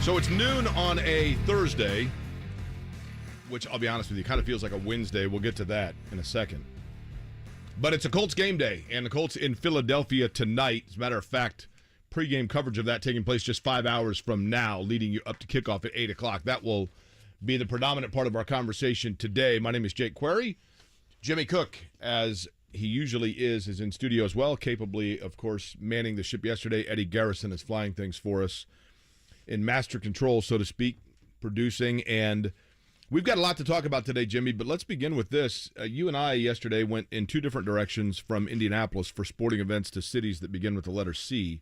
So it's noon on a Thursday, which I'll be honest with you, kind of feels like a Wednesday. We'll get to that in a second. But it's a Colts game day, and the Colts in Philadelphia tonight. As a matter of fact, pregame coverage of that taking place just 5 hours from now, leading you up to kickoff at 8 o'clock. That will be the predominant part of our conversation today. My name is Jake Query. Jimmy Cook, as he usually is in studio as well, capably, of course, manning the ship yesterday. Eddie Garrison is flying things for us in master control, so to speak, producing. And we've got a lot to talk about today, Jimmy, but let's begin with this. You and I yesterday went in two different directions from Indianapolis for sporting events to cities that begin with the letter C.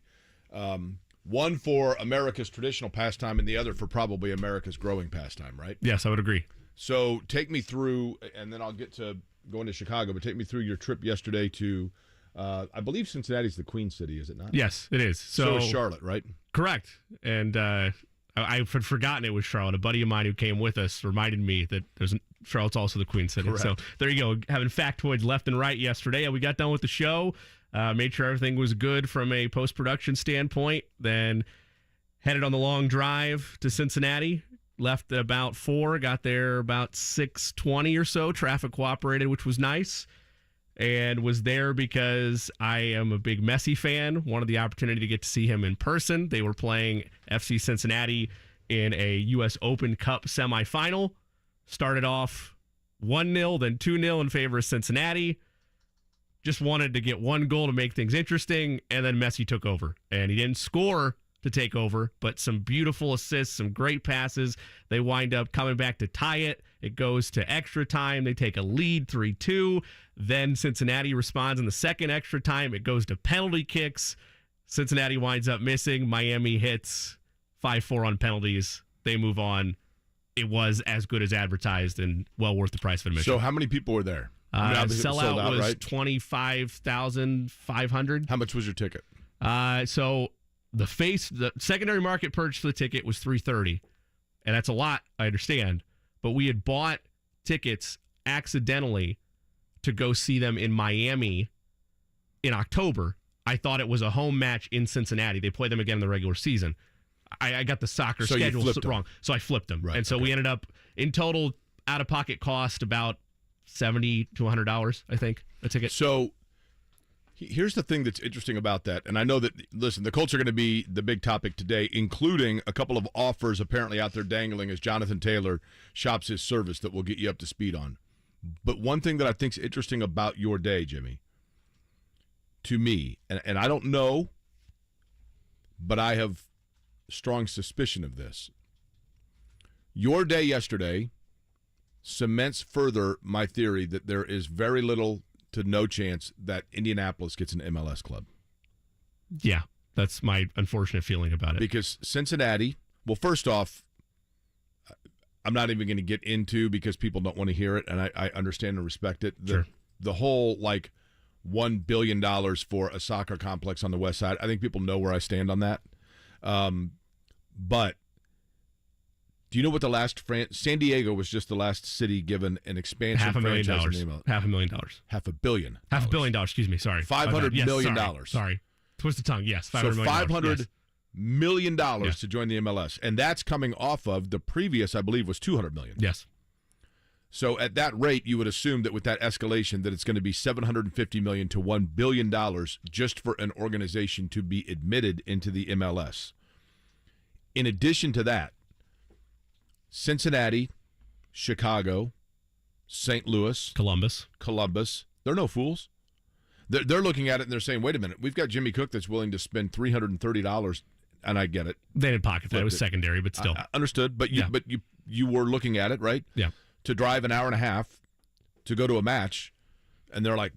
One for America's traditional pastime and the other for probably America's growing pastime, right? Yes, I would agree. So take me through, and then I'll get to going to Chicago, but take me through your trip yesterday to, I believe Cincinnati's the Queen City, is it not? Yes, it is. So is Charlotte, right? Correct. And I had forgotten it was Charlotte. A buddy of mine who came with us reminded me that Charlotte's also the Queen City. Correct. So there you go, having factoids left and right yesterday. And we got done with the show, made sure everything was good from a post-production standpoint, then headed on the long drive to Cincinnati. Left at about 4, got there about 6:20 or so. Traffic cooperated, which was nice. And was there because I am a big Messi fan. Wanted the opportunity to get to see him in person. They were playing FC Cincinnati in a U.S. Open Cup semifinal. Started off 1-0, then 2-0 in favor of Cincinnati. Just wanted to get one goal to make things interesting, and then Messi took over. And he didn't score to take over, but some beautiful assists, some great passes. They wind up coming back to tie it. It goes to extra time. They take a lead 3-2. Then Cincinnati responds in the second extra time. It goes to penalty kicks. Cincinnati winds up missing. Miami hits 5-4 on penalties. They move on. It was as good as advertised and well worth the price of admission. So how many people were there? Sellout was right? 25,500. How much was your ticket? So the secondary market purchase for the ticket was $330, and that's a lot, I understand. But we had bought tickets accidentally to go see them in Miami in October. I thought it was a home match in Cincinnati. They play them again in the regular season. I got the soccer schedule wrong, so I flipped them. Right, and so we ended up, in total, out-of-pocket cost about $70 to $100, I think, a ticket. So here's the thing that's interesting about that, and I know that, listen, the Colts are going to be the big topic today, including a couple of offers apparently out there dangling as Jonathan Taylor shops his service that we'll get you up to speed on. But one thing that I think is interesting about your day, Jimmy, to me, and I don't know, but I have strong suspicion of this. Your day yesterday cements further my theory that there is very little to no chance that Indianapolis gets an MLS club. Yeah, that's my unfortunate feeling about it. Because Cincinnati, well, first off, I'm not even going to get into because people don't want to hear it, and I understand and respect it. Sure. The whole, like, $1 billion for a soccer complex on the west side, I think people know where I stand on that. But do you know what the last San Diego was just the last city given an expansion franchise? $500,000. $500,000. $500 million. $500 million, excuse me, sorry. $500 million. Sorry. Twist the tongue, yes. $500 million. $500 million Yes. to join the MLS. And that's coming off of the previous, I believe, was $200 million. Yes. So at that rate, you would assume that with that escalation that it's going to be $750 million to $1 billion just for an organization to be admitted into the MLS. In addition to that, Cincinnati, Chicago, St. Louis, Columbus, they're no fools. They're looking at it and they're saying, wait a minute, we've got Jimmy Cook that's willing to spend $330, and I get it. They didn't pocket that. It was secondary, but still. I understood, but you were looking at it, right? Yeah. To drive an hour and a half to go to a match, and they're like,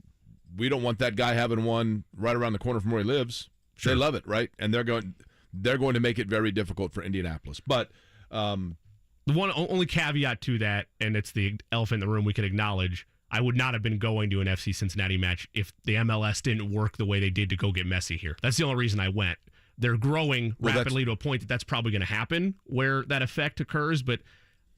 we don't want that guy having one right around the corner from where he lives. Sure. They love it, right? And they're going to make it very difficult for Indianapolis. But the one only caveat to that, and it's the elephant in the room we can acknowledge, I would not have been going to an FC Cincinnati match if the MLS didn't work the way they did to go get Messi here. That's the only reason I went. They're growing rapidly to a point that's probably going to happen where that effect occurs, but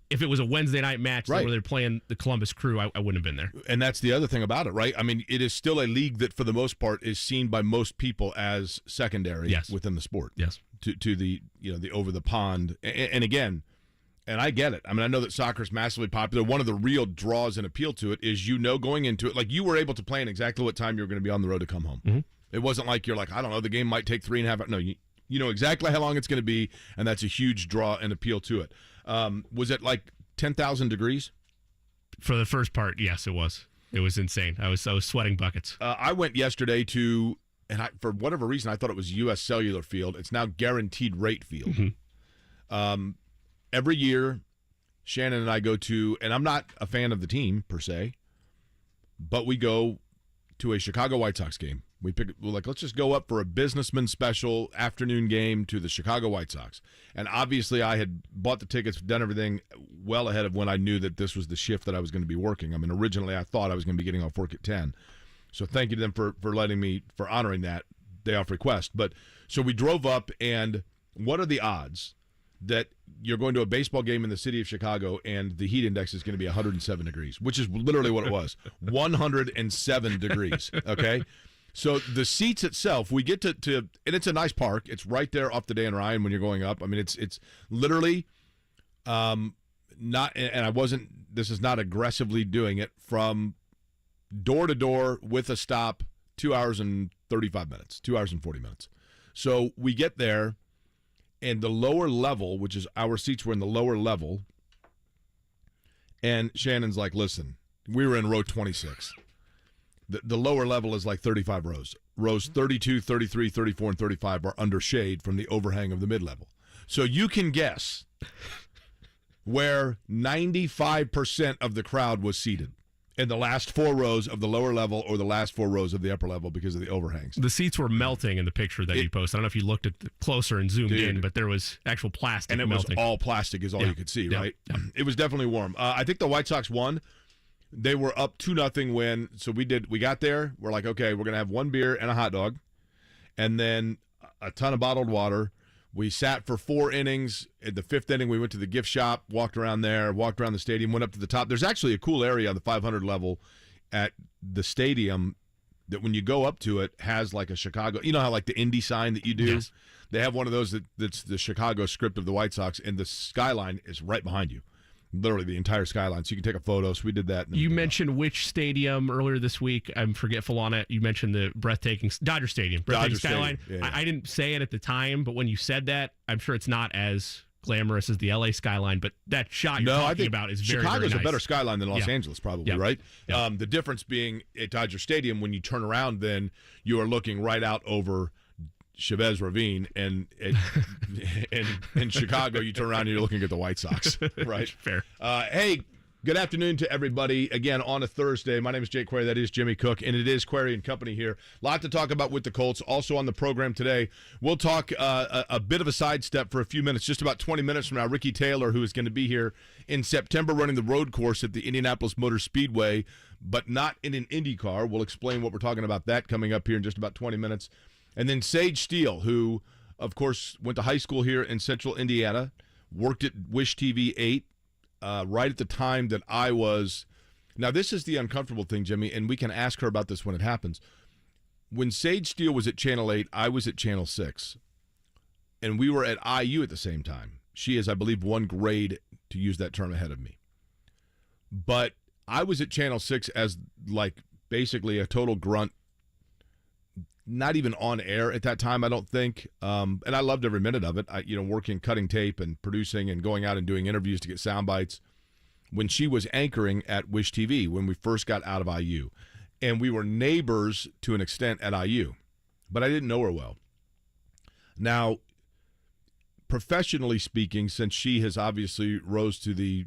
if it was a Wednesday night match where they're playing the Columbus Crew, I wouldn't have been there. And that's the other thing about it, right? I mean, it is still a league that, for the most part, is seen by most people as secondary within the sport. Yes. to the the over the pond. And again, and I get it. I mean, I know that soccer is massively popular. One of the real draws and appeal to it is going into it, like you were able to plan exactly what time you were going to be on the road to come home. Mm-hmm. It wasn't like you're like, I don't know, the game might take 3.5 hours. No, you know exactly how long it's going to be, and that's a huge draw and appeal to it. Was it like 10,000 degrees? For the first part, yes, it was. It was insane. I was sweating buckets. I went yesterday to, and for whatever reason, I thought it was U.S. Cellular Field. It's now Guaranteed Rate Field. Mm-hmm. Every year, Shannon and I go to, and I'm not a fan of the team per se, but we go to a Chicago White Sox game. We're like, let's just go up for a businessman special afternoon game to the Chicago White Sox. And obviously I had bought the tickets, done everything well ahead of when I knew that this was the shift that I was going to be working. I mean, originally I thought I was going to be getting off work at 10. So thank you to them for honoring that day off request. But so we drove up, and what are the odds that you're going to a baseball game in the city of Chicago and the heat index is going to be 107 degrees, which is literally what it was. 107 degrees, okay? So the seats itself, we get to and it's a nice park. It's right there off the Dan Ryan when you're going up. I mean, it's literally not, and this is not aggressively doing it, from door to door with a stop, 2 hours and 35 minutes, 2 hours and 40 minutes. So we get there, and the lower level, which is our seats were in the lower level, and Shannon's like, listen, we were in row 26. The lower level is like 35 rows. Rows 32, 33, 34, and 35 are under shade from the overhang of the mid-level. So you can guess where 95% of the crowd was seated in the last 4 rows of the lower level or the last 4 rows of the upper level because of the overhangs. The seats were melting in the picture that you posted. I don't know if you looked at closer and zoomed in, but there was actual plastic melting. And it was all plastic is all you could see, right? Yeah. It was definitely warm. I think the White Sox won. They were up 2-0 when, so we got there. We're like, okay, we're going to have 1 beer and a hot dog and then a ton of bottled water. We sat for 4 innings. At the 5th inning, we went to the gift shop, walked around there, walked around the stadium, went up to the top. There's actually a cool area on the 500 level at the stadium that when you go up to it has like a Chicago, you know how like the Indy sign that you do? Yes. They have one of those that's the Chicago script of the White Sox, and the skyline is right behind you. Literally the entire skyline, so you can take a photo. So we did that. You mentioned which stadium earlier this week. I'm forgetful on it. You mentioned the breathtaking Dodger Stadium. Breathtaking skyline. Yeah. I didn't say it at the time, but when you said that, I'm sure it's not as glamorous as the LA skyline, but that shot you're talking about is very, Chicago's very nice. A better skyline than Los Angeles, probably, right? Yeah. The difference being at Dodger Stadium, when you turn around, then you are looking right out over Chavez Ravine, and in Chicago, you turn around and you're looking at the White Sox, right? Fair. Hey, good afternoon to everybody. Again, on a Thursday, my name is Jake Query. That is Jimmy Cook, and it is Query and Company here. A lot to talk about with the Colts. Also on the program today, we'll talk a bit of a sidestep for a few minutes, just about 20 minutes from now. Ricky Taylor, who is going to be here in September running the road course at the Indianapolis Motor Speedway, but not in an Indy car. We'll explain what we're talking about that coming up here in just about 20 minutes. And then Sage Steele, who, of course, went to high school here in central Indiana, worked at Wish TV 8 right at the time that I was. Now, this is the uncomfortable thing, Jimmy, and we can ask her about this when it happens. When Sage Steele was at Channel 8, I was at Channel 6, and we were at IU at the same time. She is, I believe, 1 grade, to use that term, ahead of me. But I was at Channel 6 as, like, basically a total grunt. Not even on air at that time, I don't think. And I loved every minute of it. Working, cutting tape and producing and going out and doing interviews to get sound bites. When she was anchoring at Wish TV, when we first got out of IU. And we were neighbors to an extent at IU. But I didn't know her well. Now, professionally speaking, since she has obviously rose to the,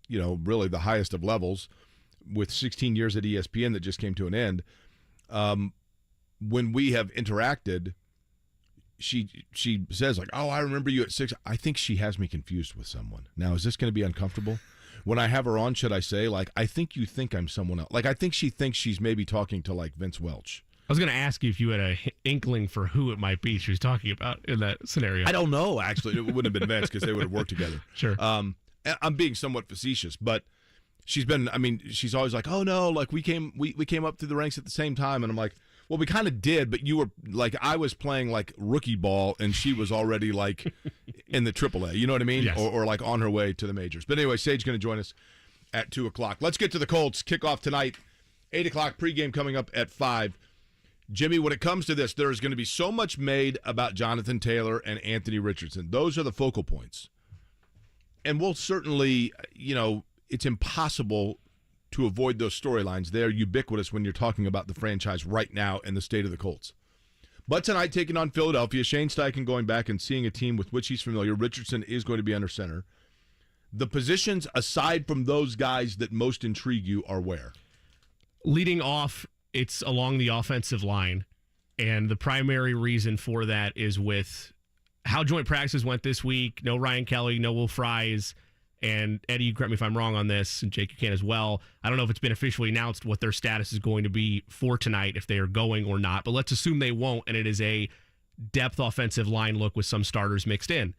really the highest of levels with 16 years at ESPN that just came to an end, when we have interacted, she says, like, oh, I remember you at 6. I think she has me confused with someone. Now, is this going to be uncomfortable? When I have her on, should I say, like, I think you think I'm someone else? Like, I think she thinks she's maybe talking to, like, Vince Welch. I was going to ask you if you had an inkling for who it might be she was talking about in that scenario. I don't know, actually. It wouldn't have been Vince because they would have worked together. Sure. I'm being somewhat facetious, but she's always like, oh, no, like, we came up through the ranks at the same time. And I'm like, Well, we kind of did, but you were like, I was playing like rookie ball, and she was already like in the AAA. You know what I mean? Yes. Or like on her way to the majors. But anyway, Sage going to join us at 2 o'clock. Let's get to the Colts. Kickoff tonight, 8 o'clock, pregame coming up at 5. Jimmy, when it comes to this, there is going to be so much made about Jonathan Taylor and Anthony Richardson. Those are the focal points. And we'll certainly, it's impossible to avoid those storylines. They're ubiquitous when you're talking about the franchise right now and the state of the Colts. But tonight, taking on Philadelphia, Shane Steichen going back and seeing a team with which he's familiar. Richardson is going to be under center. The positions, aside from those guys that most intrigue you, are where? Leading off, it's along the offensive line. And the primary reason for that is with how joint practices went this week. No Ryan Kelly, no Will Fries. And Eddie, you correct me if I'm wrong on this, and Jake, you can as well. I don't know if it's been officially announced what their status is going to be for tonight, if they are going or not. But let's assume they won't, and it is a depth offensive line look with some starters mixed in.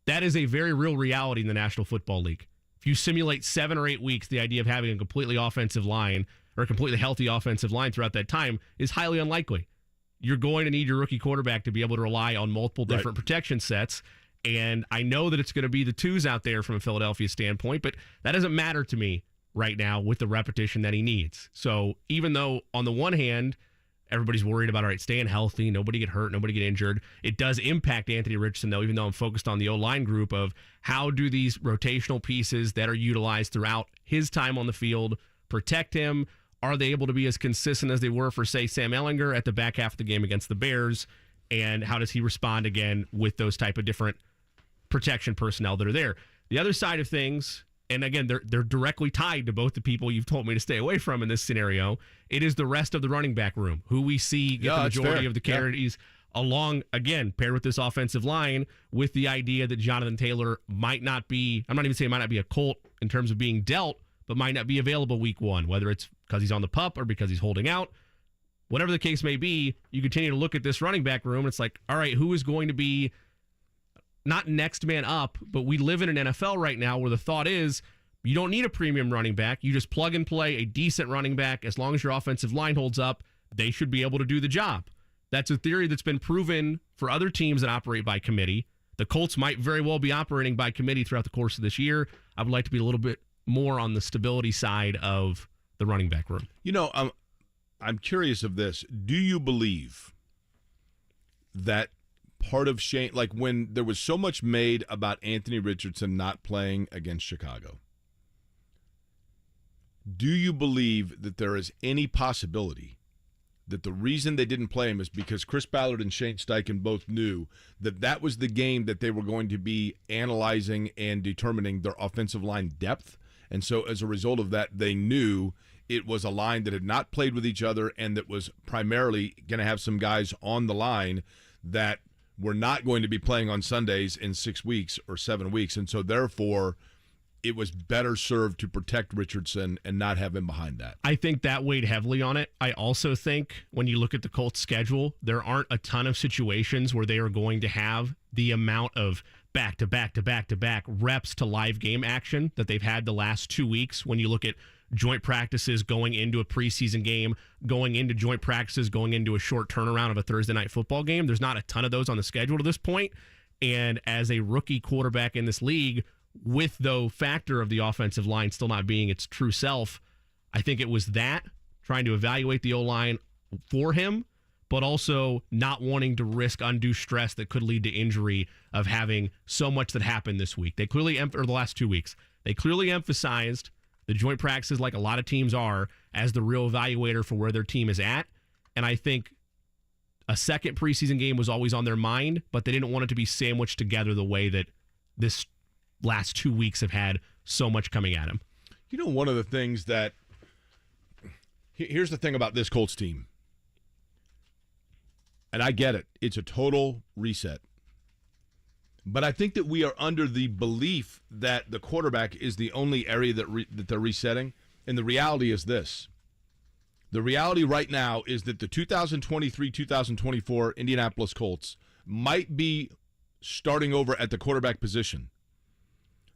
That is a very real reality in the National Football League. If you simulate 7 or 8 weeks, the idea of having a completely offensive line or a completely healthy offensive line throughout that time is highly unlikely. You're going to need your rookie quarterback to be able to rely on multiple different protection sets. And I know that it's going to be the twos out there from a Philadelphia standpoint, but that doesn't matter to me right now with the repetition that he needs. So even though on the one hand, everybody's worried about, all right, staying healthy, nobody get hurt, nobody get injured, it does impact Anthony Richardson, though, even though I'm focused on the O-line group of how do these rotational pieces that are utilized throughout his time on the field protect him? Are they able to be as consistent as they were for, say, Sam Ehlinger at the back half of the game against the Bears? And how does he respond again with those type of different protection personnel that are there? The other side of things, and again, they're directly tied to both the people you've told me to stay away from in this scenario. It is the rest of the running back room, who we see get the majority of the carries along, again, paired with this offensive line, with the idea that Jonathan Taylor might not be, I'm not even saying might not be a Colt in terms of being dealt, but might not be available week 1, whether it's because he's on the PUP or because he's holding out. Whatever the case may be, you continue to look at this running back room, and it's like, all right, who is going to be not next man up, but we live in an NFL right now where the thought is you don't need a premium running back. You just plug and play a decent running back. As long as your offensive line holds up, they should be able to do the job. That's a theory that's been proven for other teams that operate by committee. The Colts might very well be operating by committee throughout the course of this year. I would like to be a little bit more on the stability side of the running back room. I'm curious of this. Do you believe that part of Shane, like when there was so much made about Anthony Richardson not playing against Chicago, do you believe that there is any possibility that the reason they didn't play him is because Chris Ballard and Shane Steichen both knew that that was the game that they were going to be analyzing and determining their offensive line depth? And so as a result of that, they knew it was a line that had not played with each other and that was primarily going to have some guys on the line that were not going to be playing on Sundays in 6 weeks or 7 weeks. And so therefore, it was better served to protect Richardson and not have him behind that. I think that weighed heavily on it. I also think when you look at the Colts schedule, there aren't a ton of situations where they are going to have the amount of back-to-back-to-back-to-back reps to live game action that they've had the last 2 weeks. When you look at joint practices going into a preseason game, going into joint practices, going into a short turnaround of a Thursday night football game, there's not a ton of those on the schedule to this point. And as a rookie quarterback in this league, with the factor of the offensive line still not being its true self, I think it was that, trying to evaluate the O-line for him, but also not wanting to risk undue stress that could lead to injury of having so much that happened this week. They clearly, or the last 2 weeks, they clearly emphasized the joint practices, like a lot of teams are, as the real evaluator for where their team is at. And I think a second preseason game was always on their mind, but they didn't want it to be sandwiched together the way that this last 2 weeks have had so much coming at him. You know, one of the things that, here's the thing about this Colts team, and I get it, it's a total reset. But I think that we are under the belief that the quarterback is the only area that they're resetting. And the reality is this. The reality right now is that the 2023-2024 Indianapolis Colts might be starting over at the quarterback position.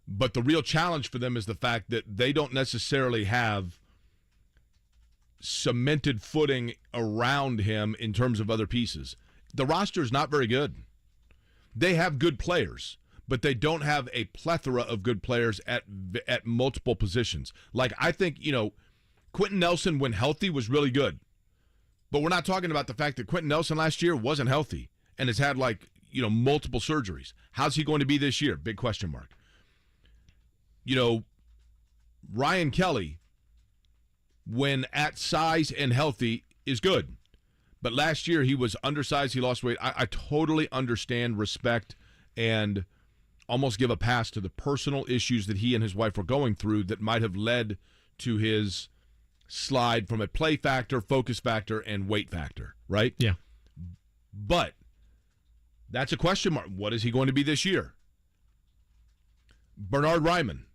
But the real challenge for them is the fact that they don't necessarily have cemented footing around him in terms of other pieces. The roster is not very good. They have good players, but they don't have a plethora of good players at multiple positions. Like, I think, Quentin Nelson, when healthy, was really good. But we're not talking about the fact that Quentin Nelson last year wasn't healthy and has had, multiple surgeries. How's he going to be this year? Big question mark. Ryan Kelly, when at size and healthy, is good. But last year he was undersized. He lost weight. I totally understand, respect, and almost give a pass to the personal issues that he and his wife were going through that might have led to his slide from a play factor, focus factor, and weight factor, right? Yeah. But that's a question mark. What is he going to be this year? Bernard Ryman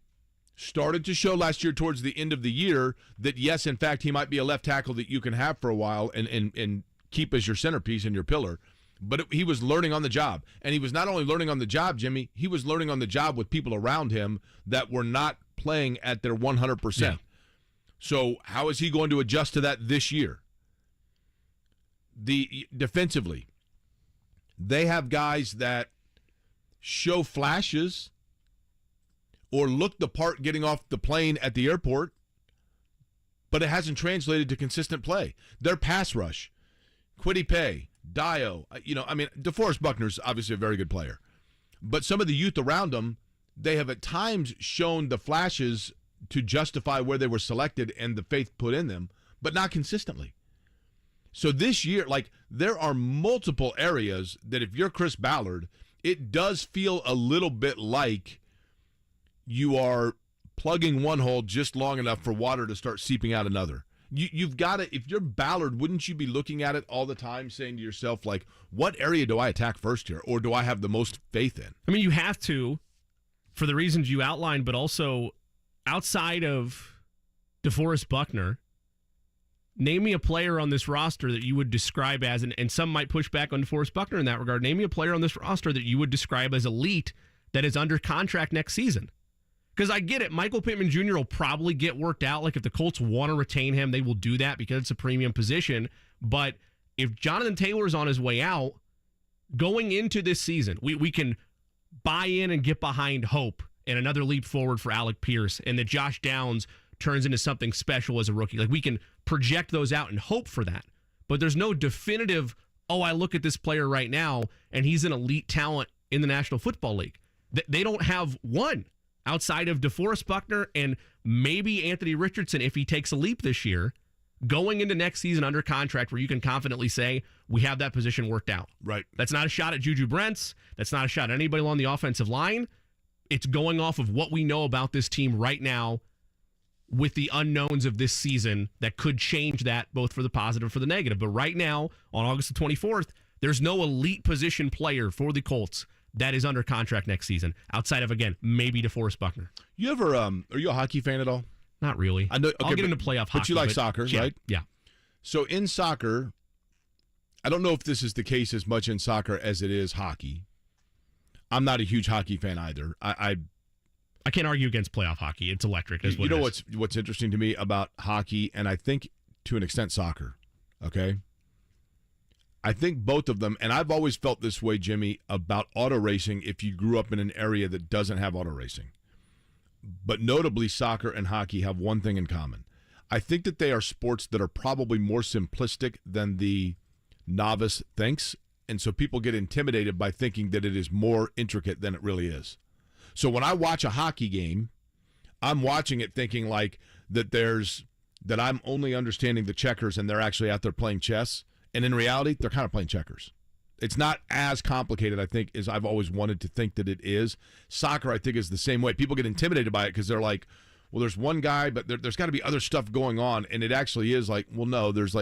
started to show last year towards the end of the year that, yes, in fact, he might be a left tackle that you can have for a while and keep as your centerpiece and your pillar. But he was learning on the job. And he was not only learning on the job, Jimmy, he was learning on the job with people around him that were not playing at their 100%. Yeah. So how is he going to adjust to that this year? Defensively, they have guys that show flashes or look the part getting off the plane at the airport, but it hasn't translated to consistent play. Their pass rush, Kwity Paye, Dio, DeForest Buckner's obviously a very good player. But some of the youth around them, they have at times shown the flashes to justify where they were selected and the faith put in them, but not consistently. So this year, there are multiple areas that if you're Chris Ballard, it does feel a little bit like you are plugging one hole just long enough for water to start seeping out another. You've got to, if you're Ballard, wouldn't you be looking at it all the time saying to yourself, what area do I attack first here? Or do I have the most faith in? I mean, you have to, for the reasons you outlined, but also outside of DeForest Buckner, name me a player on this roster that you would describe as, and some might push back on DeForest Buckner in that regard, name me a player on this roster that you would describe as elite that is under contract next season. Because I get it, Michael Pittman Jr. will probably get worked out. If the Colts want to retain him, they will do that because it's a premium position. But if Jonathan Taylor's on his way out, going into this season, we can buy in and get behind hope and another leap forward for Alec Pierce, and that Josh Downs turns into something special as a rookie. We can project those out and hope for that. But there's no definitive, I look at this player right now, and he's an elite talent in the National Football League. They don't have one outside of DeForest Buckner and maybe Anthony Richardson if he takes a leap this year, going into next season under contract where you can confidently say, we have that position worked out. Right. That's not a shot at Juju Brents. That's not a shot at anybody along the offensive line. It's going off of what we know about this team right now with the unknowns of this season that could change that both for the positive and for the negative. But right now, on August the 24th, there's no elite position player for the Colts that is under contract next season, outside of, again, maybe DeForest Buckner. You ever, are you a hockey fan at all? Not really. I know, okay, I'll get into playoff hockey. But you like soccer, yeah, right? Yeah. So in soccer, I don't know if this is the case as much in soccer as it is hockey. I'm not a huge hockey fan either. I can't argue against playoff hockey. It's electric. Is what you know what's interesting to me about hockey, and I think to an extent soccer, okay? I think both of them, and I've always felt this way, Jimmy, about auto racing if you grew up in an area that doesn't have auto racing. But notably, soccer and hockey have one thing in common. I think that they are sports that are probably more simplistic than the novice thinks, and so people get intimidated by thinking that it is more intricate than it really is. So when I watch a hockey game, I'm watching it thinking that I'm only understanding the checkers and they're actually out there playing chess. And in reality, they're kind of playing checkers. It's not as complicated, I think, as I've always wanted to think that it is. Soccer, I think, is the same way. People get intimidated by it because they're like, well, there's one guy, but there's got to be other stuff going on. And it actually is no, there's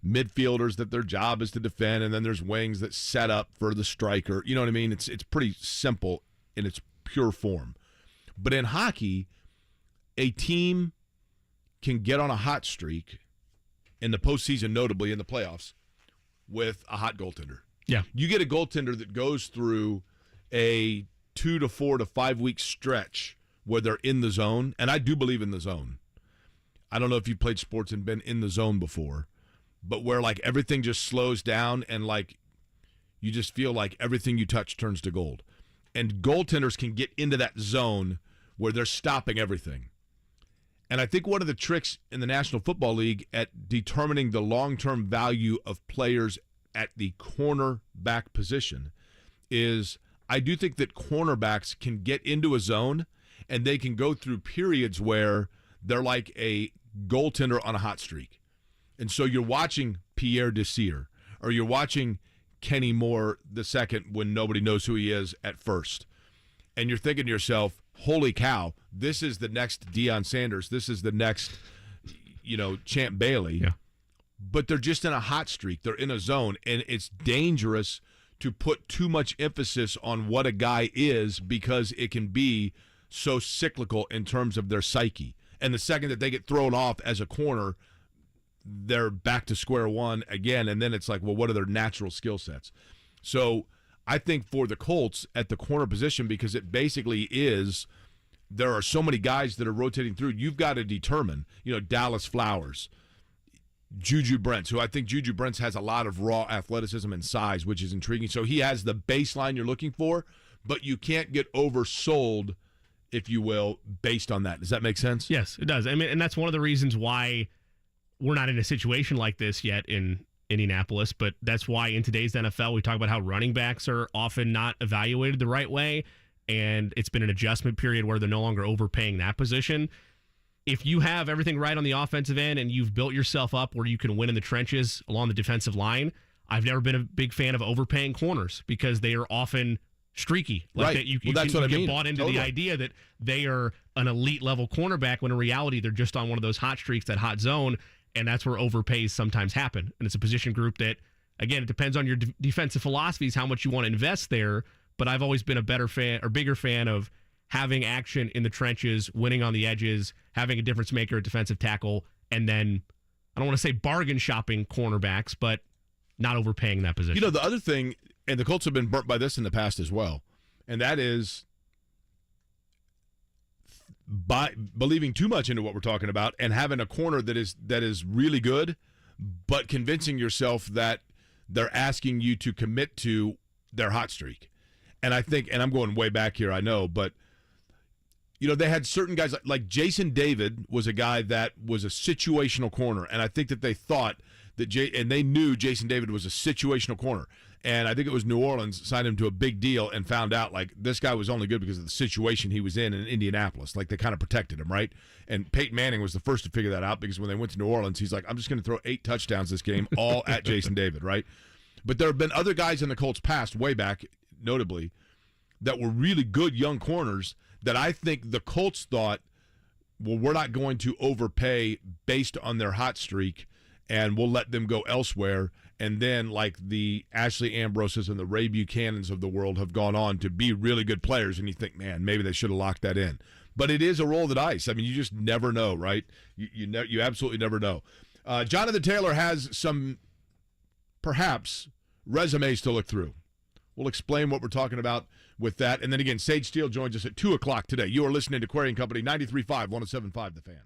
midfielders that their job is to defend, and then there's wings that set up for the striker. You know what I mean? It's pretty simple in its pure form. But in hockey, a team can get on a hot streak in the postseason, notably in the playoffs, with a hot goaltender. Yeah. You get a goaltender that goes through a 2 to 4 to 5 week stretch where they're in the zone, and I do believe in the zone. I don't know if you've played sports and been in the zone before, but where like everything just slows down and like you just feel like everything you touch turns to gold. And goaltenders can get into that zone where they're stopping everything. And I think one of the tricks in the National Football League at determining the long-term value of players at the cornerback position is I do think that cornerbacks can get into a zone and they can go through periods where they're like a goaltender on a hot streak. And so you're watching Pierre Desir, or you're watching Kenny Moore the second when nobody knows who he is at first. And you're thinking to yourself, holy cow, this is the next Deion Sanders. This is the next, Champ Bailey. Yeah. But they're just in a hot streak. They're in a zone, and it's dangerous to put too much emphasis on what a guy is because it can be so cyclical in terms of their psyche. And the second that they get thrown off as a corner, they're back to square one again, and then it's like, well, what are their natural skill sets? So I think for the Colts at the corner position, because it basically is, there are so many guys that are rotating through, you've got to determine, Dallas Flowers, Juju Brents, who I think Juju Brents has a lot of raw athleticism and size, which is intriguing. So he has the baseline you're looking for, but you can't get oversold, if you will, based on that. Does that make sense? Yes, it does. I mean, and that's one of the reasons why we're not in a situation like this yet in Indianapolis, but that's why in today's NFL, we talk about how running backs are often not evaluated the right way, and it's been an adjustment period where they're no longer overpaying that position. If you have everything right on the offensive end and you've built yourself up where you can win in the trenches along the defensive line, I've never been a big fan of overpaying corners because they are often streaky. Like right. That you That's what I mean. Get bought into the idea that they are an elite level cornerback when in reality they're just on one of those hot streaks, that hot zone, and that's where overpays sometimes happen. And it's a position group that, again, it depends on your defensive philosophies, how much you want to invest there, but I've always been a bigger fan of having action in the trenches, winning on the edges, having a difference maker at defensive tackle, and then, I don't want to say bargain shopping cornerbacks, but not overpaying that position. The other thing, and the Colts have been burnt by this in the past as well, and that is by believing too much into what we're talking about and having a corner that is really good, but convincing yourself that they're asking you to commit to their hot streak. And I think, and I'm going way back here, I know, but they had certain guys like Jason David was a guy that was a situational corner, and I think that they thought that and they knew Jason David was a situational corner. And I think it was New Orleans signed him to a big deal and found out like this guy was only good because of the situation he was in Indianapolis. Like they kind of protected him, right? And Peyton Manning was the first to figure that out because when they went to New Orleans, he's like, I'm just going to throw 8 touchdowns this game, all at Jason David, right? But there have been other guys in the Colts past, way back, notably, that were really good young corners that I think the Colts thought, well, we're not going to overpay based on their hot streak, and we'll let them go elsewhere. And then, like the Ashley Ambroses and the Ray Buchanans of the world have gone on to be really good players, and you think, man, maybe they should have locked that in. But it is a roll of the dice. I mean, you just never know, right? You absolutely never know. Jonathan Taylor has some, perhaps, resumes to look through. We'll explain what we're talking about with that. And then again, Sage Steele joins us at 2 o'clock today. You are listening to Query & Company, 93.5, 107.5 The Fan.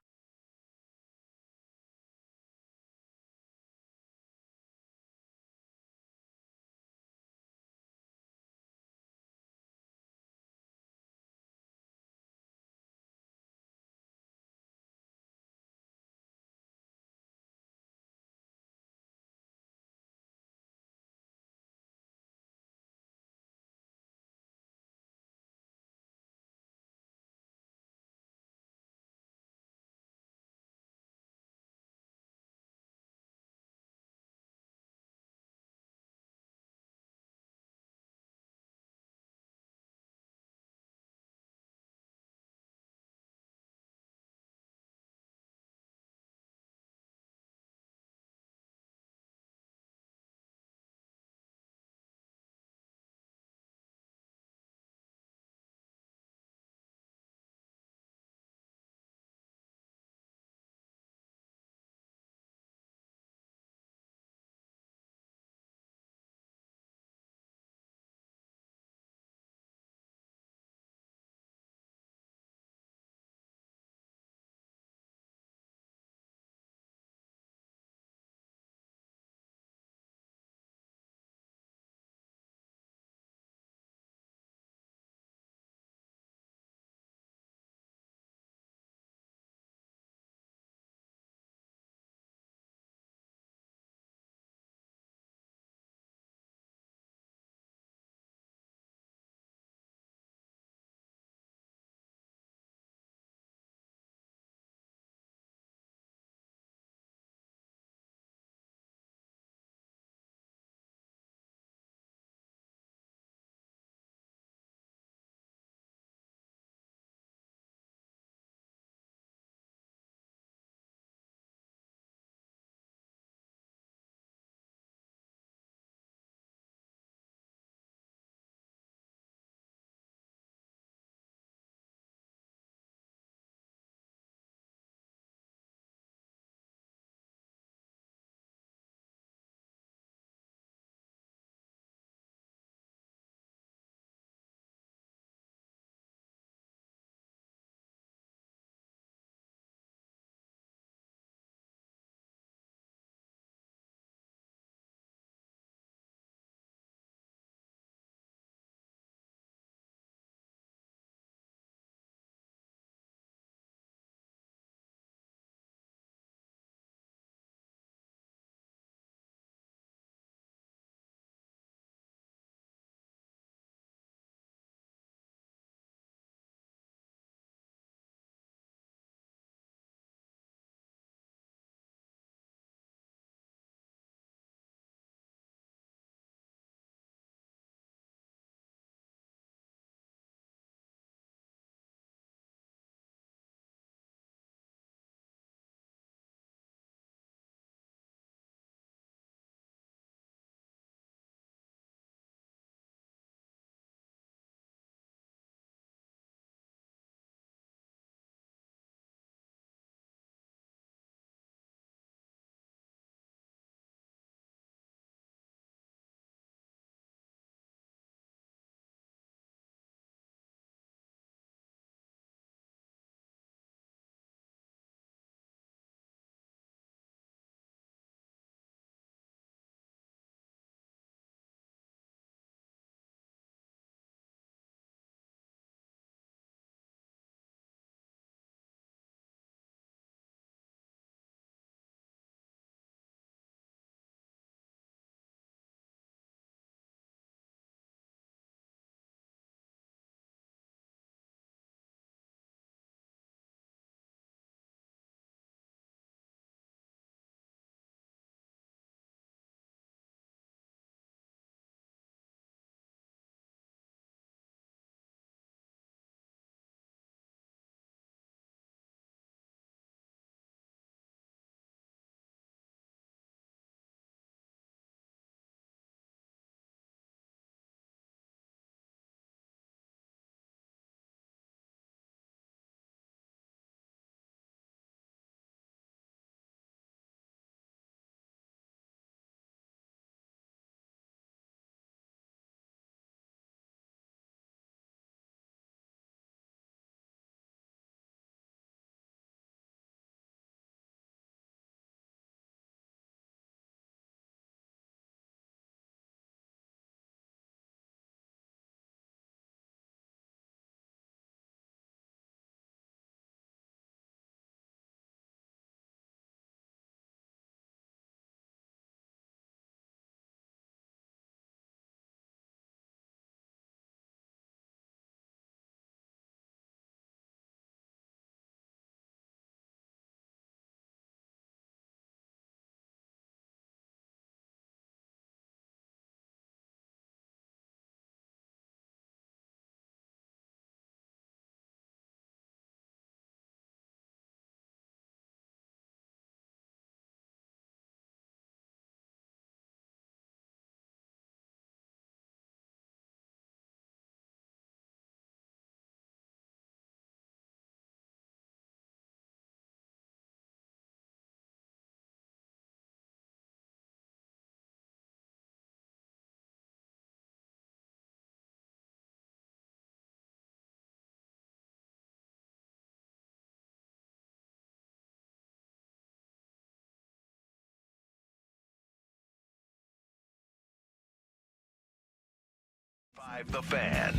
The Fan.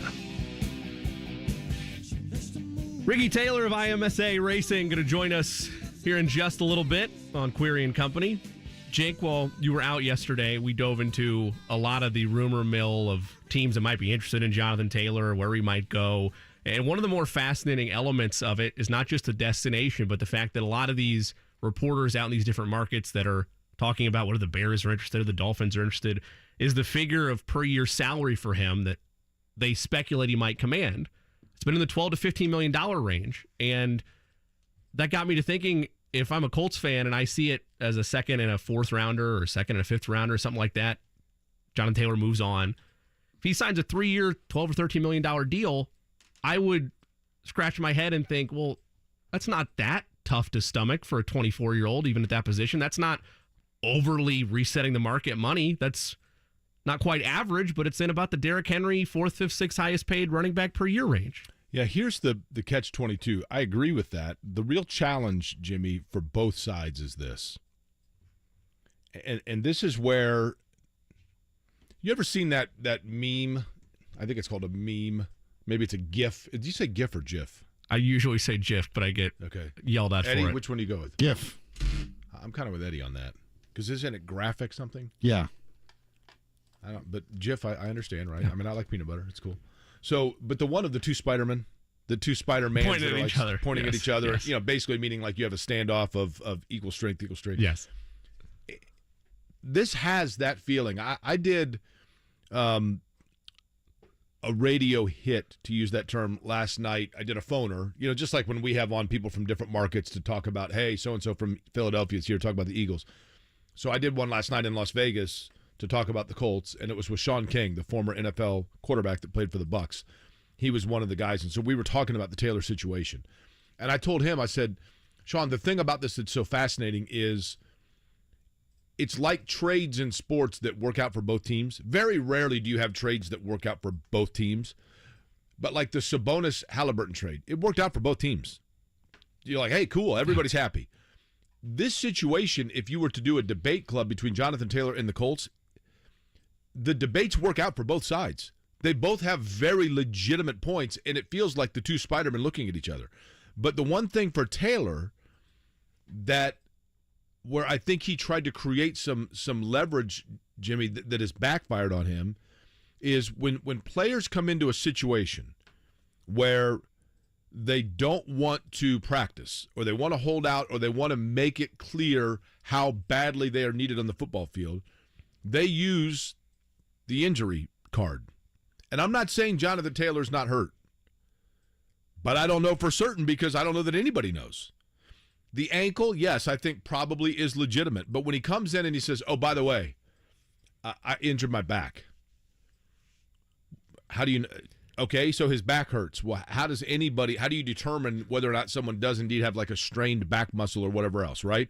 Ricky Taylor of IMSA Racing going to join us here in just a little bit on Query and Company. Jake, while you were out yesterday, we dove into a lot of the rumor mill of teams that might be interested in Jonathan Taylor or where he might go. And one of the more fascinating elements of it is not just the destination, but the fact that a lot of these reporters out in these different markets that are talking about whether the Bears are interested or the Dolphins are interested is the figure of per year salary for him that they speculate he might command. It's been in the $12 to $15 million range. And that got me to thinking, if I'm a Colts fan and I see it as a second and a fourth rounder or second and a fifth rounder or something like that, Jonathan Taylor moves on. If he signs a 3-year, $12 or $13 million deal, I would scratch my head and think, well, that's not that tough to stomach for a 24-year-old, even at that position. That's not overly resetting the market money. That's not quite average, but it's in about the Derrick Henry 4th, 5th, 6th highest paid running back per year range. Yeah, here's the catch-22. I agree with that. The real challenge, Jimmy, for both sides is this. And this is where you ever seen that meme? I think it's called a meme. Maybe it's a GIF. Did you say GIF or GIF? I usually say GIF, but I get yelled at Eddie, for it. Which one do you go with? GIF. I'm kind of with Eddie on that. Because isn't it graphic something? Yeah. I don't. But GIF, I understand, right? Yeah. I mean, I like peanut butter. It's cool. So, but the one of the two Spider-Men, the two Spider-Mans pointing at each other. Pointing at each other, yes. You know, basically meaning like you have a standoff of equal strength. Yes. This has that feeling. I did a radio hit, to use that term, last night. I did a phoner, you know, just like when we have on people from different markets to talk about, hey, so-and-so from Philadelphia is here to talk about the Eagles. So I did one last night in Las Vegas to talk about the Colts, and it was with Sean King, the former NFL quarterback that played for the Bucs. He was one of the guys, and so we were talking about the Taylor situation. And I told him, I said, Sean, the thing about this that's so fascinating is it's like trades in sports that work out for both teams. Very rarely do you have trades that work out for both teams. But like the Sabonis-Halliburton trade, it worked out for both teams. You're like, hey, cool, everybody's happy. This situation, if you were to do a debate club between Jonathan Taylor and the Colts, the debates work out for both sides. They both have very legitimate points, and it feels like the two Spider-Men looking at each other. But the one thing for Taylor that where I think he tried to create some leverage, Jimmy, that has backfired on him, is when players come into a situation where they don't want to practice or they want to hold out or they want to make it clear how badly they are needed on the football field, they use the injury card. And I'm not saying Jonathan Taylor's not hurt, but I don't know for certain because I don't know that anybody knows. The ankle, yes, I think probably is legitimate. But when he comes in and he says, oh, by the way, I injured my back. How do you know? Okay, so his back hurts. Well, how do you determine whether or not someone does indeed have like a strained back muscle or whatever else, right?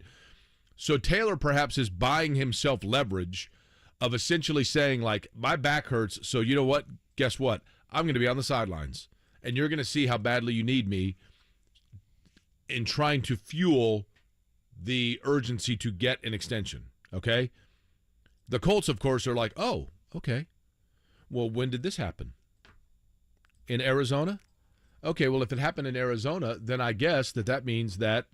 So Taylor perhaps is buying himself leverage of essentially saying, like, my back hurts, so you know what? Guess what? I'm going to be on the sidelines, and you're going to see how badly you need me in trying to fuel the urgency to get an extension, okay? The Colts, of course, are like, oh, okay. Well, when did this happen? In Arizona? Okay, well, if it happened in Arizona, then I guess that means that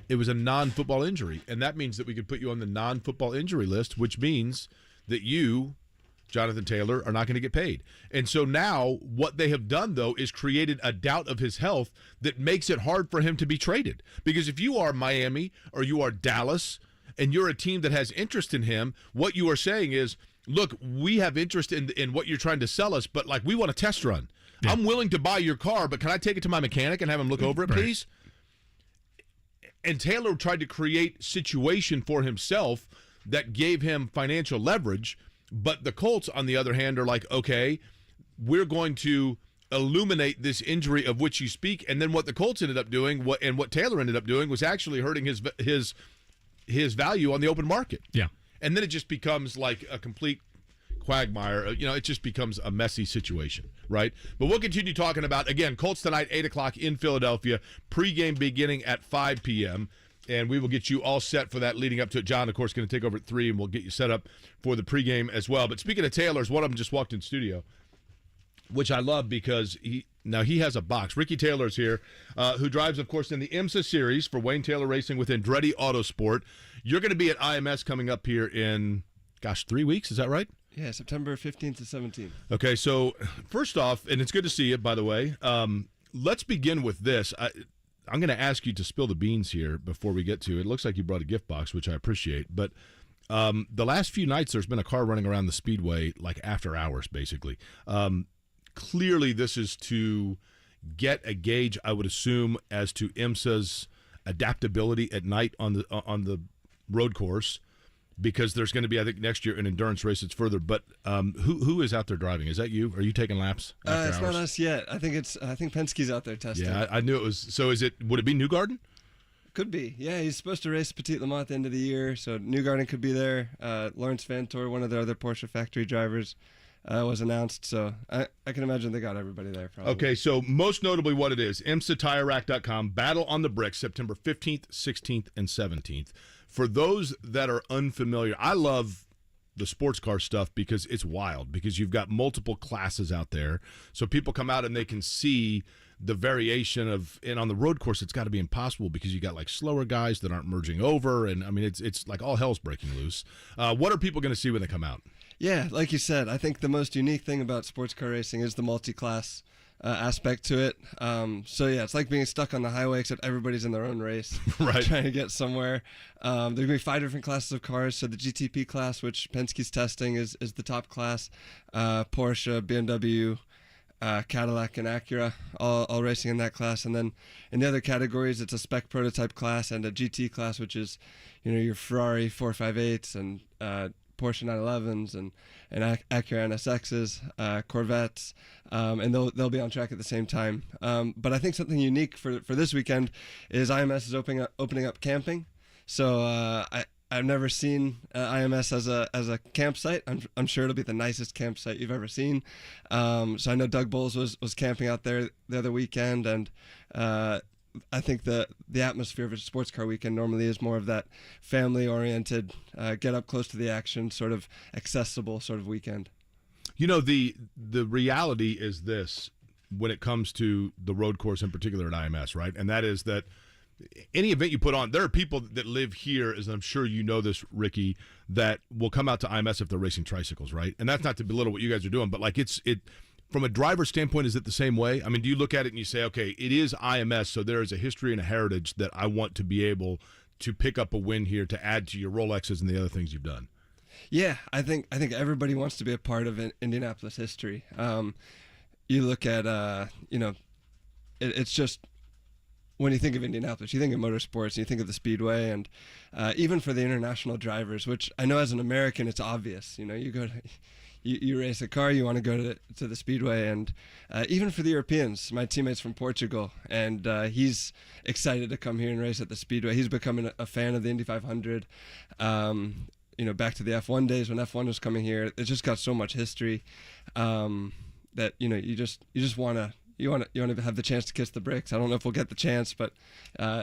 it was a non-football injury, and that means that we could put you on the non-football injury list, which means that you, Jonathan Taylor, are not going to get paid. And so now what they have done, though, is created a doubt of his health that makes it hard for him to be traded. Because if you are Miami or you are Dallas and you're a team that has interest in him, what you are saying is, look, we have interest in what you're trying to sell us, but, like, we want a test run. Yeah. I'm willing to buy your car, but can I take it to my mechanic and have him look over it, please? And Taylor tried to create situation for himself that gave him financial leverage. But the Colts, on the other hand, are like, okay, we're going to illuminate this injury of which you speak. And then what the Colts ended up doing, what Taylor ended up doing, was actually hurting his value on the open market. Yeah. And then it just becomes like a complete quagmire. You know, it just becomes a messy situation, right? But we'll continue talking about, again, Colts tonight, 8 o'clock in Philadelphia, pregame beginning at 5 p.m. and we will get you all set for that leading up to it. John, of course, going to take over at 3, and we'll get you set up for the pregame as well. But speaking of Taylors, one of them just walked in studio, which I love because he has a box. Ricky Taylor's here, who drives, of course, in the IMSA series for Wayne Taylor Racing with Andretti Autosport. You're going to be at IMS coming up here in, 3 weeks. Is that right? Yeah, September 15th to 17th. Okay, so first off, and it's good to see you, by the way, let's begin with this. I'm going to ask you to spill the beans here before we get to it. It looks like you brought a gift box, which I appreciate. But the last few nights, there's been a car running around the speedway like after hours, basically. Clearly, this is to get a gauge, I would assume, as to IMSA's adaptability at night on the road course, because there's going to be, I think, next year an endurance race that's further. But who is out there driving? Is that you? Are you taking laps after it's hours? not us yet. I think Penske's out there testing. Yeah, I knew it was. So would it be Newgarden? Could be. Yeah, he's supposed to race Petit Le Mans at the end of the year, so Newgarden could be there. Lawrence Vantor, one of the other Porsche factory drivers, was announced. So I can imagine they got everybody there probably. Okay, so most notably what it is, IMSATireRack.com, Battle on the Bricks, September 15th, 16th, and 17th. For those that are unfamiliar, I love the sports car stuff because it's wild, because you've got multiple classes out there. So people come out and they can see the variation of, and on the road course, it's got to be impossible because you got like slower guys that aren't merging over. And I mean, it's like all hell's breaking loose. What are people going to see when they come out? Yeah, like you said, I think the most unique thing about sports car racing is the multi-class aspect to it. So yeah, it's like being stuck on the highway, except everybody's in their own race, right, trying to get somewhere. There's gonna be 5 different classes of cars. So the GTP class, which Penske's testing, is the top class. Porsche, BMW, Cadillac, and Acura, all racing in that class. And then in the other categories, it's a spec prototype class and a GT class, which is, your Ferrari 458s and Porsche 911s and Acura NSXs, Corvettes, and they'll be on track at the same time. But I think something unique for this weekend is IMS is opening up camping. So I've never seen IMS as a campsite. I'm sure it'll be the nicest campsite you've ever seen. So I know Doug Bowles was camping out there the other weekend, and I think the atmosphere of a sports car weekend normally is more of that family-oriented, get up close to the action, sort of accessible sort of weekend. The reality is this when it comes to the road course in particular at IMS, right? And that is that any event you put on, there are people that live here, as I'm sure you know this, Ricky, that will come out to IMS if they're racing tricycles, right? And that's not to belittle what you guys are doing, but like it from a driver's standpoint, is it the same way? I mean, do you look at it and you say, okay, it is IMS, so there is a history and a heritage that I want to be able to pick up a win here to add to your Rolexes and the other things you've done? Yeah, I think everybody wants to be a part of Indianapolis history. You look at, it's just, when you think of Indianapolis, you think of motorsports, you think of the Speedway, and even for the international drivers, which I know as an American, it's obvious. You go to... You race a car, you want to go to the Speedway, and even for the Europeans, my teammate's from Portugal, and he's excited to come here and race at the Speedway. He's becoming a fan of the Indy 500. Back to the F1 days when F1 was coming here, it's just got so much history that you just want to. You want to have the chance to kiss the bricks. I don't know if we'll get the chance, but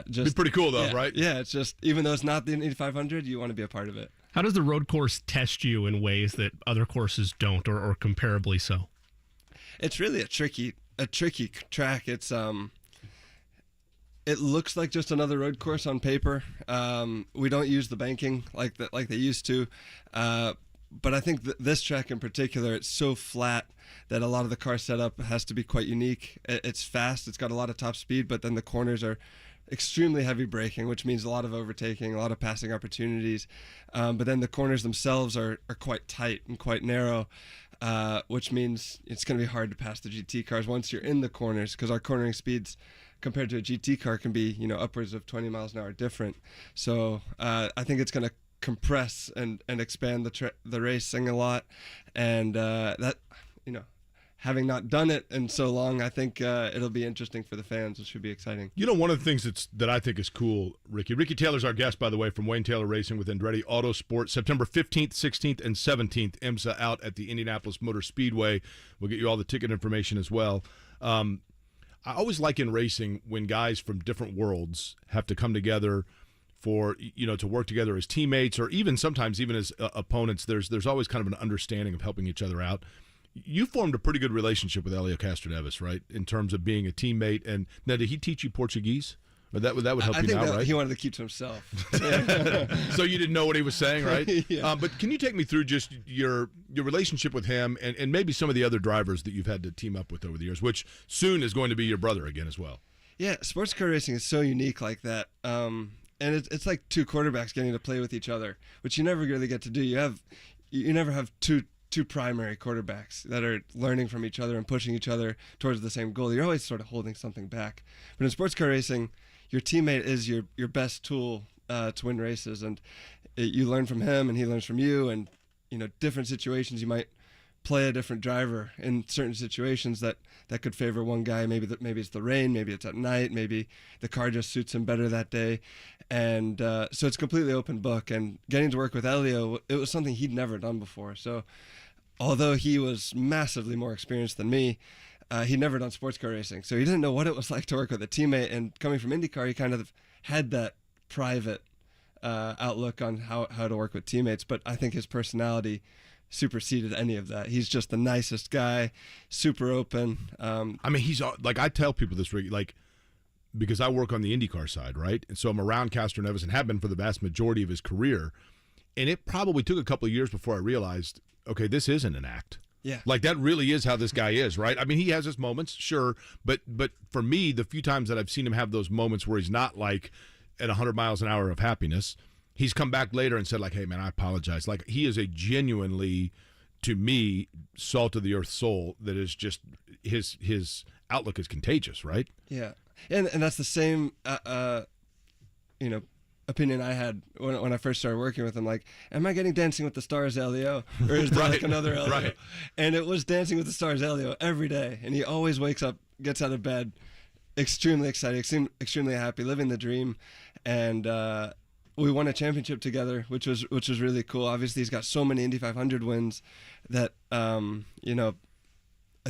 just be pretty cool though, yeah, right? Yeah, it's just, even though it's not the Indy 500, you want to be a part of it. How does the road course test you in ways that other courses don't, or comparably so? It's really a tricky track. It's it looks like just another road course on paper. We don't use the banking like they used to, but I think this track in particular, it's so flat that a lot of the car setup has to be quite unique. It's fast. It's got a lot of top speed, but then the corners are extremely heavy braking, which means a lot of overtaking, a lot of passing opportunities. But then the corners themselves are quite tight and quite narrow, which means it's going to be hard to pass the GT cars once you're in the corners, because our cornering speeds compared to a GT car can be, upwards of 20 miles an hour different. So I think it's going to compress and expand the racing a lot, and that, having not done it in so long, I think it'll be interesting for the fans. It should be exciting. One of the things that I think is cool, Ricky Taylor's our guest, by the way, from Wayne Taylor Racing with Andretti Autosport. September 15th, 16th, and 17th, IMSA out at the Indianapolis Motor Speedway. We'll get you all the ticket information as well. I always like in racing when guys from different worlds have to come together for to work together as teammates, or even sometimes even as opponents. There's always kind of an understanding of helping each other out. You formed a pretty good relationship with Elio Castroneves, right? In terms of being a teammate. And now, did he teach you Portuguese? Or that would help you now, right? He wanted to keep to himself. So you didn't know what he was saying, right? Yeah. But can you take me through just your relationship with him and maybe some of the other drivers that you've had to team up with over the years, which soon is going to be your brother again as well? Yeah, sports car racing is so unique like that. And it's like two quarterbacks getting to play with each other, which you never really get to do. You never have two primary quarterbacks that are learning from each other and pushing each other towards the same goal. You're always sort of holding something back. But in sports car racing, your teammate is your best tool to win races, and you learn from him and he learns from you. And different situations, you might play a different driver in certain situations that could favor one guy. Maybe it's the rain, maybe it's at night, maybe the car just suits him better that day. And so it's completely open book. And getting to work with Elio, it was something he'd never done before. So although he was massively more experienced than me, he'd never done sports car racing. So he didn't know what it was like to work with a teammate. And coming from IndyCar, he kind of had that private outlook on how to work with teammates. But I think his personality superseded any of that. He's just the nicest guy, super open. I mean, he's like, I tell people this, like, because I work on the IndyCar side, right? And so I'm around Castroneves and have been for the vast majority of his career. And it probably took a couple of years before I realized, okay, this isn't an act. Yeah. Like, that really is how this guy is, right? I mean, he has his moments, sure, but for me, the few times that I've seen him have those moments where he's not like at 100 miles an hour of happiness, he's come back later and said, like, hey, man, I apologize. Like, he is a genuinely, to me, salt of the earth soul that is just, his outlook is contagious, right? Yeah. And that's the same, opinion I had when I first started working with him. Like, am I getting Dancing with the Stars Elio, or is there like another Elio? Right. And it was Dancing with the Stars Elio every day, and he always wakes up, gets out of bed, extremely excited, extremely happy, living the dream. And we won a championship together, which was really cool. Obviously, he's got so many Indy 500 wins that a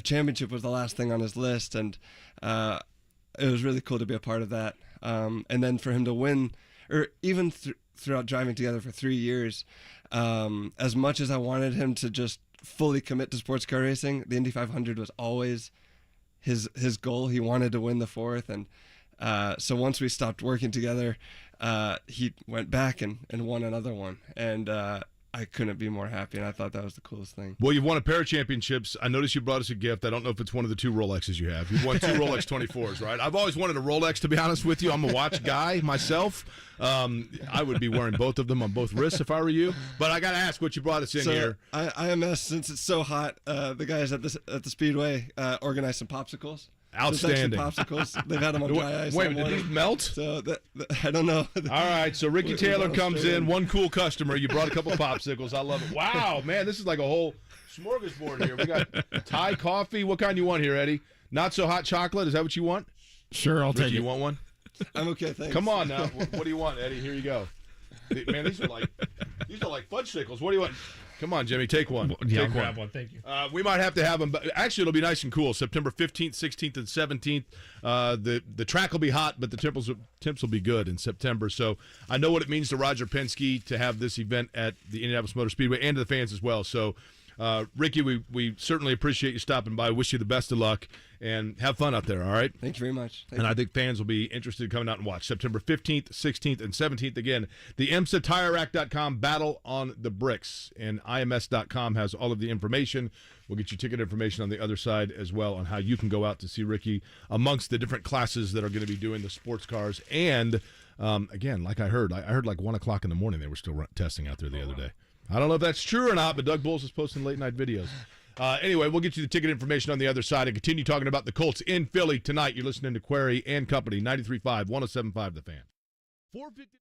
championship was the last thing on his list, and it was really cool to be a part of that. And then for him to win, or even throughout driving together for 3 years, as much as I wanted him to just fully commit to sports car racing, the Indy 500 was always his goal. He wanted to win the fourth, and so once we stopped working together, he went back and won another one, and I couldn't be more happy, and I thought that was the coolest thing. Well, you've won a pair of championships. I noticed you brought us a gift. I don't know if it's one of the 2 Rolexes you have. You've won 2 Rolex 24s, right? I've always wanted a Rolex, to be honest with you. I'm a watch guy myself. I would be wearing both of them on both wrists if I were you. But I got to ask what you brought us in here. IMS, since it's so hot, the guys at the Speedway organized some popsicles. Outstanding. Popsicles. They've had them on dry ice. Wait, did these melt? So I don't know. All right, so Ricky Taylor comes in, one cool customer. You brought a couple popsicles. I love it. Wow, man, this is like a whole smorgasbord here. We got Thai coffee. What kind you want here, Eddie? Not so hot chocolate. Is that what you want? Sure, I'll Ricky, take it. You want one? I'm okay, thanks. Come on now. What do you want, Eddie? Here you go. Man, these are like fudgesicles. What do you want? Come on, Jimmy, take one. Yeah, I'll grab one. Thank you. We might have to have them, but actually it'll be nice and cool. September 15th, 16th, and 17th. The track will be hot, but the temps will be good in September. So I know what it means to Roger Penske to have this event at the Indianapolis Motor Speedway and to the fans as well. So, Ricky, we certainly appreciate you stopping by. Wish you the best of luck and have fun out there, all right? Thank you very much. I think fans will be interested in coming out and watch. September 15th, 16th, and 17th. Again, the IMSA Battle on the Bricks. And IMS.com has all of the information. We'll get you ticket information on the other side as well on how you can go out to see Ricky amongst the different classes that are going to be doing the sports cars. And, again, like I heard like 1 o'clock in the morning they were still testing out there the other day. I don't know if that's true or not, but Doug Bowles is posting late-night videos. Anyway, we'll get you the ticket information on the other side and continue talking about the Colts in Philly tonight. You're listening to Query and Company, 93.5, 107.5 The Fan. 450.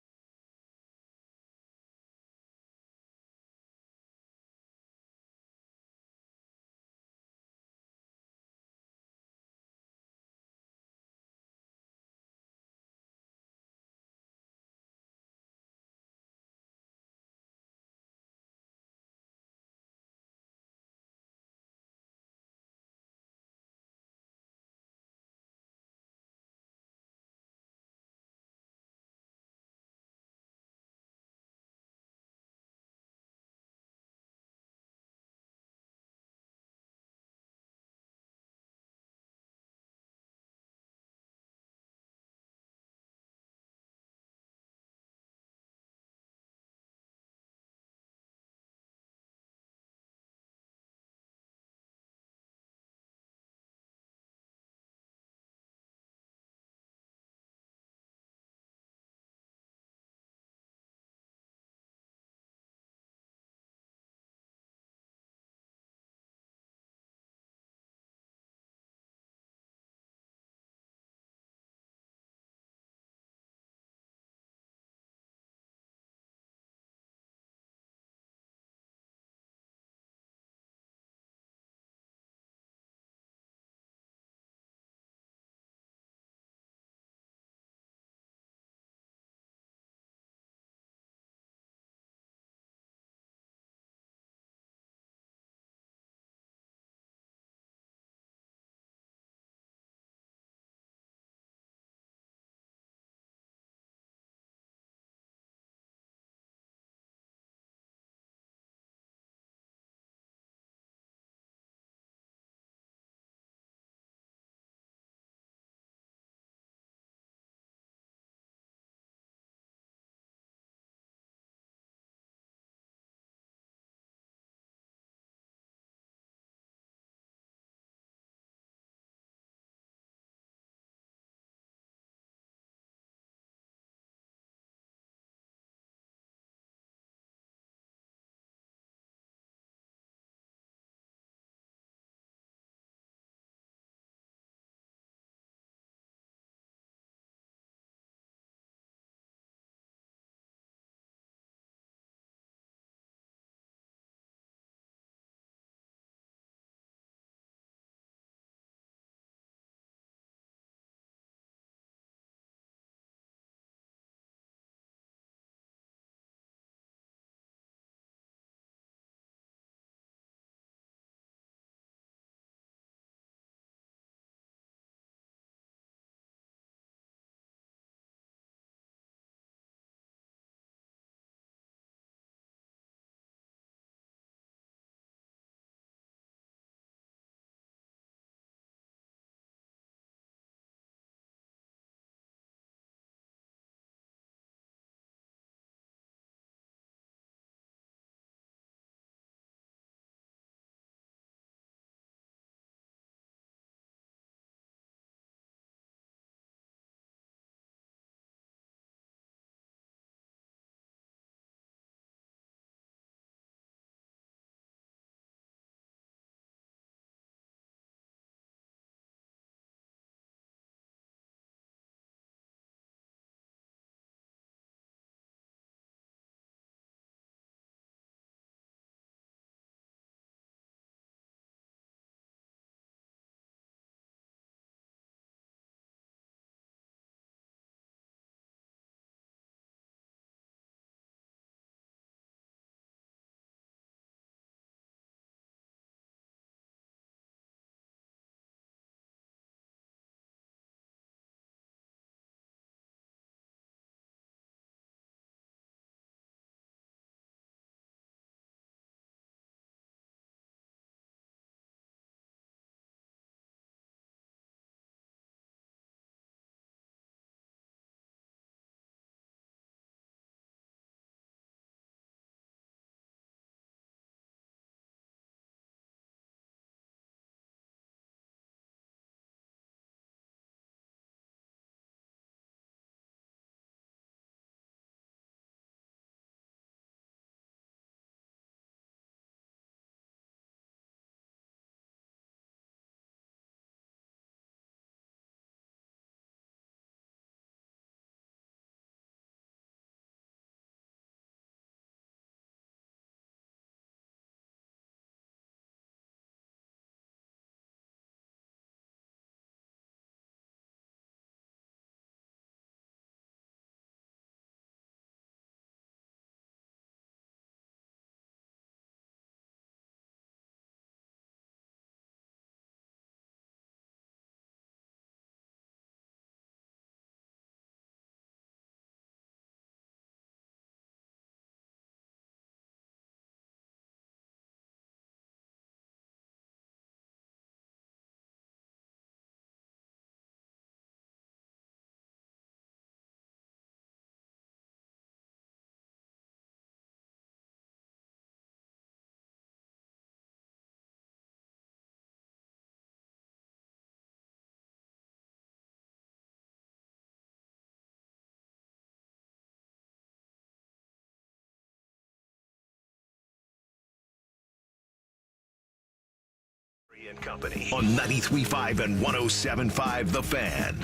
and Company on 93.5 and 107.5 The Fan.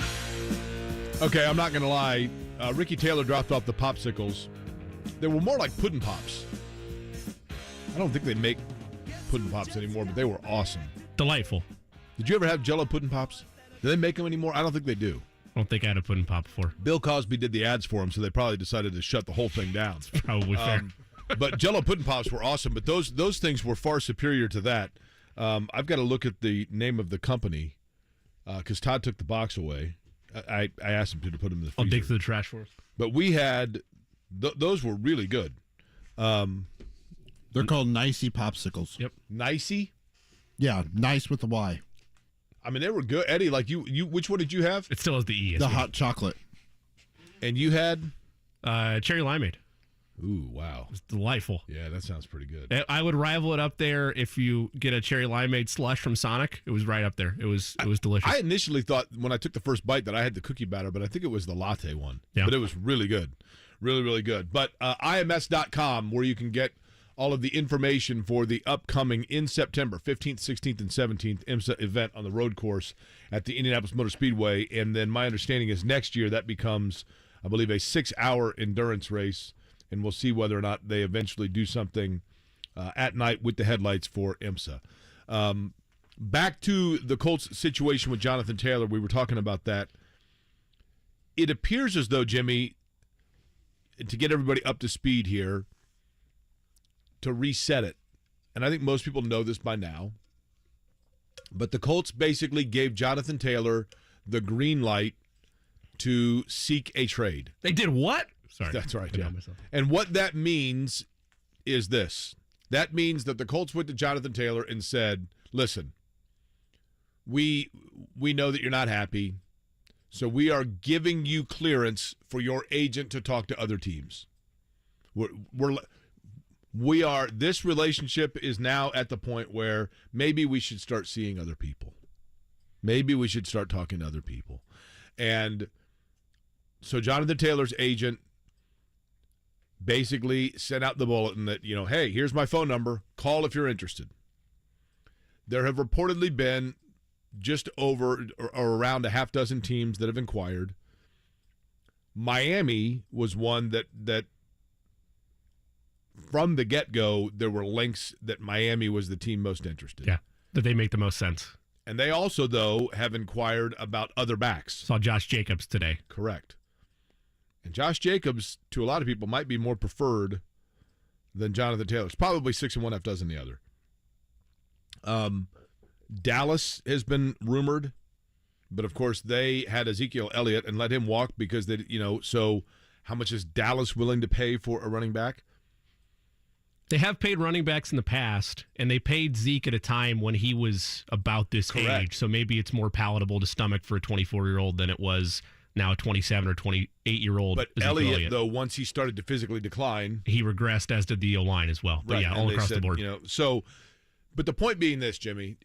Okay, I'm not going to lie. Ricky Taylor dropped off the popsicles. They were more like Puddin' Pops. I don't think they make Puddin' Pops anymore, but they were awesome. Delightful. Did you ever have Jell-O Puddin' Pops? Do they make them anymore? I don't think they do. I don't think I had a Puddin' Pop before. Bill Cosby did the ads for them, so they probably decided to shut the whole thing down. Probably fair. But Jell-O Puddin' Pops were awesome, but those things were far superior to that. I've got to look at the name of the company because Todd took the box away. I asked him to put them in the freezer. I'll dig through the trash for us. But we had those were really good. They're called Nicey Popsicles. Yep. Nicey? Yeah, nice with the Y. I mean, they were good. Eddie, like you which one did you have? It still has the E. The hot chocolate. And you had? Cherry limeade. Ooh, wow. It's delightful. Yeah, that sounds pretty good. I would rival it up there if you get a cherry limeade slush from Sonic. It was right up there. It was delicious. I initially thought when I took the first bite that I had the cookie batter, but I think it was the latte one. Yeah. But it was really good. Really, really good. But IMS.com, where you can get all of the information for the upcoming in September 15th, 16th, and 17th IMSA event on the road course at the Indianapolis Motor Speedway. And then my understanding is next year that becomes, I believe, a 6-hour endurance race. And we'll see whether or not they eventually do something at night with the headlights for IMSA. Back to the Colts situation with Jonathan Taylor. We were talking about that. It appears as though, Jimmy, to get everybody up to speed here, to reset it, and I think most people know this by now, but the Colts basically gave Jonathan Taylor the green light to seek a trade. They did what? Sorry. That's right, yeah. And what that means is this. That means that the Colts went to Jonathan Taylor and said, listen, we know that you're not happy, so we are giving you clearance for your agent to talk to other teams. This relationship is now at the point where maybe we should start seeing other people. Maybe we should start talking to other people. And so Jonathan Taylor's agent basically sent out the bulletin that, hey, here's my phone number. Call if you're interested. There have reportedly been just over or around a half dozen teams that have inquired. Miami was one that from the get-go, there were links that Miami was the team most interested. Yeah, that they make the most sense. And they also, though, have inquired about other backs. Saw Josh Jacobs today. Correct. And Josh Jacobs, to a lot of people, might be more preferred than Jonathan Taylor. It's probably 6 and 1, half dozen the other. Dallas has been rumored, but of course they had Ezekiel Elliott and let him walk because they, so how much is Dallas willing to pay for a running back? They have paid running backs in the past, and they paid Zeke at a time when he was about this age. So maybe it's more palatable to stomach for a 24-year-old than it was now a 27 or 28-year-old. But Elliott, though, once he started to physically decline, he regressed, as did the O-line as well. But right, yeah, all across the board. But the point being this, Jimmy,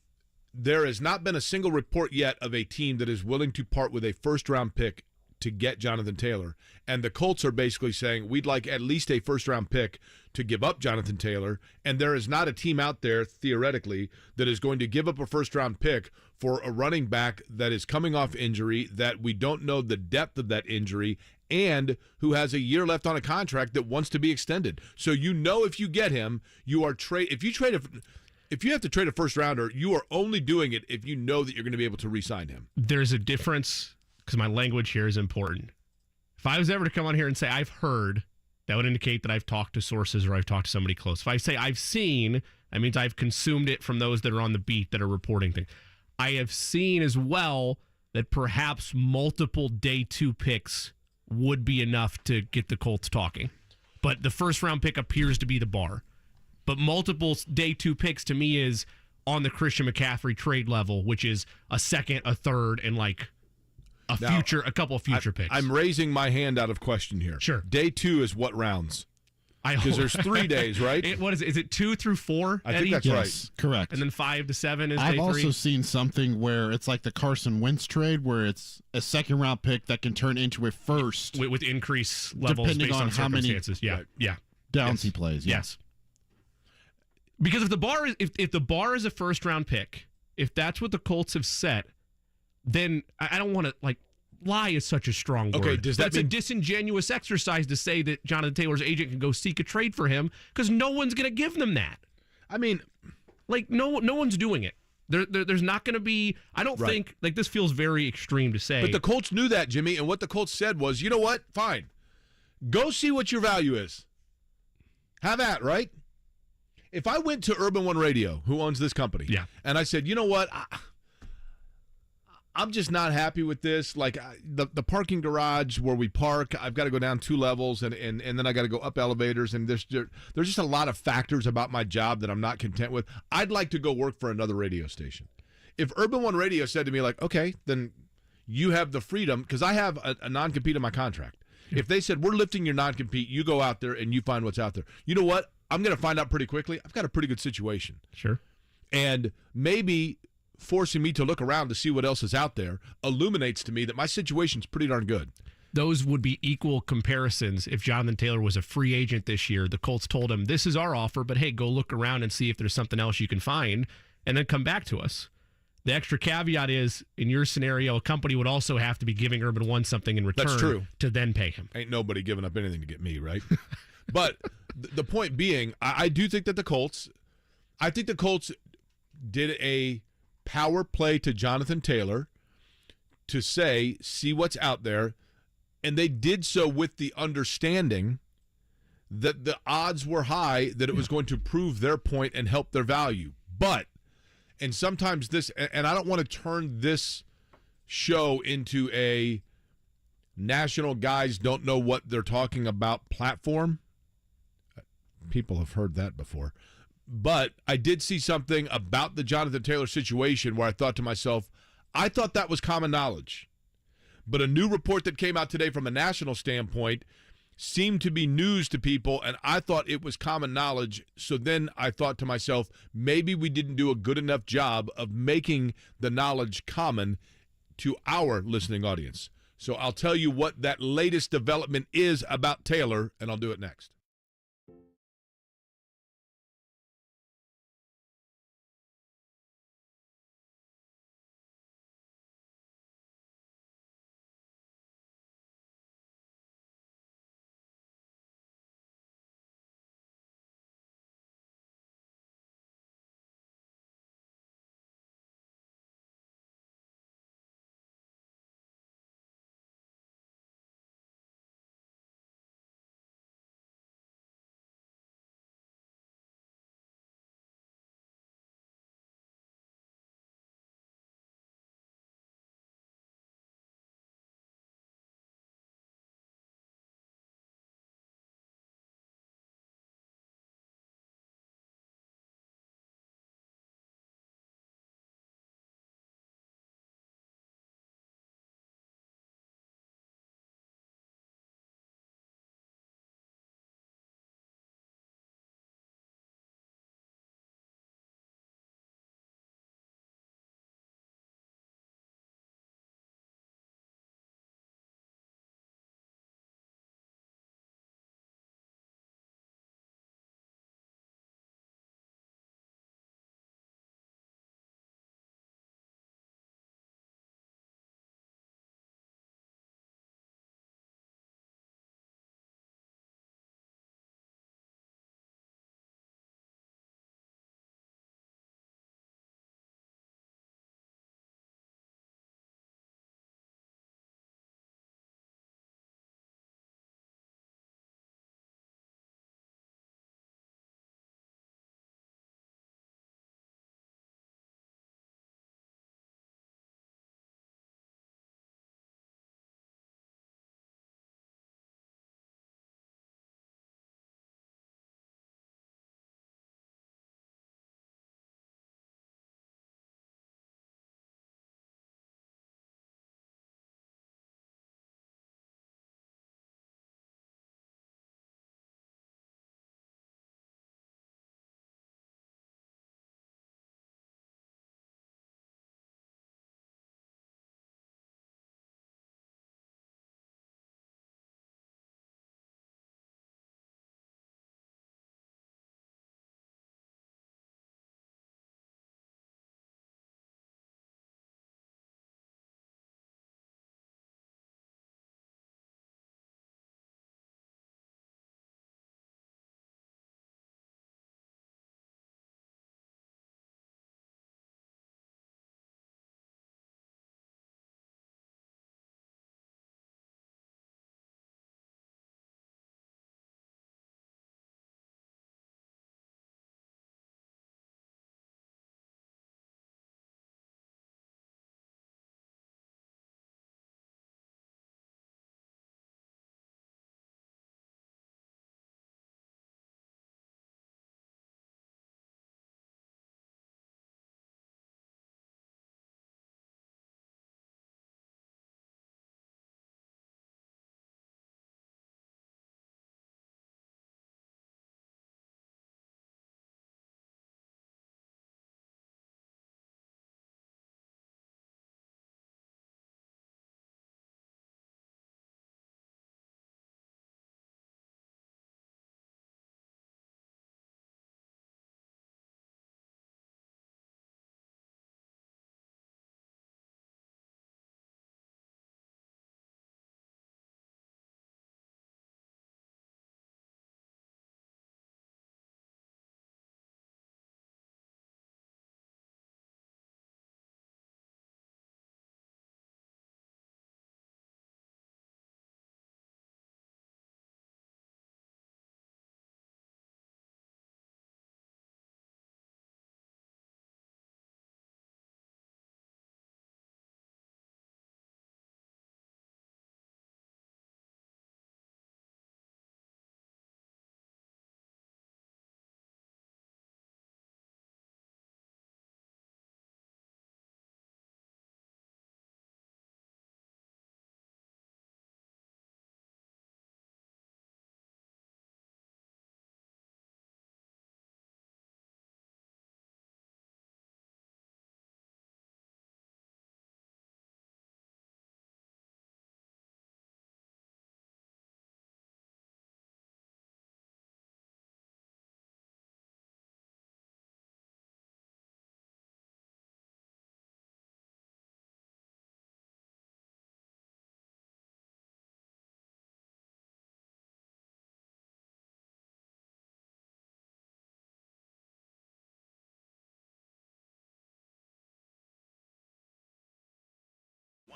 there has not been a single report yet of a team that is willing to part with a first-round pick to get Jonathan Taylor. And the Colts are basically saying, we'd like at least a first-round pick to give up Jonathan Taylor. And there is not a team out there, theoretically, that is going to give up a first-round pick for a running back that is coming off injury, that we don't know the depth of that injury, and who has a year left on a contract that wants to be extended. So if you get him, you are if you have to trade a first-rounder, you are only doing it if you know that you're going to be able to re-sign him. There's a difference, because my language here is important. If I was ever to come on here and say I've heard, that would indicate that I've talked to sources or I've talked to somebody close. If I say I've seen, that means I've consumed it from those that are on the beat that are reporting things. I have seen as well that perhaps multiple day 2 picks would be enough to get the Colts talking. But the first round pick appears to be the bar. But multiple day 2 picks to me is on the Christian McCaffrey trade level, which is a second, a third, and a couple of future picks. I'm raising my hand out of question here. Sure. Day 2 is what rounds? Because there's 3 days, right? What is it? Is it 2 through 4? I think that's right. Correct. And then 5 to 7 is day 3. I've also seen something where it's like the Carson Wentz trade, where it's a second-round pick that can turn into a first with increase levels depending based on how many circumstances. Yeah. downs he plays. Yes. Because if the bar is a first-round pick, if that's what the Colts have set, then I don't want to, lie is such a strong word. Okay, does that it's a disingenuous exercise to say that Jonathan Taylor's agent can go seek a trade for him because no one's going to give them that. I mean, no one's doing it. There's not going to be. I don't think this feels very extreme to say. But the Colts knew that, Jimmy, and what the Colts said was, you know what? Fine, go see what your value is. Have that, right? If I went to Urban One Radio, who owns this company, and I said, you know what? I'm just not happy with this. The parking garage where we park, I've got to go down 2 levels, and then I got to go up elevators, and there's just a lot of factors about my job that I'm not content with. I'd like to go work for another radio station. If Urban One Radio said to me, okay, then you have the freedom, because I have a non-compete in my contract. If they said, we're lifting your non-compete, you go out there and you find what's out there. You know what? I'm going to find out pretty quickly. I've got a pretty good situation. Sure. And maybe forcing me to look around to see what else is out there illuminates to me that my situation's pretty darn good. Those would be equal comparisons if Jonathan Taylor was a free agent this year. The Colts told him, this is our offer, but hey, go look around and see if there's something else you can find, and then come back to us. The extra caveat is, in your scenario, a company would also have to be giving Urban One something in return. That's true. To then pay him. Ain't nobody giving up anything to get me, right? But the point being, I do think that the Colts did a power play to Jonathan Taylor to say, see what's out there, and they did so with the understanding that the odds were high that it was going to prove their point and help their value. But, and sometimes and I don't want to turn this show into a national guys don't know what they're talking about platform. People have heard that before. But I did see something about the Jonathan Taylor situation where I thought to myself, I thought that was common knowledge. But a new report that came out today from a national standpoint seemed to be news to people, and I thought it was common knowledge. So then I thought to myself, maybe we didn't do a good enough job of making the knowledge common to our listening audience. So I'll tell you what that latest development is about Taylor, and I'll do it next.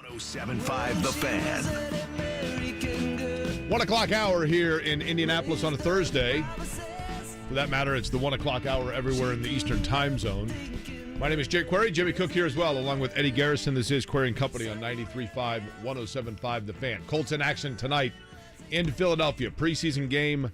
107.5 The Fan. 1 o'clock hour here in Indianapolis on a Thursday. For that matter, it's the 1 o'clock hour everywhere in the Eastern time zone. My name is Jake Query. Jimmy Cook here as well, along with Eddie Garrison. This is Query and Company on 93.5, 107.5 The Fan. Colts in action tonight in Philadelphia. Preseason game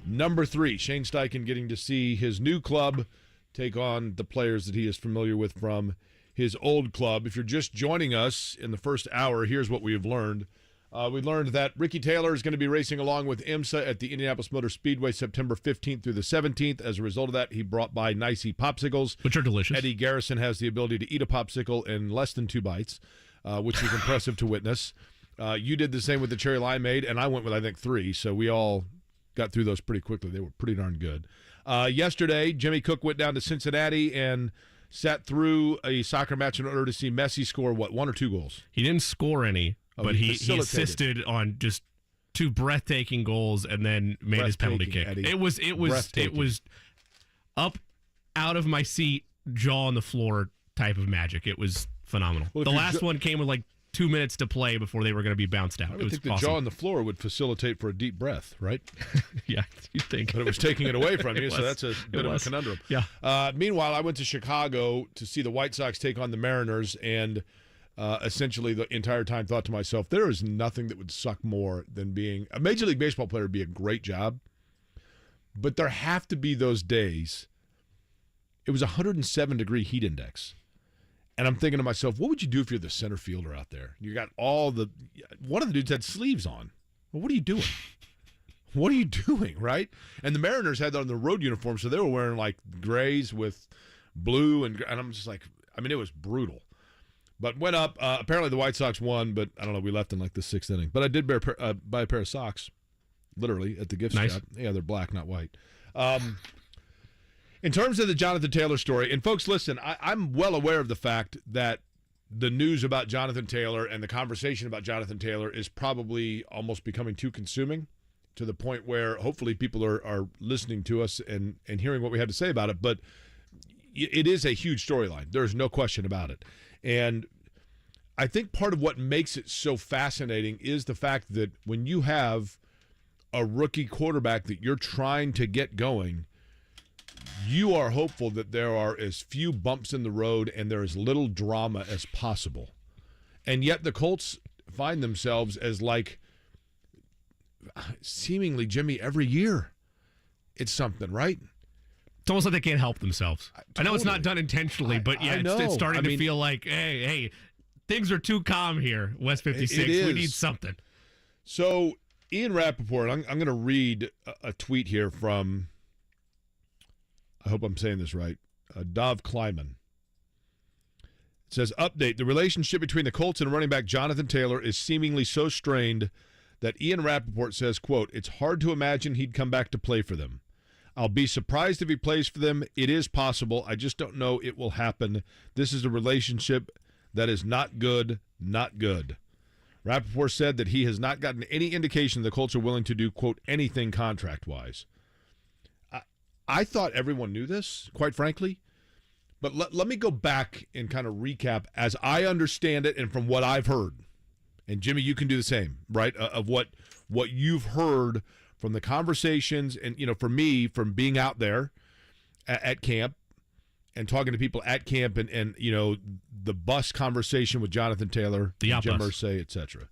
number 3. Shane Steichen getting to see his new club take on the players that he is familiar with from his old club. If you're just joining us in the first hour, here's what we have learned. We learned that Ricky Taylor is going to be racing along with IMSA at the Indianapolis Motor Speedway September 15th through the 17th. As a result of that, he brought by Nicey popsicles, which are delicious. Eddie Garrison has the ability to eat a popsicle in less than 2 bites, which was impressive to witness. You did the same with the cherry limeade, and I went with, I think, 3, so we all got through those pretty quickly. They were pretty darn good. Yesterday, Jimmy Cook went down to Cincinnati and sat through a soccer match in order to see Messi score, 1 or 2 goals? He didn't score any, but he assisted on just 2 breathtaking goals and then made his penalty kick. Eddie. It was up out of my seat, jaw on the floor type of magic. It was phenomenal. Well, the last one came with like 2 minutes to play before they were going to be bounced out. I would think the jaw on the floor would facilitate for a deep breath, right? Yeah, you'd think. But it was taking it away from you, so that's a bit of a conundrum. Yeah. Meanwhile, I went to Chicago to see the White Sox take on the Mariners, and essentially the entire time thought to myself, there is nothing that would suck more than being a Major League Baseball player. Would be a great job, but there have to be those days. It was 107-degree heat index. And I'm thinking to myself, what would you do if you're the center fielder out there? You got one of the dudes had sleeves on. Well, what are you doing? What are you doing, right? And the Mariners had on the road uniform, so they were wearing like grays with blue, and I'm just like, I mean, it was brutal. But went up. Apparently the White Sox won, but I don't know. We left in like the 6th inning. But I did buy a pair of socks, literally, at the gift shop. Yeah, they're black, not white. In terms of the Jonathan Taylor story, and folks, listen, I'm well aware of the fact that the news about Jonathan Taylor and the conversation about Jonathan Taylor is probably almost becoming too consuming to the point where hopefully people are listening to us and hearing what we have to say about it. But it is a huge storyline. There's no question about it. And I think part of what makes it so fascinating is the fact that when you have a rookie quarterback that you're trying to get going, you are hopeful that there are as few bumps in the road and there is little drama as possible. And yet the Colts find themselves as like seemingly, Jimmy, every year it's something, right? It's almost like they can't help themselves. Totally. I know it's not done intentionally, but yeah, it's starting to feel like, hey, things are too calm here, West 56. We need something. So Ian Rappaport, I'm going to read a tweet here from, I hope I'm saying this right, Dov Kleiman. It says, update, the relationship between the Colts and running back Jonathan Taylor is seemingly so strained that Ian Rappaport says, quote, it's hard to imagine he'd come back to play for them. I'll be surprised if he plays for them. It is possible. I just don't know it will happen. This is a relationship that is not good, not good. Rappaport said that he has not gotten any indication the Colts are willing to do, quote, anything contract-wise. I thought everyone knew this, quite frankly. But let me go back and kind of recap as I understand it and from what I've heard. And, Jimmy, you can do the same, right, of what you've heard from the conversations and, for me, from being out there at camp and talking to people at camp and the bus conversation with Jonathan Taylor, the yacht Jim bus. Irsay, et cetera.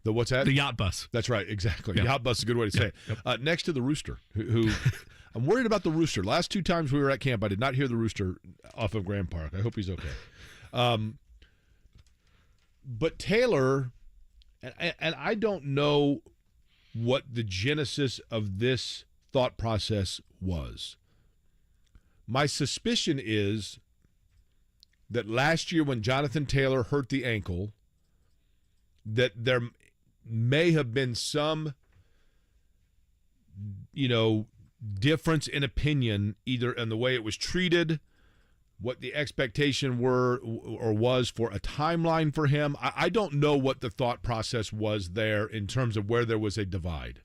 The what's that? The yacht bus. That's right, exactly. Yeah. Yacht bus is a good way to say it. Yep. Next to the rooster, who I'm worried about the rooster. Last 2 times we were at camp, I did not hear the rooster off of Grand Park. I hope he's okay. But Taylor, and I don't know what the genesis of this thought process was. My suspicion is that last year when Jonathan Taylor hurt the ankle, that there may have been some, difference in opinion, either in the way it was treated, what the expectation were or was for a timeline for him. I don't know what the thought process was there in terms of where there was a divide.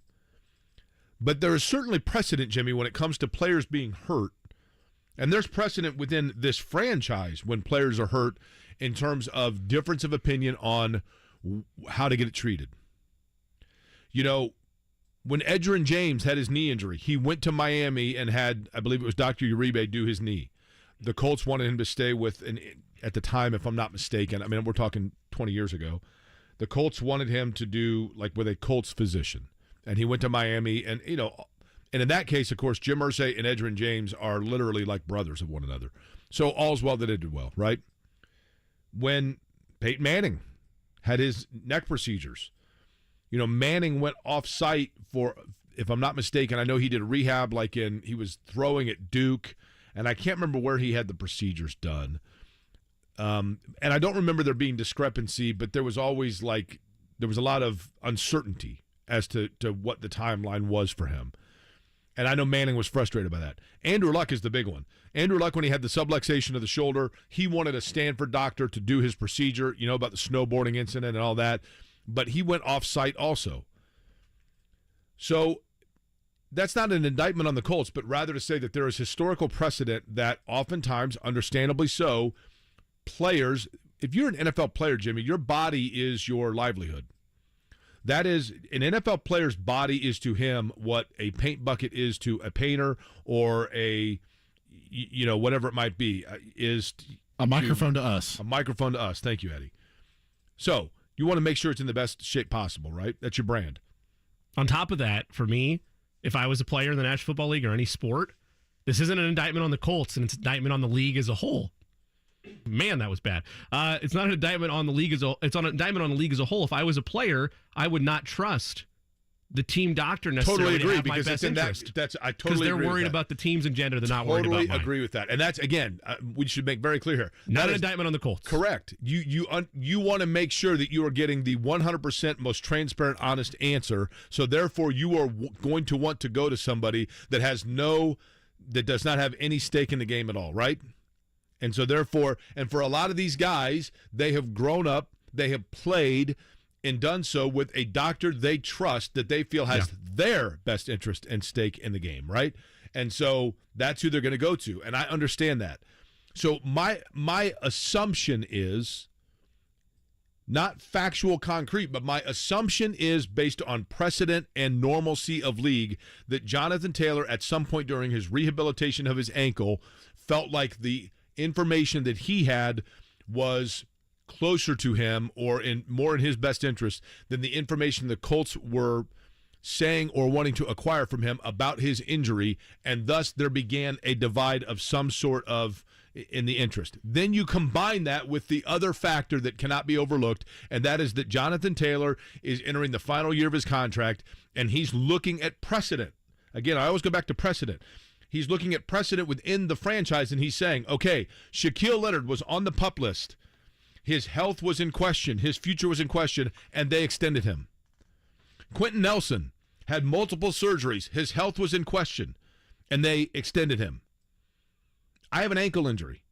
But there is certainly precedent, Jimmy, when it comes to players being hurt. And there's precedent within this franchise when players are hurt in terms of difference of opinion on how to get it treated. You know, when Edgerrin James had his knee injury, he went to Miami and had, I believe it was Dr. Uribe, do his knee. The Colts wanted him to stay with, at the time, if I'm not mistaken, I mean, we're talking 20 years ago, the Colts wanted him to do like with a Colts physician. And he went to Miami, and, you know, and in that case, of course, Jim Irsay and Edgerrin James are literally like brothers of one another. So all's well that it did well, right? When Peyton Manning had his neck procedures, you know, Manning went off-site for, if I'm not mistaken, I know he did rehab he was throwing at Duke, and I can't remember where he had the procedures done. And I don't remember there being discrepancy, but there was always there was a lot of uncertainty as to what the timeline was for him. And I know Manning was frustrated by that. Andrew Luck is the big one. Andrew Luck, when he had the subluxation of the shoulder, he wanted a Stanford doctor to do his procedure, you know, about the snowboarding incident and all that. But he went off-site also. So that's not an indictment on the Colts, but rather to say that there is historical precedent that oftentimes, understandably so, players, if you're an NFL player, Jimmy, your body is your livelihood. That is, an NFL player's body is to him what a paint bucket is to a painter, or a, you know, whatever it might be, is a microphone to us. A microphone to us. Thank you, Eddie. So you want to make sure it's in the best shape possible, right? That's your brand. On top of that, for me, if I was a player in the National Football League or any sport, this isn't an indictment on the Colts, and it's an indictment on the league as a whole. Man, that was bad. It's not an indictment on the league as a. It's an indictment on the league as a whole. If I was a player, I would not trust the team doctor necessarily totally agree, to have because my best interest. I totally because they're agree worried with that. about the team's agenda. They're not worried about mine. Totally agree with that, and that's again, we should make very clear here. Not an indictment on the Colts. Correct. You want to make sure that you are getting the 100% most transparent, honest answer. So therefore, you are going to want to go to somebody that does not have any stake in the game at all, right? And so therefore, and for a lot of these guys, they have grown up, they have played, and done so with a doctor they trust that they feel has their best interest and stake in the game, right? And so that's who they're going to go to, and I understand that. So my assumption is not factual concrete, but my assumption is based on precedent and normalcy of league that Jonathan Taylor at some point during his rehabilitation of his ankle felt like the information that he had was closer to him or more in his best interest than the information the Colts were saying or wanting to acquire from him about his injury, and thus there began a divide of some sort of in the interest. Then you combine that with the other factor that cannot be overlooked, and that is that Jonathan Taylor is entering the final year of his contract, and he's looking at precedent. Again, I always go back to precedent. He's looking at precedent within the franchise, and he's saying, okay, Shaquille Leonard was on the PUP list. His health was in question. His future was in question, and they extended him. Quentin Nelson had multiple surgeries. His health was in question, and they extended him. I have an ankle injury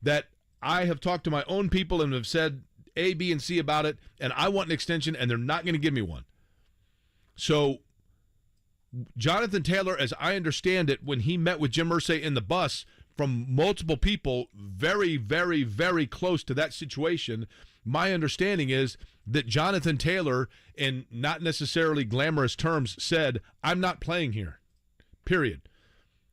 that I have talked to my own people and have said A, B, and C about it, and I want an extension, and they're not going to give me one. So Jonathan Taylor, as I understand it, when he met with Jim Irsay in the bus, from multiple people very, very, very close to that situation, my understanding is that Jonathan Taylor, in not necessarily glamorous terms, said, I'm not playing here, period.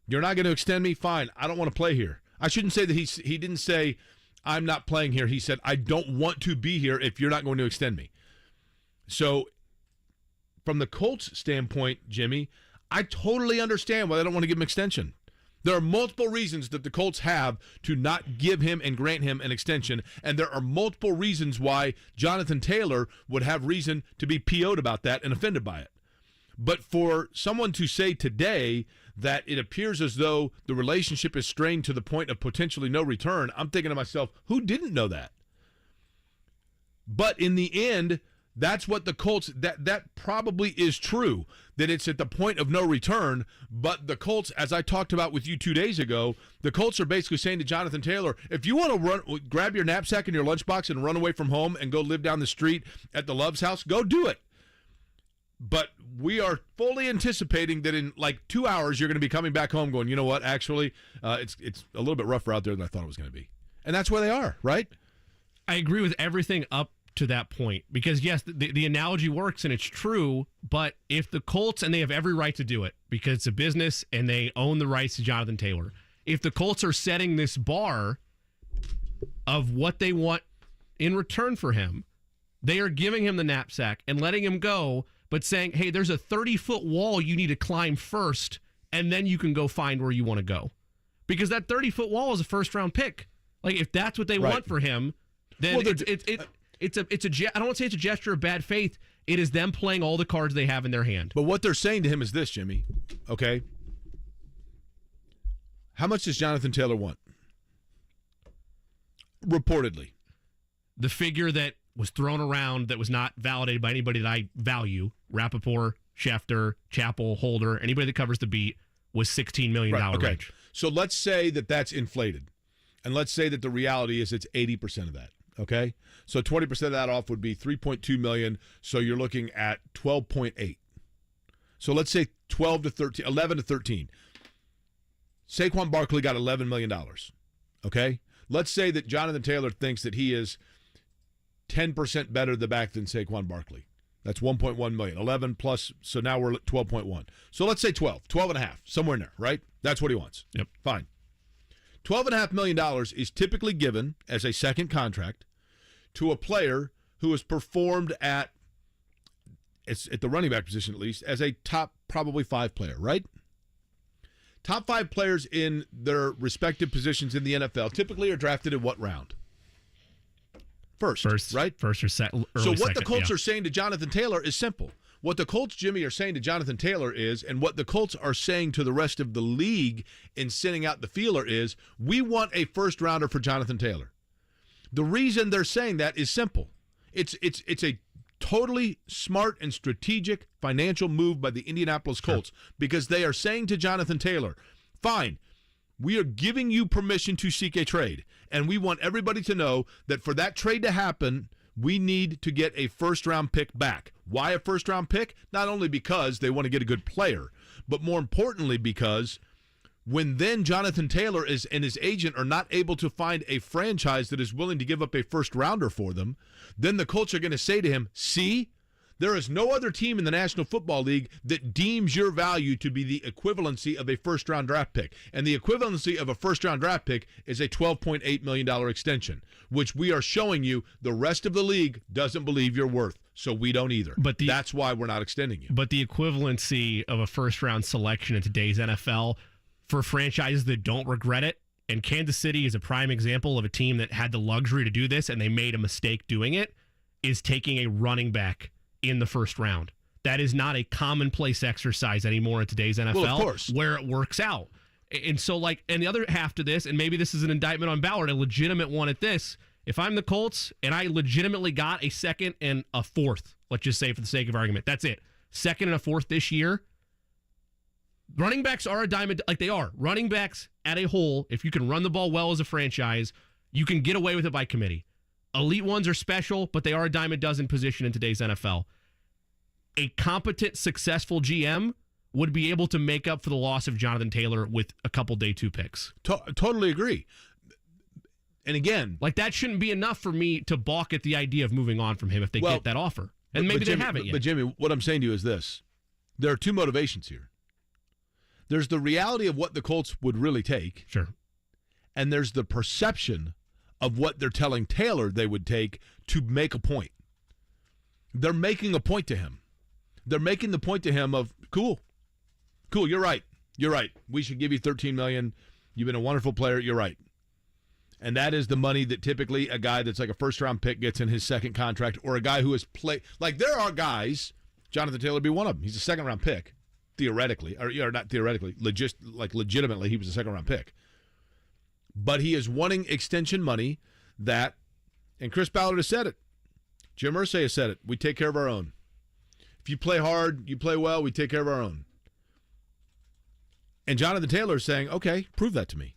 You're not going to extend me? Fine. I don't want to play here. I shouldn't say that he didn't say, I'm not playing here. He said, I don't want to be here if you're not going to extend me. So from the Colts standpoint, Jimmy, I totally understand why they don't want to give him an extension. There are multiple reasons that the Colts have to not give him and grant him an extension, and there are multiple reasons why Jonathan Taylor would have reason to be PO'd about that and offended by it. But for someone to say today that it appears as though the relationship is strained to the point of potentially no return, I'm thinking to myself, who didn't know that? But in the end, that's what the Colts, that probably is true, that it's at the point of no return. But the Colts, as I talked about with you 2 days ago, the Colts are basically saying to Jonathan Taylor, if you want to grab your knapsack and your lunchbox and run away from home and go live down the street at the Love's house, go do it. But we are fully anticipating that in like 2 hours, you're going to be coming back home going, you know what, actually, it's a little bit rougher out there than I thought it was going to be. And that's where they are, right? I agree with everything up to that point because, yes, the analogy works and it's true, but if the Colts, and they have every right to do it because it's a business and they own the rights to Jonathan Taylor, if the Colts are setting this bar of what they want in return for him, they are giving him the knapsack and letting him go, but saying, hey, there's a 30-foot wall you need to climb first, and then you can go find where you want to go. Because that 30-foot wall is a first-round pick. Like, if that's what they want for him, then I don't want to say it's a gesture of bad faith. It is them playing all the cards they have in their hand. But what they're saying to him is this, Jimmy, okay? How much does Jonathan Taylor want? Reportedly. The figure that was thrown around that was not validated by anybody that I value, Rappaport, Schefter, Chappell, Holder, anybody that covers the beat, was $16 million range. So let's say that that's inflated. And let's say that the reality is it's 80% of that, okay? So 20% of that off would be $3.2 million, so you're looking at 12.8. So let's say 11 to 13. Saquon Barkley got $11 million, okay? Let's say that Jonathan Taylor thinks that he is 10% better the back than Saquon Barkley. That's $1.1 million. 11 plus, so now we're at 12.1. So let's say 12 and a half, somewhere in there, right? That's what he wants. Yep. Fine. $12.5 million is typically given as a second contract to a player who has performed at the running back position, at least, as a top probably 5 player, right? Top 5 players in their respective positions in the NFL typically are drafted in what round? First, right? First or second. So what the Colts are saying to Jonathan Taylor is simple. What the Colts, Jimmy, are saying to Jonathan Taylor is, and what the Colts are saying to the rest of the league in sending out the feeler is, we want a first rounder for Jonathan Taylor. The reason they're saying that is simple. It's a totally smart and strategic financial move by the Indianapolis Colts because they are saying to Jonathan Taylor, fine, we are giving you permission to seek a trade, and we want everybody to know that for that trade to happen, we need to get a first-round pick back. Why a first-round pick? Not only because they want to get a good player, but more importantly because when then Jonathan Taylor and his agent are not able to find a franchise that is willing to give up a first-rounder for them, then the Colts are going to say to him, see, there is no other team in the National Football League that deems your value to be the equivalency of a first-round draft pick. And the equivalency of a first-round draft pick is a $12.8 million extension, which we are showing you the rest of the league doesn't believe you're worth, so we don't either. That's why we're not extending you. But the equivalency of a first-round selection in today's NFL for franchises that don't regret it, and Kansas City is a prime example of a team that had the luxury to do this and they made a mistake doing it, is taking a running back in the first round. That is not a commonplace exercise anymore in today's NFL, well, of course, where it works out. And so, and the other half to this, and maybe this is an indictment on Ballard, a legitimate one at this, if I'm the Colts and I legitimately got a second and a fourth, let's just say for the sake of argument, that's it, second and a fourth this year, running backs are a diamond, like they are. Running backs at a whole, if you can run the ball well as a franchise, you can get away with it by committee. Elite ones are special, but they are a dime a dozen position in today's NFL. A competent, successful GM would be able to make up for the loss of Jonathan Taylor with a couple day 2 picks. Totally agree. And again, that shouldn't be enough for me to balk at the idea of moving on from him if they get that offer. And maybe they haven't yet. But Jimmy, what I'm saying to you is this. There are 2 motivations here. There's the reality of what the Colts would really take. Sure. And there's the perception of what they're telling Taylor they would take to make a point. They're making a point to him. They're making the point to him of, cool, you're right. We should give you $13 million. You've been a wonderful player. You're right. And that is the money that typically a guy that's like a first-round pick gets in his second contract, or a guy who has played. Like, there are guys, Jonathan Taylor would be one of them. He's a second-round pick, theoretically. Or not theoretically, legitimately, he was a second-round pick. But he is wanting extension money that, and Chris Ballard has said it, Jim Irsay has said it, we take care of our own. If you play hard, you play well, we take care of our own. And Jonathan Taylor is saying, okay, prove that to me.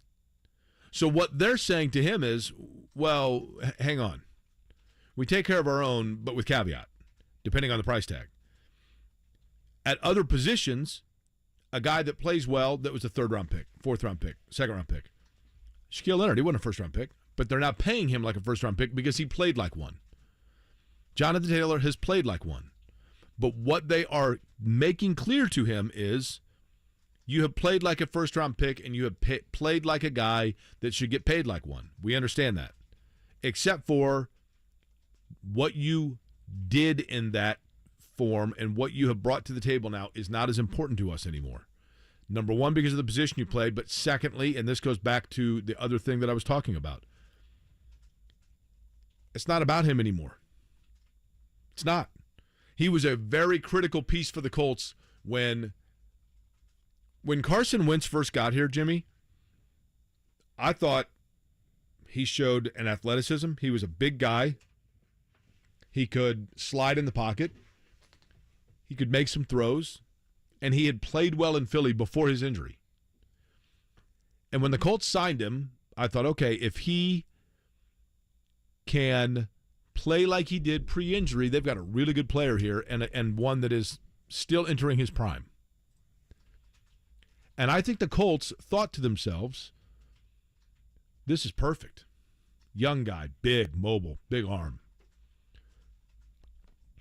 So what they're saying to him is, well, hang on. We take care of our own, but with caveat, depending on the price tag. At other positions, a guy that plays well, that was a third-round pick, fourth-round pick, second-round pick. Shaquille Leonard, he wasn't a first-round pick, but they're not paying him like a first-round pick because he played like one. Jonathan Taylor has played like one. But what they are making clear to him is you have played like a first-round pick and you have played like a guy that should get paid like one. We understand that. Except for what you did in that form and what you have brought to the table now is not as important to us anymore. Number one, because of the position you played, but secondly, and this goes back to the other thing that I was talking about, it's not about him anymore. It's not. He was a very critical piece for the Colts when Carson Wentz first got here, Jimmy. I thought he showed an athleticism. He was a big guy. He could slide in the pocket. He could make some throws. And he had played well in Philly before his injury. And when the Colts signed him, I thought, okay, if he can play like he did pre-injury, they've got a really good player here and one that is still entering his prime. And I think the Colts thought to themselves, this is perfect. Young guy, big, mobile, big arm.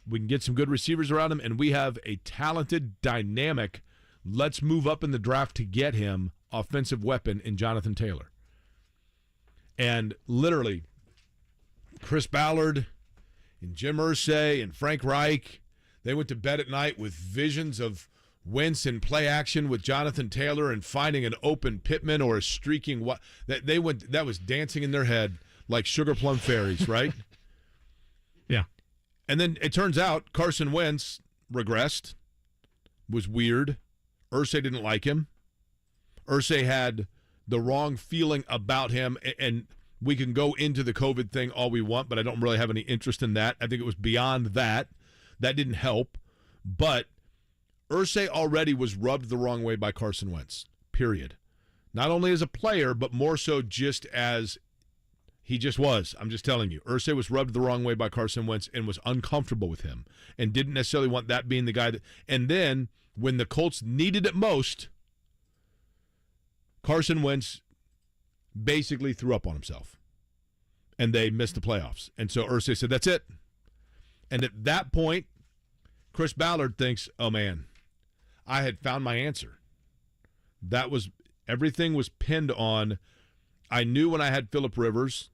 We can get some good receivers around him, and we have a talented, dynamic, let's move up in the draft to get him offensive weapon in Jonathan Taylor. And literally, Chris Ballard and Jim Irsay and Frank Reich, they went to bed at night with visions of Wentz in play action with Jonathan Taylor and finding an open Pittman or a streaking that was dancing in their head like sugar plum fairies, right? Yeah. And then it turns out Carson Wentz regressed, was weird. Irsay didn't like him. Irsay had the wrong feeling about him, and we can go into the COVID thing all we want, but I don't really have any interest in that. I think it was beyond that. That didn't help. But Irsay already was rubbed the wrong way by Carson Wentz, period. Not only as a player, but more so just as he just was. I'm just telling you. Irsay was rubbed the wrong way by Carson Wentz and was uncomfortable with him and didn't necessarily want that being the guy that. And then when the Colts needed it most, Carson Wentz basically threw up on himself. And they missed the playoffs. And so Irsay said, that's it. And at that point, Chris Ballard thinks, oh, man, I had found my answer. Everything was pinned on. I knew when I had Phillip Rivers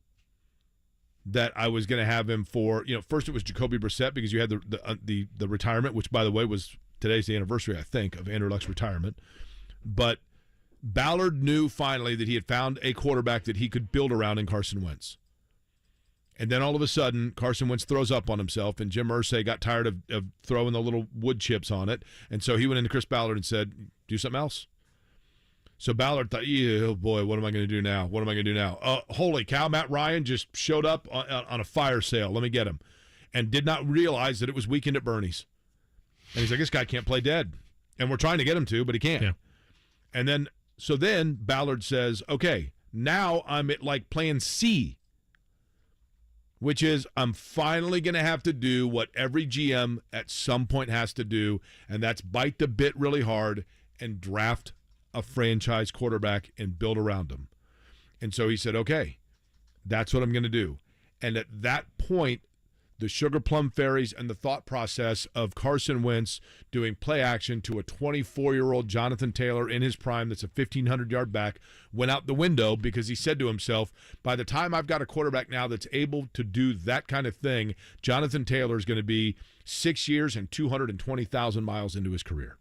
that I was going to have him for, first it was Jacoby Brissett because you had the retirement, which, by the way, was today's the anniversary, I think, of Andrew Luck's retirement. But Ballard knew finally that he had found a quarterback that he could build around in Carson Wentz. And then all of a sudden, Carson Wentz throws up on himself, and Jim Irsay got tired of throwing the little wood chips on it. And so he went into Chris Ballard and said, do something else. So Ballard thought, oh, boy, what am I going to do now? What am I going to do now? Holy cow, Matt Ryan just showed up on a fire sale. Let me get him. And did not realize that it was weekend at Bernie's. And he's like, this guy can't play dead. And we're trying to get him to, but he can't. Yeah. And then Ballard says, okay, now I'm at like plan C, which is I'm finally going to have to do what every GM at some point has to do, and that's bite the bit really hard and draft a franchise quarterback and build around him. And so he said, okay, that's what I'm going to do. And at that point, the Sugar Plum Fairies and the thought process of Carson Wentz doing play action to a 24-year-old Jonathan Taylor in his prime that's a 1,500-yard back went out the window because he said to himself, by the time I've got a quarterback now that's able to do that kind of thing, Jonathan Taylor is going to be 6 years and 220,000 miles into his career.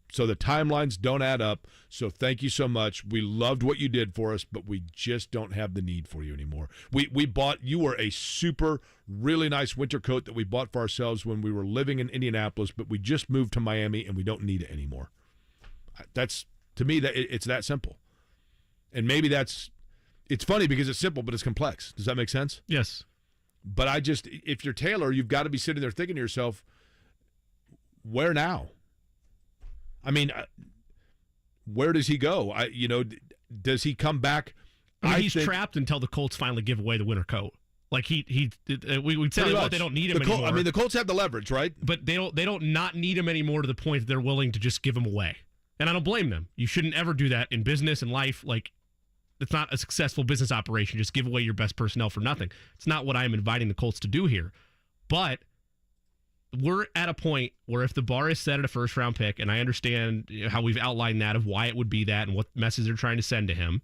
So the timelines don't add up. So thank you so much. We loved what you did for us, but we just don't have the need for you anymore. You were a super, really nice winter coat that we bought for ourselves when we were living in Indianapolis, but we just moved to Miami and we don't need it anymore. That's, to me, it's that simple. And maybe it's funny because it's simple, but it's complex. Does that make sense? Yes. But if you're Taylor, you've got to be sitting there thinking to yourself, where now? I mean, where does he go? Does he come back? He's trapped until the Colts finally give away the winter coat. Like we said about they don't need him anymore. The Colts have the leverage, right? But they don't not need him anymore to the point that they're willing to just give him away. And I don't blame them. You shouldn't ever do that in business and life. Like, it's not a successful business operation. Just give away your best personnel for nothing. It's not what I am inviting the Colts to do here. But we're at a point where if the bar is set at a first-round pick, and I understand how we've outlined that of why it would be that and what message they're trying to send to him,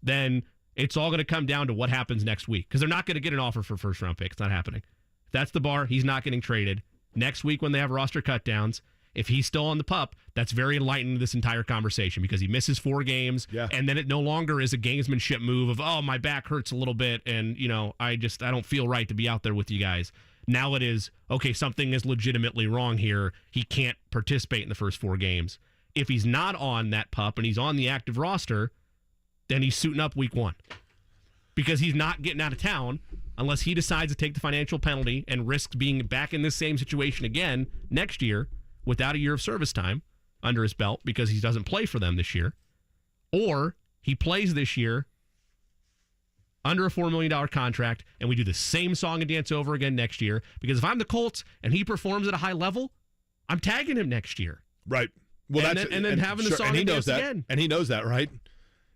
then it's all going to come down to what happens next week, because they're not going to get an offer for a first-round pick. It's not happening. If that's the bar, he's not getting traded. Next week when they have roster cutdowns, if he's still on the pup, that's very enlightening to this entire conversation, because he misses 4 games, and then it no longer is a gamesmanship move of, oh, my back hurts a little bit, and, I don't feel right to be out there with you guys. Now it is, okay, something is legitimately wrong here. He can't participate in the first 4 games. If he's not on that pup and he's on the active roster, then he's suiting up week 1. Because he's not getting out of town unless he decides to take the financial penalty and risks being back in this same situation again next year without a year of service time under his belt because he doesn't play for them this year. Or he plays this year under a $4 million contract, and we do the same song and dance over again next year. Because if I'm the Colts and he performs at a high level, I'm tagging him next year. Right. Well, and then having the song and dance again. And he knows that, right?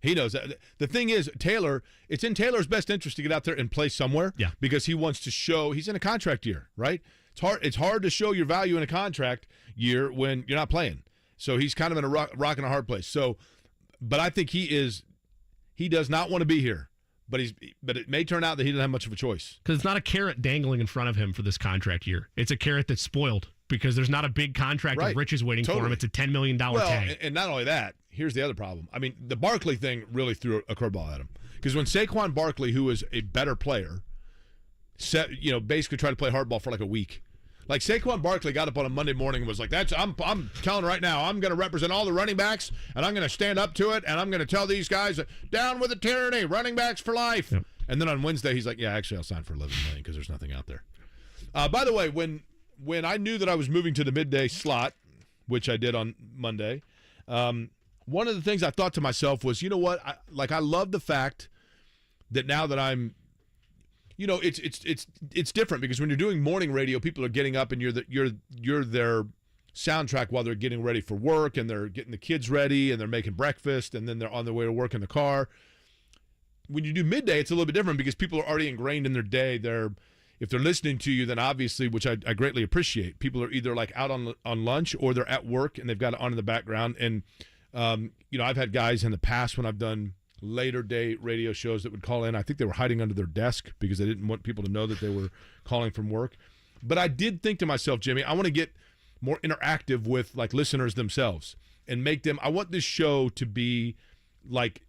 He knows that. The thing is, it's in Taylor's best interest to get out there and play somewhere. Yeah. Because he wants to show he's in a contract year, right? It's hard to show your value in a contract year when you're not playing. So he's kind of in a rock and a hard place. So, but I think he does not want to be here. But it may turn out that he doesn't have much of a choice. Because it's not a carrot dangling in front of him for this contract year. It's a carrot that's spoiled because there's not a big contract of riches waiting for him. It's a $10 million tag. And not only that, here's the other problem. I mean, the Barkley thing really threw a curveball at him. Because when Saquon Barkley, who is a better player, basically tried to play hardball for like a week. Like Saquon Barkley got up on a Monday morning and was like, I'm telling right now, I'm going to represent all the running backs, and I'm going to stand up to it, and I'm going to tell these guys, down with the tyranny, running backs for life. Yep. And then on Wednesday, he's like, yeah, actually, I'll sign for $11 million because there's nothing out there. By the way, when I knew that I was moving to the midday slot, which I did on Monday, one of the things I thought to myself was, you know what? I love the fact that now that I'm, it's different because when you're doing morning radio, people are getting up and you're their soundtrack while they're getting ready for work, and they're getting the kids ready, and they're making breakfast, and then they're on their way to work in the car. When you do midday, it's a little bit different because people are already ingrained in their day. If they're listening to you, then obviously, which I greatly appreciate, people are either like out on lunch or they're at work and they've got it on in the background. And I've had guys in the past when I've done later day radio shows that would call in. I think they were hiding under their desk because they didn't want people to know that they were calling from work. But I did think to myself, Jimmy, I want to get more interactive with like listeners themselves and make them. I want this show to be like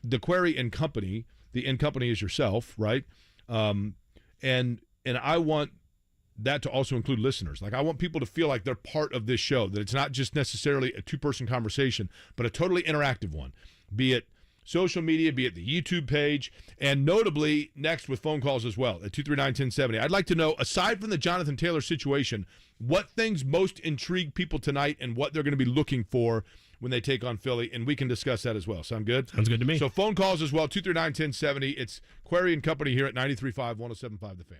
the Query and Company. The and Company is yourself, right? And I want that to also include listeners. Like I want people to feel like they're part of this show, that it's not just necessarily a 2-person conversation, but a totally interactive one, be it social media, be it the YouTube page, and notably next with phone calls as well at 239-1070. I'd like to know, aside from the Jonathan Taylor situation, what things most intrigue people tonight and what they're going to be looking for when they take on Philly, and we can discuss that as well. Sound good? Sounds good to me. So phone calls as well, 239-1070. It's Query and Company here at 93.5, 107.5 The Fan.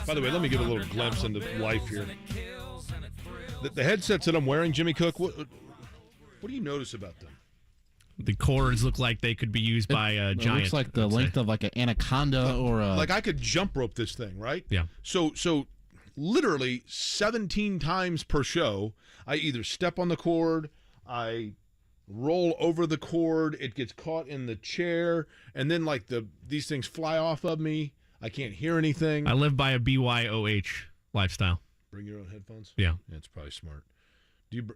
By the way, let me give a little glimpse into life here. The headsets that I'm wearing, Jimmy Cook, what do you notice about them? The cords look like they could be used by a giant. It looks like the length of like an anaconda or a... Like I could jump rope this thing, right? Yeah. So literally 17 times per show, I either step on the cord, I roll over the cord, it gets caught in the chair, and then like these things fly off of me. I can't hear anything. I live by a BYOH lifestyle. Bring your own headphones? Yeah. That's probably smart.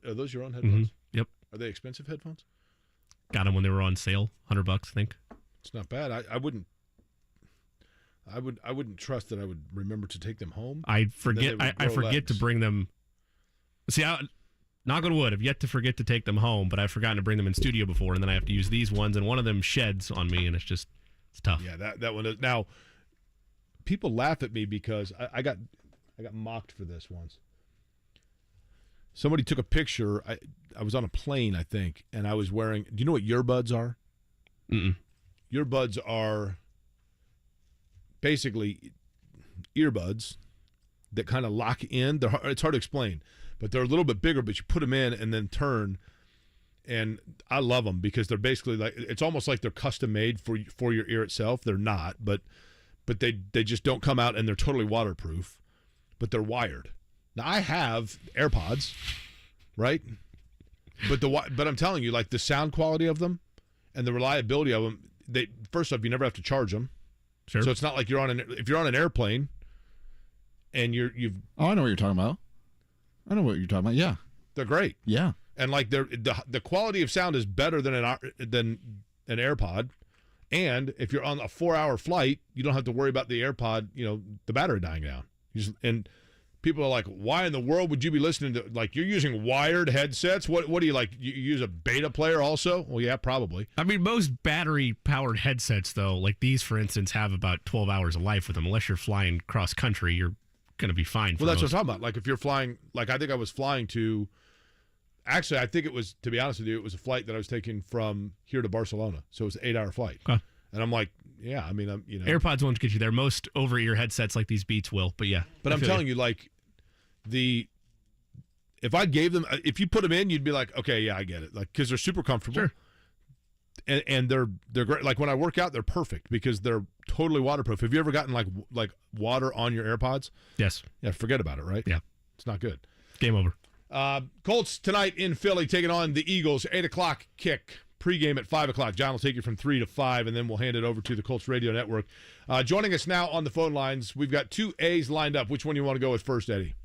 Are those your own headphones? Mm-hmm. Yep. Are they expensive headphones? Got them when they were on sale, $100, I think. It's not bad. I wouldn't trust that I would remember to take them home. I forget to bring them. See, knock on wood, I've yet to forget to take them home, but I've forgotten to bring them in studio before, and then I have to use these ones, and one of them sheds on me, and it's tough. Yeah, that one is. Now, people laugh at me because I got mocked for this once. Somebody took a picture. I was on a plane, I think, and I was wearing. Do you know what earbuds are? Mm-mm. Earbuds are basically earbuds that kind of lock in. It's hard to explain, but they're a little bit bigger. But you put them in and then turn, and I love them because they're basically like it's almost like they're custom made for your ear itself. They're not, but they just don't come out, and they're totally waterproof, but they're wired. Now I have AirPods, right? But I'm telling you, like the sound quality of them and the reliability of them. First off, you never have to charge them. Sure. So it's not like if you're on an airplane and you've. Oh, I know what you're talking about. I know what you're talking about. Yeah, they're great. Yeah, and like the quality of sound is better than an AirPod. And if you're on a 4-hour flight, you don't have to worry about the AirPod, the battery dying down. And people are like, why in the world would you be listening to, like, you're using wired headsets? What do you, like, you use a beta player also? Well, yeah, probably. I mean, most battery-powered headsets, though, like these, for instance, have about 12 hours of life with them. Unless you're flying cross-country, you're going to be fine. Well, that's what I'm talking about. Like, if you're flying, like, I think I was flying to, actually, I think it was, to be honest with you, it was a flight that I was taking from here to Barcelona. So it was an 8-hour flight. Okay. And I'm like, yeah, I mean, AirPods won't get you there. Most over-ear headsets like these Beats will, but yeah. But I'm telling you, like, if I gave them, if you put them in, you'd be like, okay, yeah, I get it. Like, because they're super comfortable. Sure. And they're great. Like when I work out, they're perfect because they're totally waterproof. Have you ever gotten like water on your AirPods? Yes. Yeah, forget about it, right? Yeah. It's not good. Game over. Colts tonight in Philly taking on the Eagles. 8:00 kick. Pregame at 5:00. John will take you from 3 to 5, and then we'll hand it over to the Colts Radio Network. Joining us now on the phone lines, we've got two A's lined up. Which one do you want to go with first, Eddie?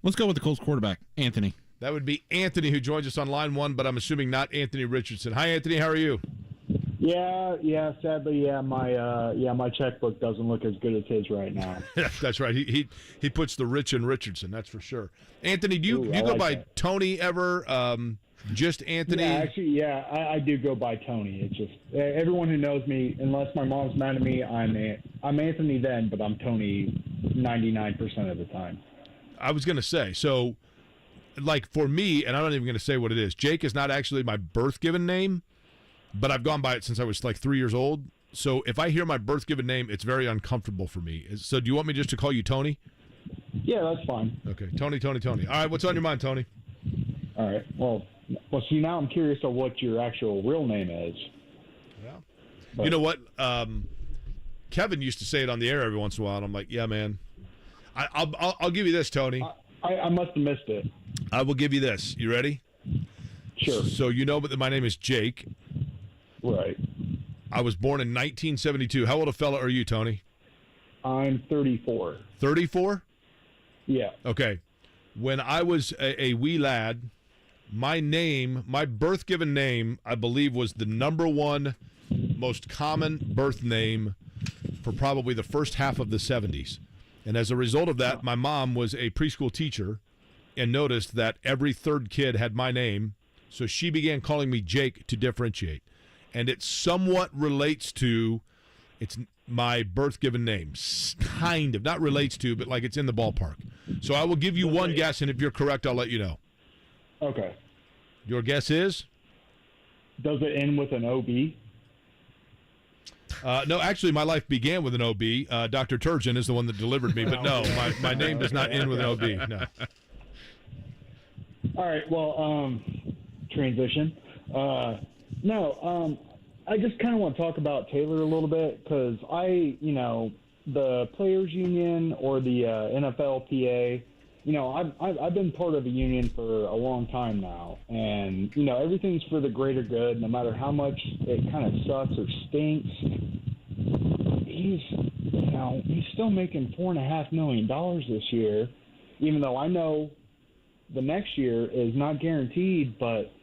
Let's go with the Colts quarterback, Anthony. That would be Anthony, who joins us on line one, but I'm assuming not Anthony Richardson. Hi, Anthony. How are you? Yeah. Sadly, my checkbook doesn't look as good as his right now. That's right. He puts the rich in Richardson. That's for sure. Anthony, do you go like by that. Tony ever? Just Anthony? Yeah, I do go by Tony. It's just everyone who knows me, unless my mom's mad at me, I'm Anthony then, but I'm Tony 99% of the time. I was going to say, so, like, for me, and I'm not even going to say what it is, Jake is not actually my birth-given name, but I've gone by it since I was, like, 3 years old. So if I hear my birth-given name, it's very uncomfortable for me. So do you want me just to call you Tony? Yeah, that's fine. Okay, Tony. All right, what's on your mind, Tony? All right. Well, see, now I'm curious of what your actual real name is. Well, But, you know what? Kevin used to say it on the air every once in a while, and I'm like, yeah, man. I'll give you this, Tony. I must have missed it. I will give you this. You ready? Sure. So you know that my name is Jake. Right. I was born in 1972. How old a fella are you, Tony? I'm 34. 34? Yeah. Okay. When I was a wee lad, my birth-given name, I believe, was the number one most common birth name for probably the first half of the 70s. And as a result of that, my mom was a preschool teacher and noticed that every third kid had my name, so she began calling me Jake to differentiate. And it somewhat relates to, it's my birth-given name. Kind of. Not relates to, but like it's in the ballpark. So I will give you one guess, and if you're correct, I'll let you know. Okay. Your guess is? Does it end with an OB? No, actually, my life began with an OB. Dr. Turgeon is the one that delivered me, but no, my name does not end with an OB. No. All right. Well, transition. I just kind of want to talk about Taylor a little bit because the players union or the NFLPA, I've been part of a union for a long time now, and everything's for the greater good. No matter how much it kind of sucks or stinks, he's still making $4.5 million this year, even though I know the next year is not guaranteed, but.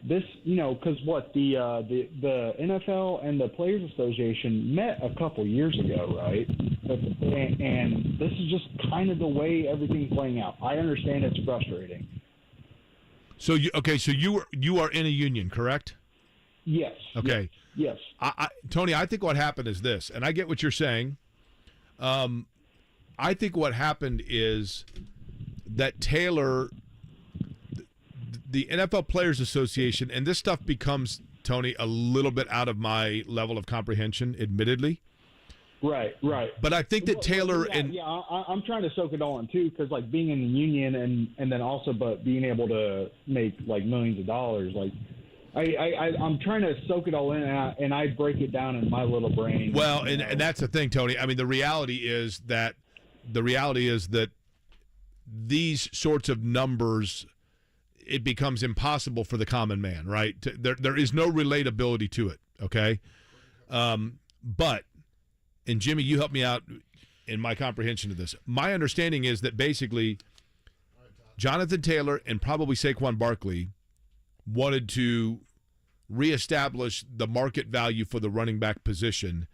This, because the NFL and the Players Association met a couple years ago, right? And this is just kind of the way everything's playing out. I understand it's frustrating. So you are in a union, correct? Yes. Okay. Yes. Tony, I think what happened is this, and I get what you're saying. I think what happened is that Taylor. The NFL Players Association, and this stuff becomes, Tony, a little bit out of my level of comprehension, admittedly. Right. But I think that Taylor I'm trying to soak it all in too, because being in the union and then also but being able to make millions of dollars, I'm trying to soak it all in and I break it down in my little brain. Well, and that's the thing, Tony. I mean, the reality is that these sorts of numbers. It becomes impossible for the common man, right? There is no relatability to it, okay? But, and Jimmy, you help me out in my comprehension of this. My understanding is that basically Jonathan Taylor and probably Saquon Barkley wanted to reestablish the market value for the running back position.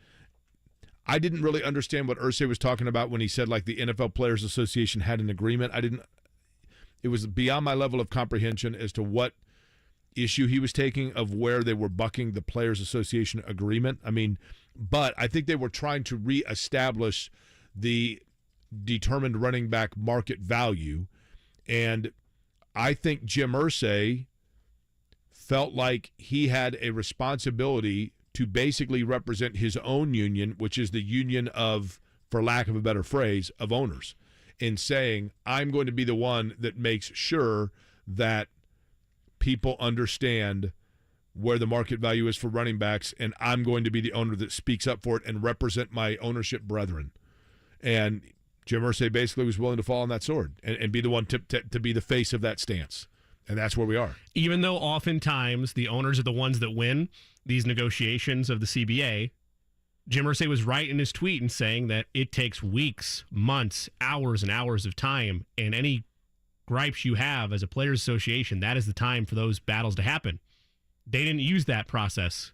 I didn't really understand what Irsay was talking about when he said the NFL Players Association had an agreement. It was beyond my level of comprehension as to what issue he was taking of where they were bucking the Players Association agreement. I mean, but I think they were trying to reestablish the determined running back market value. And I think Jim Irsay felt like he had a responsibility to basically represent his own union, which is the union of, for lack of a better phrase, of owners. In saying, I'm going to be the one that makes sure that people understand where the market value is for running backs, and I'm going to be the owner that speaks up for it and represent my ownership brethren. And Jim Irsay basically was willing to fall on that sword and be the one to be the face of that stance. And that's where we are. Even though oftentimes the owners are the ones that win these negotiations of the CBA, Jim Irsay was right in his tweet in saying that it takes weeks, months, hours, and hours of time, and any gripes you have as a players association, that is the time for those battles to happen. They didn't use that process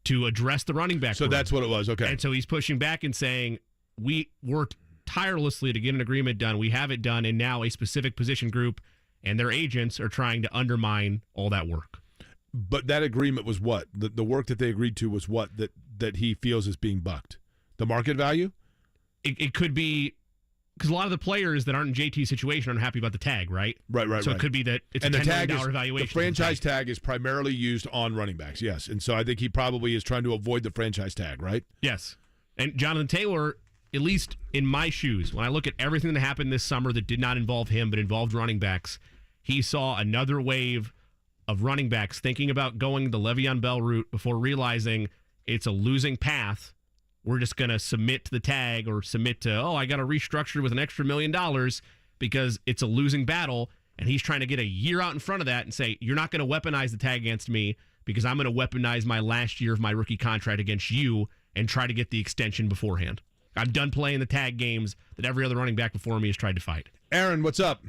to address the running back. So that's what it was, okay. And so he's pushing back and saying, we worked tirelessly to get an agreement done. We have it done, and now a specific position group and their agents are trying to undermine all that work. But that agreement was what? The work that they agreed to was what that he feels is being bucked? The market value? It could be, because a lot of the players that aren't in JT's situation aren't happy about the tag, right? Right. So it could be that it's and a $10 million valuation. The franchise tag is primarily used on running backs, yes. And so I think he probably is trying to avoid the franchise tag, right? Yes. And Jonathan Taylor, at least in my shoes, when I look at everything that happened this summer that did not involve him but involved running backs, he saw another wave of running backs thinking about going the Le'Veon Bell route before realizing it's a losing path. We're just going to submit to the tag or submit to, I got to restructure with an extra $1 million because it's a losing battle. And he's trying to get a year out in front of that and say, you're not going to weaponize the tag against me because I'm going to weaponize my last year of my rookie contract against you and try to get the extension beforehand. I'm done playing the tag games that every other running back before me has tried to fight. Aaron, what's up?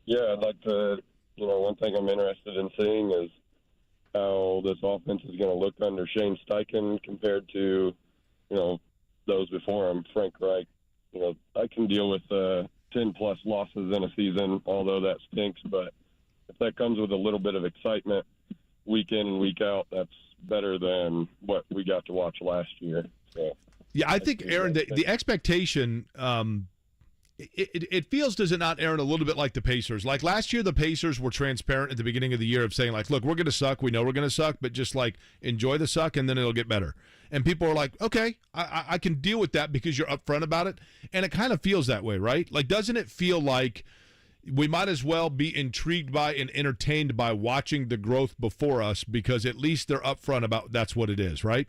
Yeah, I'd like to, one thing I'm interested in seeing is how this offense is going to look under Shane Steichen compared to, those before him. Frank Reich, I can deal with 10-plus losses in a season, although that stinks. But if that comes with a little bit of excitement week in and week out, that's better than what we got to watch last year. So, yeah, I think, Aaron, the expectation it feels, does it not, Aaron, a little bit like the Pacers? Like last year, the Pacers were transparent at the beginning of the year of saying, like, look, we're going to suck. We know we're going to suck, but just, like, enjoy the suck, and then it'll get better. And people are like, okay, I can deal with that because you're upfront about it. And it kind of feels that way, right? Like, doesn't it feel like we might as well be intrigued by and entertained by watching the growth before us because at least they're upfront about that's what it is, right?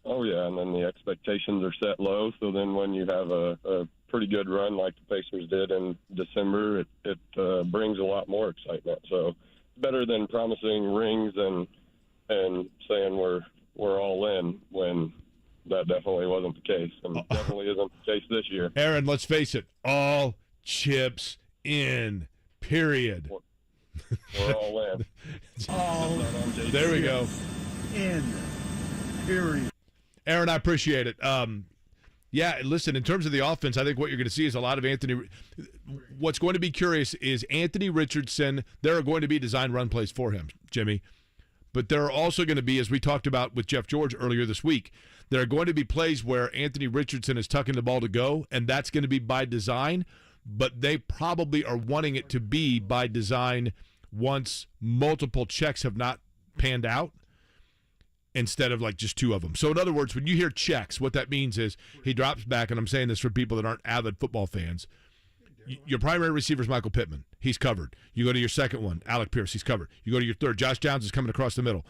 Oh, yeah, and then the expectations are set low, so then when you have a pretty good run like the Pacers did in December, it brings a lot more excitement. So better than promising rings and saying we're all in when that definitely wasn't the case, and definitely isn't the case this year. Aaron, let's face it, all chips in, period. We're all in. There we go. In, period. Aaron, I appreciate it. Yeah, listen, in terms of the offense, I think what you're going to see is a lot of Anthony. What's going to be curious is Anthony Richardson. There are going to be design run plays for him, Jimmy. But there are also going to be, as we talked about with Jeff George earlier this week, there are going to be plays where Anthony Richardson is tucking the ball to go, and that's going to be by design. But they probably are wanting it to be by design once multiple checks have not panned out, instead of like just two of them. So in other words, when you hear checks, what that means is he drops back, and I'm saying this for people that aren't avid football fans. Your primary receiver is Michael Pittman. He's covered. You go to your second one, Alec Pierce. He's covered. You go to your third. Josh Downs is coming across the middle.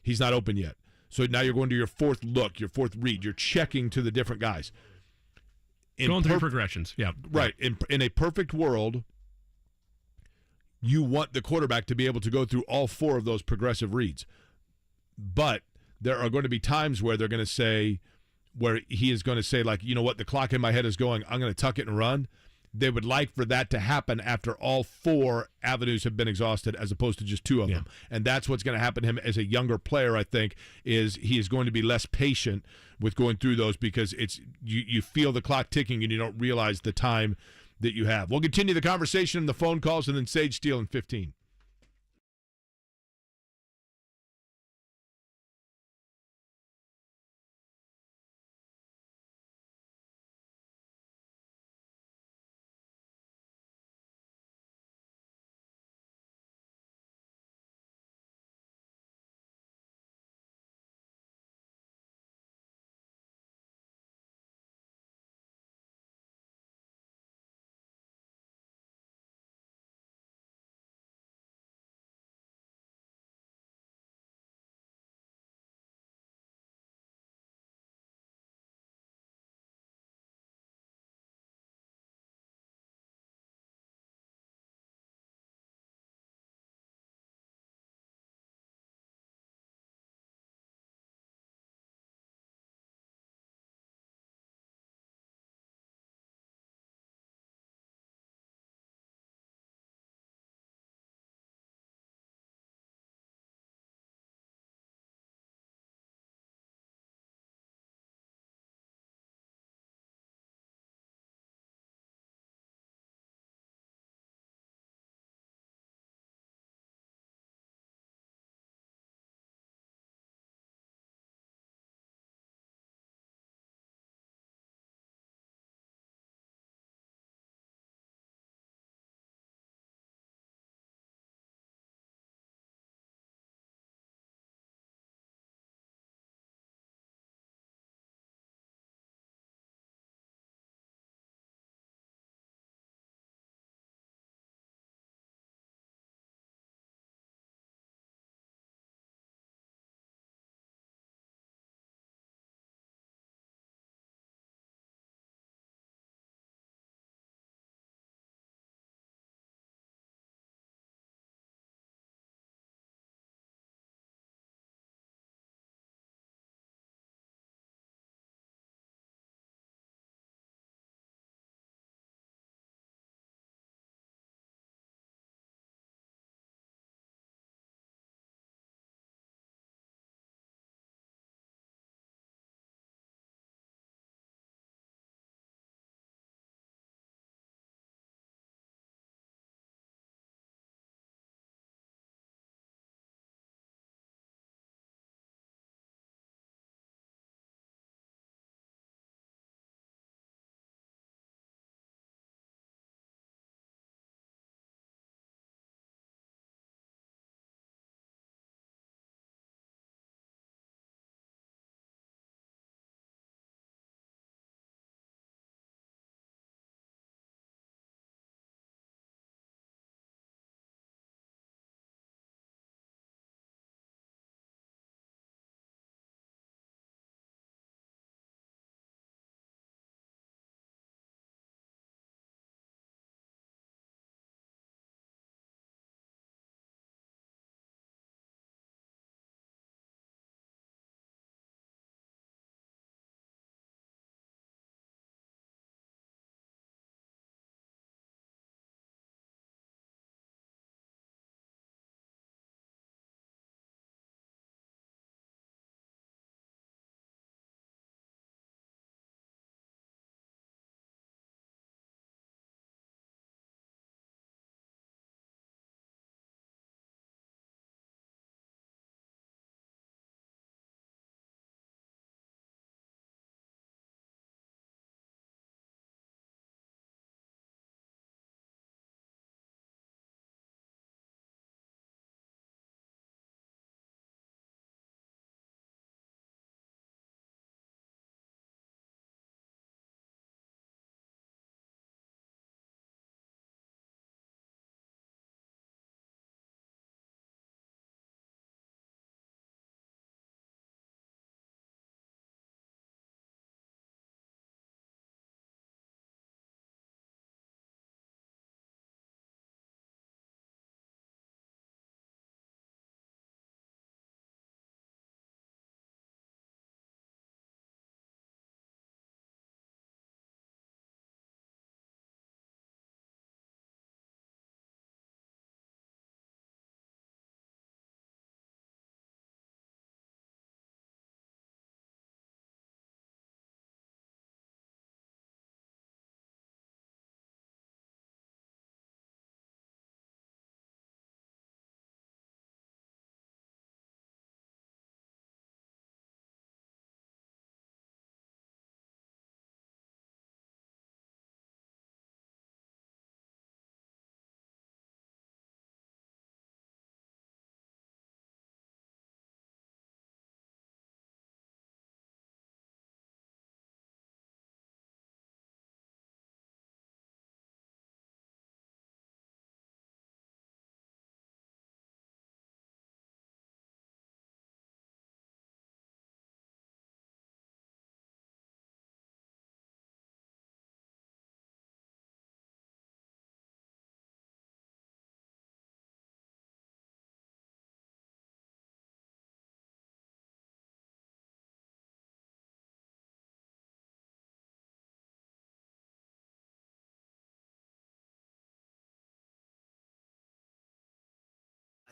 He's not open yet. So now you're going to your fourth look, your fourth read. You're checking to the different guys. Going through progressions, yeah. Right. In a perfect world, you want the quarterback to be able to go through all four of those progressive reads. But there are going to be times where they're going to say, where he is going to say, like, you know what, the clock in my head is going, I'm going to tuck it and run. They would like for that to happen after all four avenues have been exhausted as opposed to just two of them. And that's what's going to happen to him as a younger player, I think, is he is going to be less patient with going through those because it's you feel the clock ticking and you don't realize the time that you have. We'll continue the conversation in the phone calls and then Sage Steele in 15.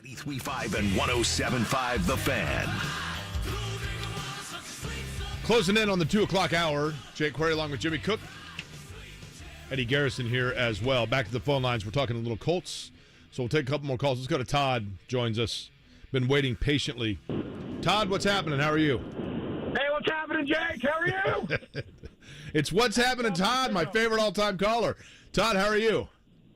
93.5 and 107.5 The Fan. Closing in on the 2 o'clock hour. Jake Query along with Jimmy Cook. Eddie Garrison here as well. Back to the phone lines. We're talking a little Colts. So we'll take a couple more calls. Let's go to Todd. Joins us. Been waiting patiently. Todd, what's happening? How are you? Hey, what's happening, Jake? How are you? It's What's Happening, Todd, my favorite all-time caller. Todd, how are you?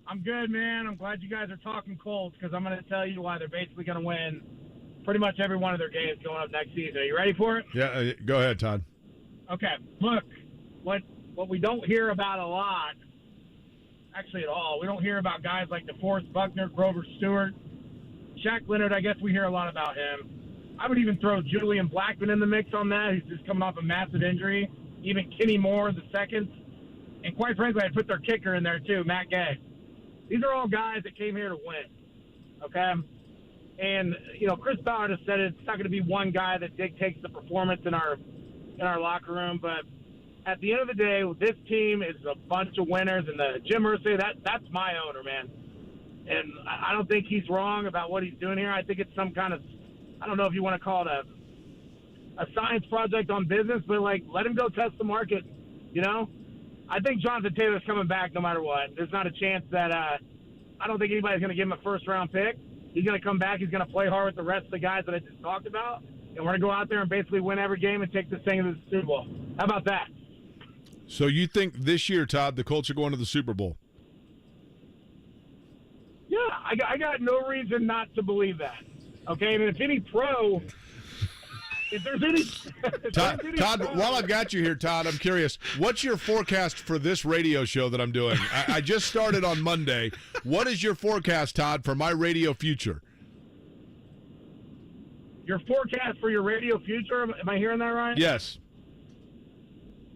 I'm good, man. I'm glad you guys are talking Colts because I'm going to tell you why they're basically going to win pretty much every one of their games going up next season. Are you ready for it? Yeah, go ahead, Todd. Okay. Look, what we don't hear about a lot, actually at all, we don't hear about guys like DeForest Buckner, Grover Stewart, Shaq Leonard. I guess we hear a lot about him. I would even throw Julian Blackman in the mix on that. He's just coming off a massive injury. Even Kenny Moore, the second. And quite frankly, I'd put their kicker in there too, Matt Gay. These are all guys that came here to win, okay? And, Chris Ballard has said it's not going to be one guy that dictates the performance in our locker room. But at the end of the day, this team is a bunch of winners. And Jim Irsay, that's my owner, man. And I don't think he's wrong about what he's doing here. I think it's some kind of, I don't know if you want to call it a science project on business, but, let him go test the market, I think Jonathan Taylor's coming back no matter what. There's not a chance that I don't think anybody's going to give him a first-round pick. He's going to come back. He's going to play hard with the rest of the guys that I just talked about, and we're going to go out there and basically win every game and take this thing to the Super Bowl. How about that? So you think this year, Todd, the Colts are going to the Super Bowl? Yeah, I got no reason not to believe that. Okay, and if any pro – if there's any Todd, while I've got you here, Todd, I'm curious. What's your forecast for this radio show that I'm doing? I just started on Monday. What is your forecast, Todd, for my radio future? Your forecast for your radio future? Am I hearing that right? Yes.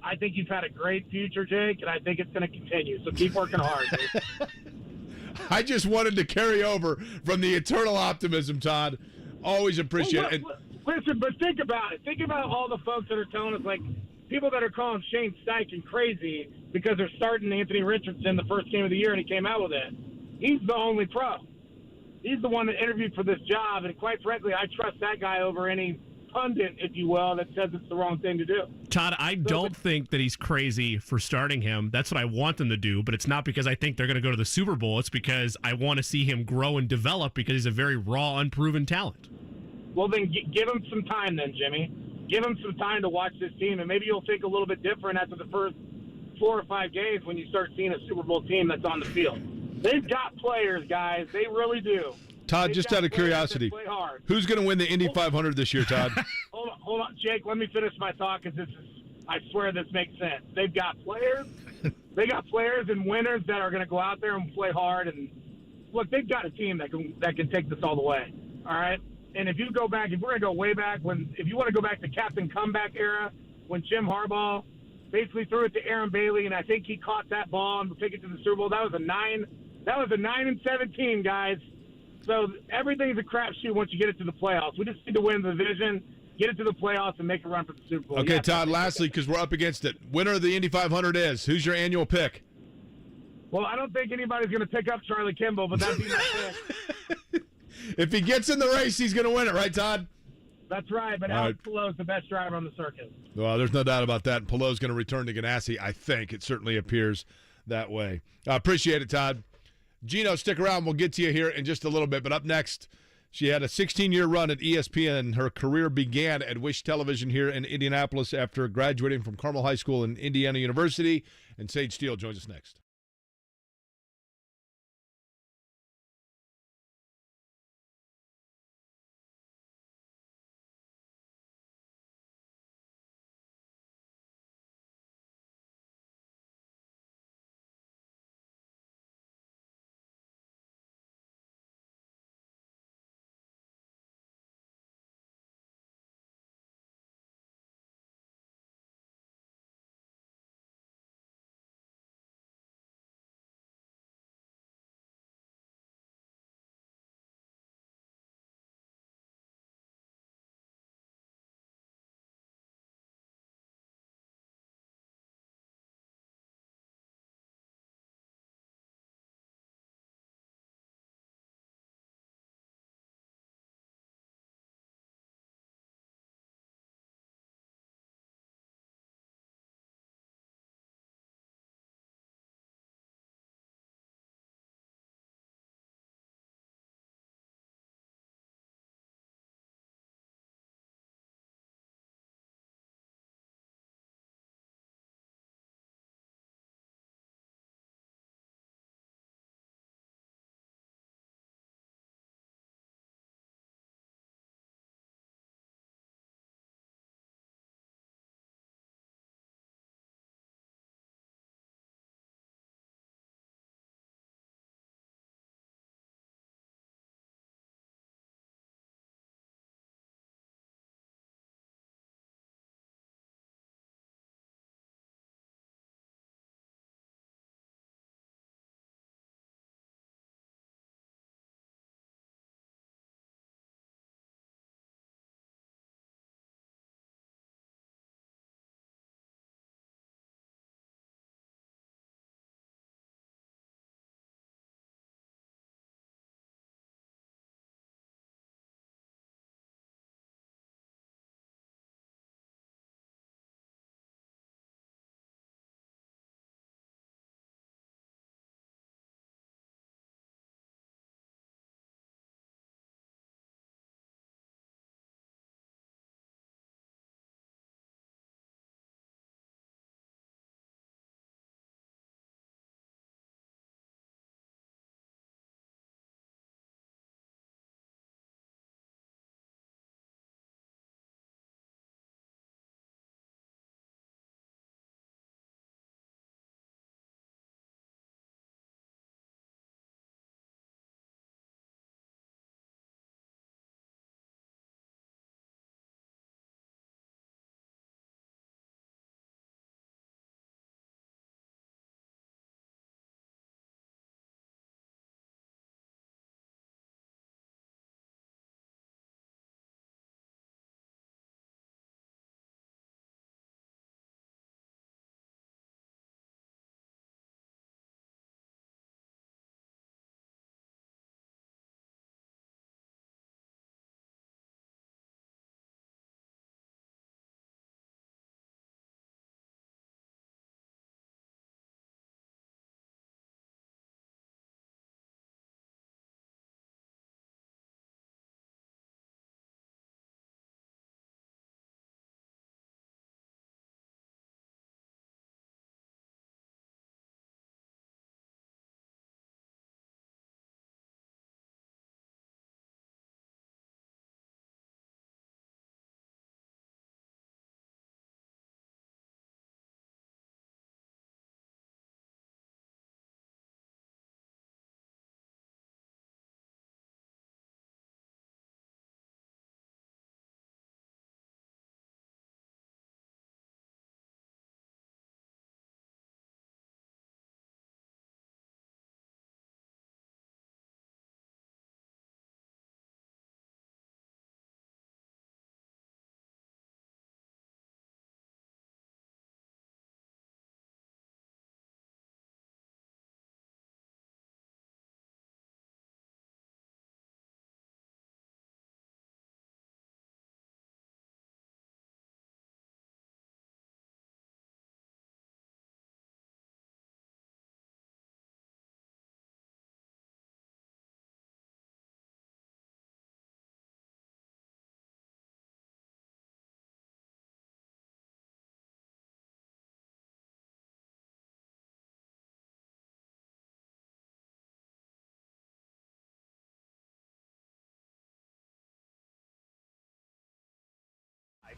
I think you've had a great future, Jake, and I think it's going to continue. So keep working hard, dude. I just wanted to carry over from the eternal optimism, Todd. Always appreciate it. Listen, but think about it. Think about all the folks that are telling us, people that are calling Shane Steichen crazy because they're starting Anthony Richardson the first game of the year and he came out with it. He's the only pro. He's the one that interviewed for this job, and quite frankly, I trust that guy over any pundit, if you will, that says it's the wrong thing to do. Todd, I don't think that he's crazy for starting him. That's what I want them to do, but it's not because I think they're going to go to the Super Bowl. It's because I want to see him grow and develop because he's a very raw, unproven talent. Well, then give him some time then, Jimmy. Give him some time to watch this team, and maybe you'll think a little bit different after the first 4 or 5 games when you start seeing a Super Bowl team that's on the field. They've got players, guys. They really do. Todd, just out of curiosity, who's going to win the Indy 500 this year, Todd? Hold on, Jake. Let me finish my thought because I swear this makes sense. They've got players. They got players and winners that are going to go out there and play hard. And look, they've got a team that can take this all the way. All right. And if you go back, if we're going to go way back, if you want to go back to Captain Comeback era, when Jim Harbaugh basically threw it to Aaron Bailey, and I think he caught that ball and took it to the Super Bowl. That was a 9-17, guys. So everything's a crapshoot once you get it to the playoffs. We just need to win the division, get it to the playoffs, and make a run for the Super Bowl. Okay, Todd, lastly, because we're up against it. Winner of the Indy 500 is? Who's your annual pick? Well, I don't think anybody's going to pick up Charlie Kimball, but that'd be my pick. If he gets in the race, he's going to win it, right, Todd? That's right, but Alex Palou's the best driver on the circuit. Well, there's no doubt about that. Palou's going to return to Ganassi, I think. It certainly appears that way. I appreciate it, Todd. Gino, stick around. We'll get to you here in just a little bit. But up next, she had a 16-year run at ESPN. Her career began at Wish Television here in Indianapolis after graduating from Carmel High School and Indiana University. And Sage Steele joins us next.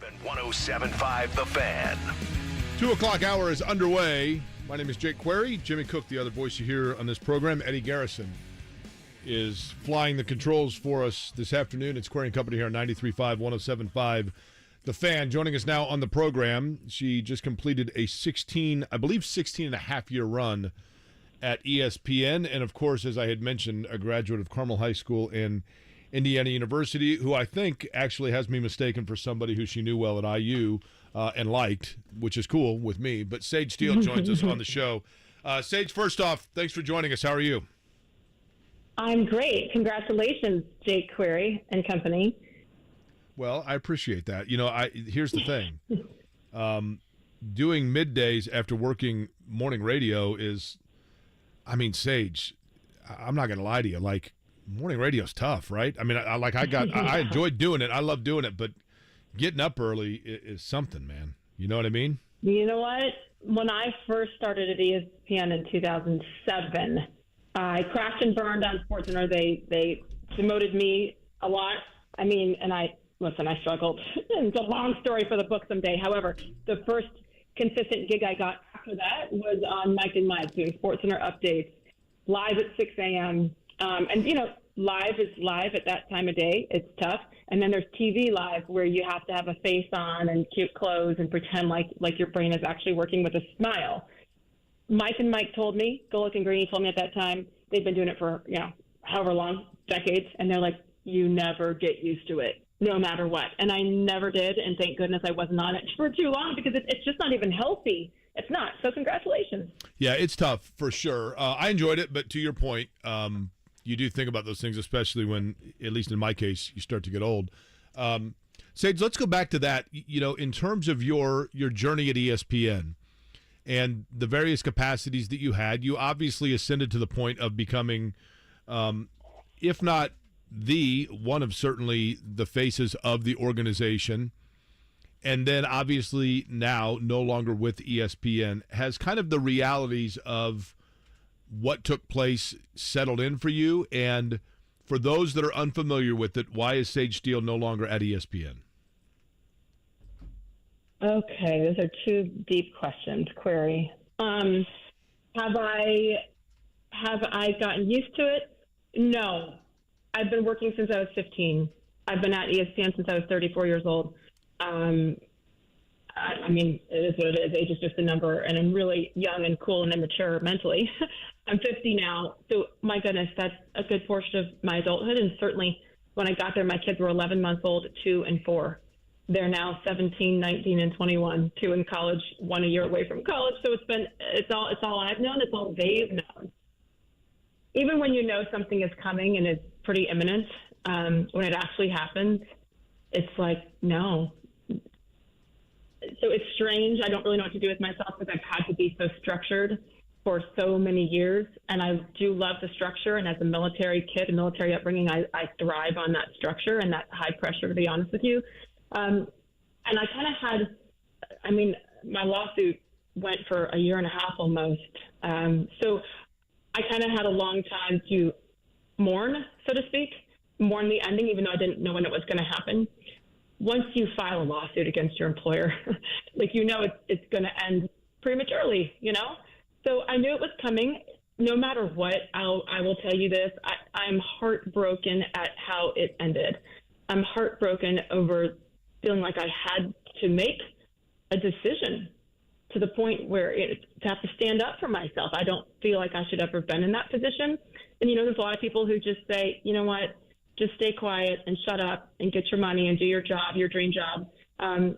and 107.5 The Fan. 2 o'clock hour is underway. My name is Jake Query. Jimmy Cook, the other voice you hear on this program. Eddie Garrison is flying the controls for us this afternoon. It's Query & Company here on 93.5, 107.5 The Fan. Joining us now on the program, she just completed a 16 and a half year run at ESPN. And, of course, as I had mentioned, a graduate of Carmel High School and Indiana University, who I think actually has me mistaken for somebody who she knew well at IU and liked, which is cool with me. But Sage Steele joins us on the show. Sage, first off, thanks for joining us. How are you? I'm great. Congratulations, Jake Query and Company. Well, I appreciate that. You know, here's the thing. Doing middays after working morning radio is, I mean, Sage, I'm not going to lie to you. Like, morning radio's tough, right? I mean, I enjoyed doing it. I love doing it, but getting up early is something, man. You know what I mean? You know what? When I first started at ESPN in 2007, I crashed and burned on SportsCenter. They demoted me a lot. I mean, and I struggled. It's a long story for the book someday. However, the first consistent gig I got after that was on Mike and Mike doing SportsCenter updates live at 6 a.m. And, you know, live is live at that time of day. It's tough. And then there's TV live where you have to have a face on and cute clothes and pretend like your brain is actually working with a smile. Mike and Mike told me, Golick and Greeny told me at that time, they've been doing it for, you know, however long, decades. And they're like, you never get used to it, no matter what. And I never did. And thank goodness I wasn't on it for too long because it's just not even healthy. It's not. So congratulations. Yeah, it's tough for sure. I enjoyed it. But to your point, you do think about those things, especially when, at least in my case, you start to get old. Sage, let's go back to that. You know, in terms of your journey at ESPN and the various capacities that you had, you obviously ascended to the point of becoming, if not one of certainly the faces of the organization. And then obviously now no longer with ESPN. Has kind of the realities of what took place settled in for you? And for those that are unfamiliar with it, why is Sage Steele no longer at ESPN? Okay, those are two deep questions, Query. Have I gotten used to it? No. I've been working since I was 15. I've been at ESPN since I was 34 years old. I mean, it is what it is. Age is just a number, and I'm really young and cool and immature mentally. I'm 50 now, so my goodness, that's a good portion of my adulthood. And certainly when I got there, my kids were 11 months old, 2 and 4. They're now 17, 19, and 21, 2 in college, 1 a year away from college. So it's all I've known. It's all they've known. Even when you know something is coming and it's pretty imminent, when it actually happens, it's like, no. So it's strange. I don't really know what to do with myself because I've had to be so structured for so many years. And I do love the structure. And as a military kid, a military upbringing, I thrive on that structure and that high pressure, to be honest with you. And I kind of my lawsuit went for a year and a half almost. So I kind of had a long time to mourn, so to speak, mourn the ending, even though I didn't know when it was going to happen. Once you file a lawsuit against your employer, it's going to end prematurely, you know? So I knew it was coming. No matter what, I will tell you this. I'm heartbroken at how it ended. I'm heartbroken over feeling like I had to make a decision to the point where to have to stand up for myself. I don't feel like I should ever have been in that position. And, you know, there's a lot of people who just say, you know what, just stay quiet and shut up and get your money and do your job, your dream job. And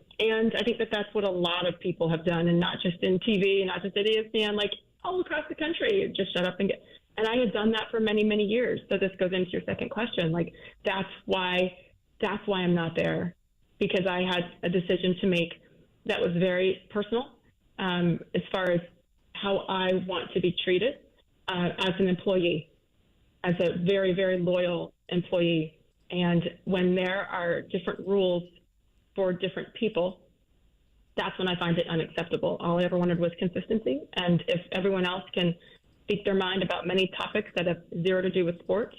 I think that that's what a lot of people have done, and not just in TV, not just at ESPN, like all across the country, just shut up and get. And I had done that for many, many years. So this goes into your second question. Like, that's why I'm not there, because I had a decision to make that was very personal as far as how I want to be treated as an employee, as a very, very loyal employee. And when there are different rules for different people, that's when I find it unacceptable. All I ever wanted was consistency. And if everyone else can speak their mind about many topics that have zero to do with sports,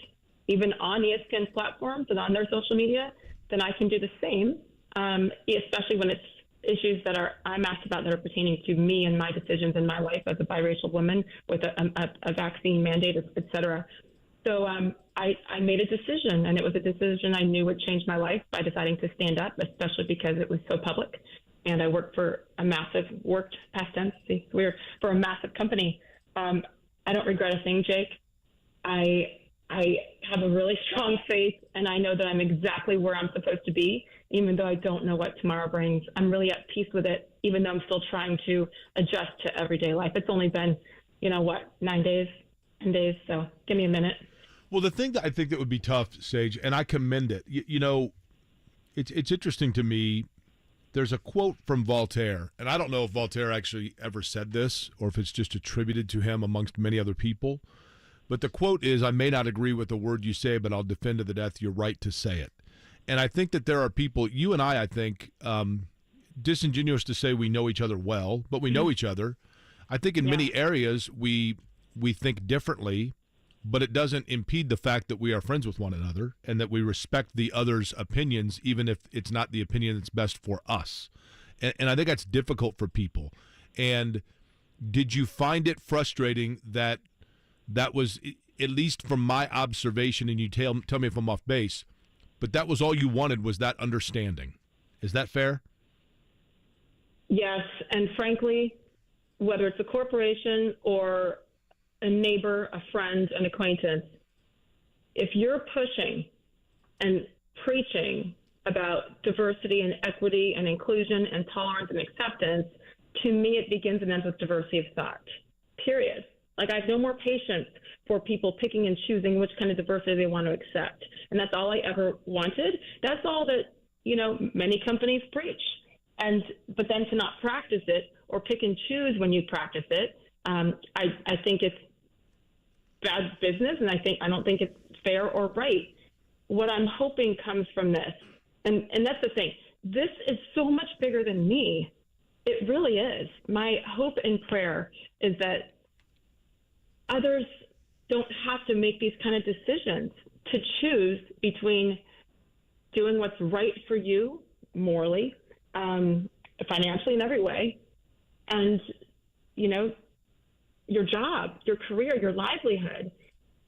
even on ESPN's platforms and on their social media, then I can do the same. especially when it's issues that I'm asked about that are pertaining to me and my decisions in my life as a biracial woman with a vaccine mandate, et cetera. So I made a decision, and it was a decision I knew would change my life by deciding to stand up, especially because it was so public. And I worked for a massive company. I don't regret a thing, Jake. I have a really strong faith, and I know that I'm exactly where I'm supposed to be, even though I don't know what tomorrow brings. I'm really at peace with it, even though I'm still trying to adjust to everyday life. It's only been, 9 days, 10 days, so give me a minute. Well, the thing that I think that would be tough, Sage, and I commend it, it's interesting to me. There's a quote from Voltaire, and I don't know if Voltaire actually ever said this or if it's just attributed to him amongst many other people. But the quote is, "I may not agree with the word you say, but I'll defend to the death your right to say it." And I think that there are people, you and I think, disingenuous to say we know each other well, but we know each other. I think in many areas we think differently, but it doesn't impede the fact that we are friends with one another and that we respect the other's opinions, even if it's not the opinion that's best for us. And I think that's difficult for people. And did you find it frustrating that was, at least from my observation, and you tell me if I'm off base, but that was all you wanted, was that understanding? Is that fair? Yes, and frankly, whether it's a corporation or a neighbor, a friend, an acquaintance, if you're pushing and preaching about diversity and equity and inclusion and tolerance and acceptance, to me it begins and ends with diversity of thought, period. Like, I have no more patience for people picking and choosing which kind of diversity they want to accept. And that's all I ever wanted. That's all that, many companies preach. But then to not practice it or pick and choose when you practice it, I think it's bad business, and I don't think it's fair or right. What I'm hoping comes from this, and that's the thing, this is so much bigger than me. It really is. My hope and prayer is that others don't have to make these kind of decisions to choose between doing what's right for you morally, financially, in every way, and, your job, your career, your livelihood.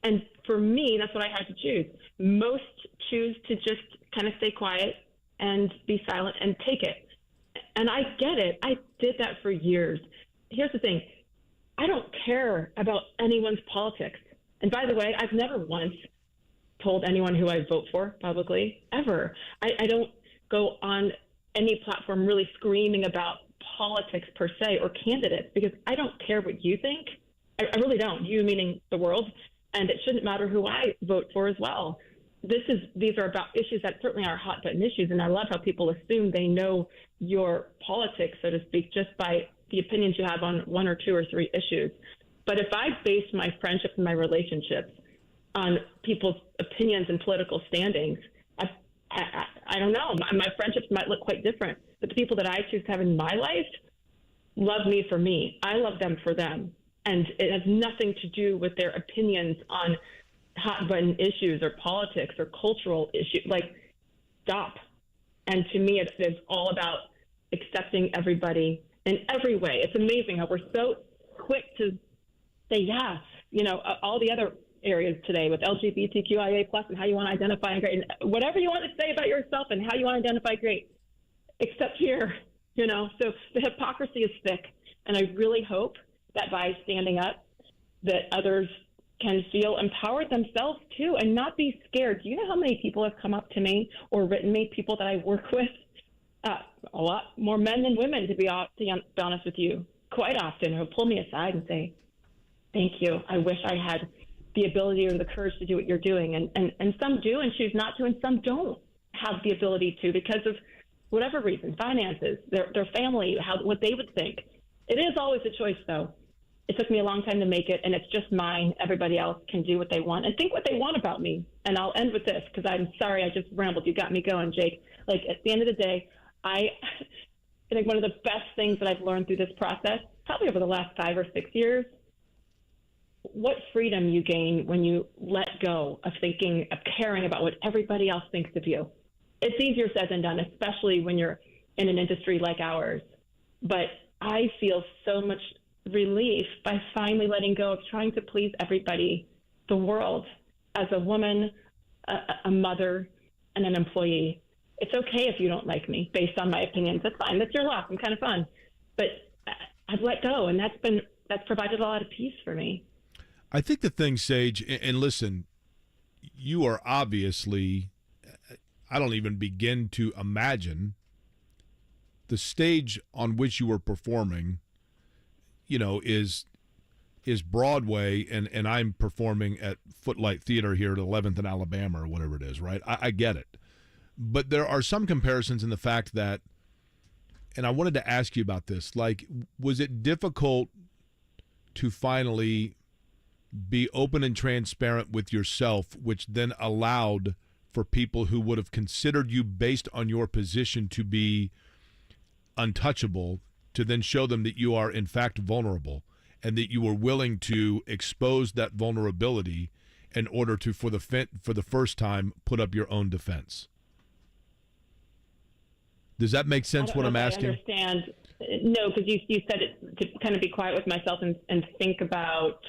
And for me, that's what I had to choose. Most choose to just kind of stay quiet and be silent and take it. And I get it. I did that for years. Here's the thing. I don't care about anyone's politics. And by the way, I've never once told anyone who I vote for publicly, ever. I don't go on any platform really screaming about politics per se or candidates, because I don't care what you think. I really don't. You meaning the world. And it shouldn't matter who I vote for as well. These are about issues that certainly are hot button issues. And I love how people assume they know your politics, so to speak, just by the opinions you have on one or two or three issues. But if I base my friendships and my relationships on people's opinions and political standings, I don't know. My friendships might look quite different. But the people that I choose to have in my life love me for me. I love them for them. And it has nothing to do with their opinions on hot button issues or politics or cultural issues. Like, stop. And to me, it's all about accepting everybody in every way. It's amazing how we're so quick to say, all the other areas today with LGBTQIA+ and how you want to identify and great, and whatever you want to say about yourself and how you want to identify great, except here, So the hypocrisy is thick. And I really hope that by standing up, that others can feel empowered themselves too and not be scared. Do you know how many people have come up to me or written me, people that I work with? A lot more men than women, to be honest with you, quite often, who pull me aside and say, thank you. I wish I had the ability or the courage to do what you're doing. And some do and choose not to, and some don't have the ability to because of whatever reason, finances, their family, what they would think. It is always a choice, though. It took me a long time to make it, and it's just mine. Everybody else can do what they want and think what they want about me. And I'll end with this, because I'm sorry I just rambled. You got me going, Jake. Like, at the end of the day, I think one of the best things that I've learned through this process, probably over the last 5 or 6 years, what freedom you gain when you let go of thinking, of caring about what everybody else thinks of you. it's easier said than done, especially when you're in an industry like ours. But I feel so much relief by finally letting go of trying to please everybody, the world, as a woman, a mother, and an employee. It's okay if you don't like me based on my opinions. That's fine. That's your loss. I'm kind of fun. But I've let go, and that's provided a lot of peace for me. I think the thing, Sage, and listen, you are obviously, I don't even begin to imagine the stage on which you were performing, is Broadway, and I'm performing at Footlight Theater here at 11th and Alabama or whatever it is, right? I get it. But there are some comparisons in the fact that, and I wanted to ask you about this, like, was it difficult to finally be open and transparent with yourself, which then allowed for people who would have considered you based on your position to be untouchable, to then show them that you are in fact vulnerable and that you were willing to expose that vulnerability in order to, for the first time, put up your own defense? Does that make sense, what I'm asking? I understand. No, because you said it to kind of be quiet with myself and think about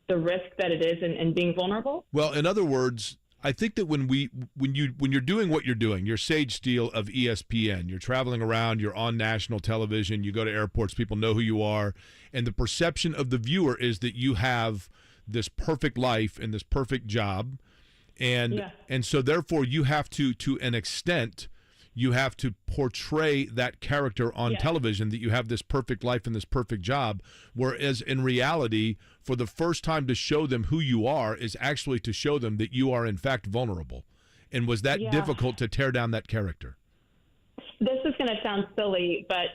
the risk that it is and being vulnerable. Well, in other words, I think that when you're doing what you're doing, you're Sage Steele of ESPN, you're traveling around, you're on national television, you go to airports, people know who you are, and the perception of the viewer is that you have this perfect life and this perfect job, and so therefore you have to an extent, you have to portray that character on television, that you have this perfect life and this perfect job, whereas in reality, for the first time to show them who you are is actually to show them that you are in fact vulnerable. And was that difficult to tear down that character? This is going to sound silly, but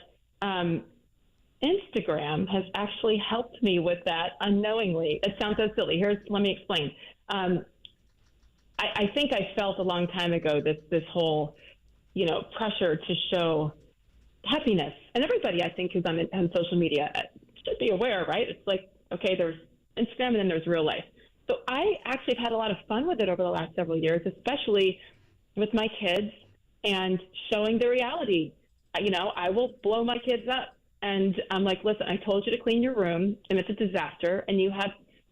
Instagram has actually helped me with that unknowingly. It sounds so silly. Let me explain. I think I felt a long time ago this whole pressure to show happiness. And everybody, I think, who's on social media should be aware, right? It's like, okay, there's Instagram and then there's real life. So I actually have had a lot of fun with it over the last several years, especially with my kids and showing the reality. I will blow my kids up. And I'm like, listen, I told you to clean your room, and it's a disaster, and you have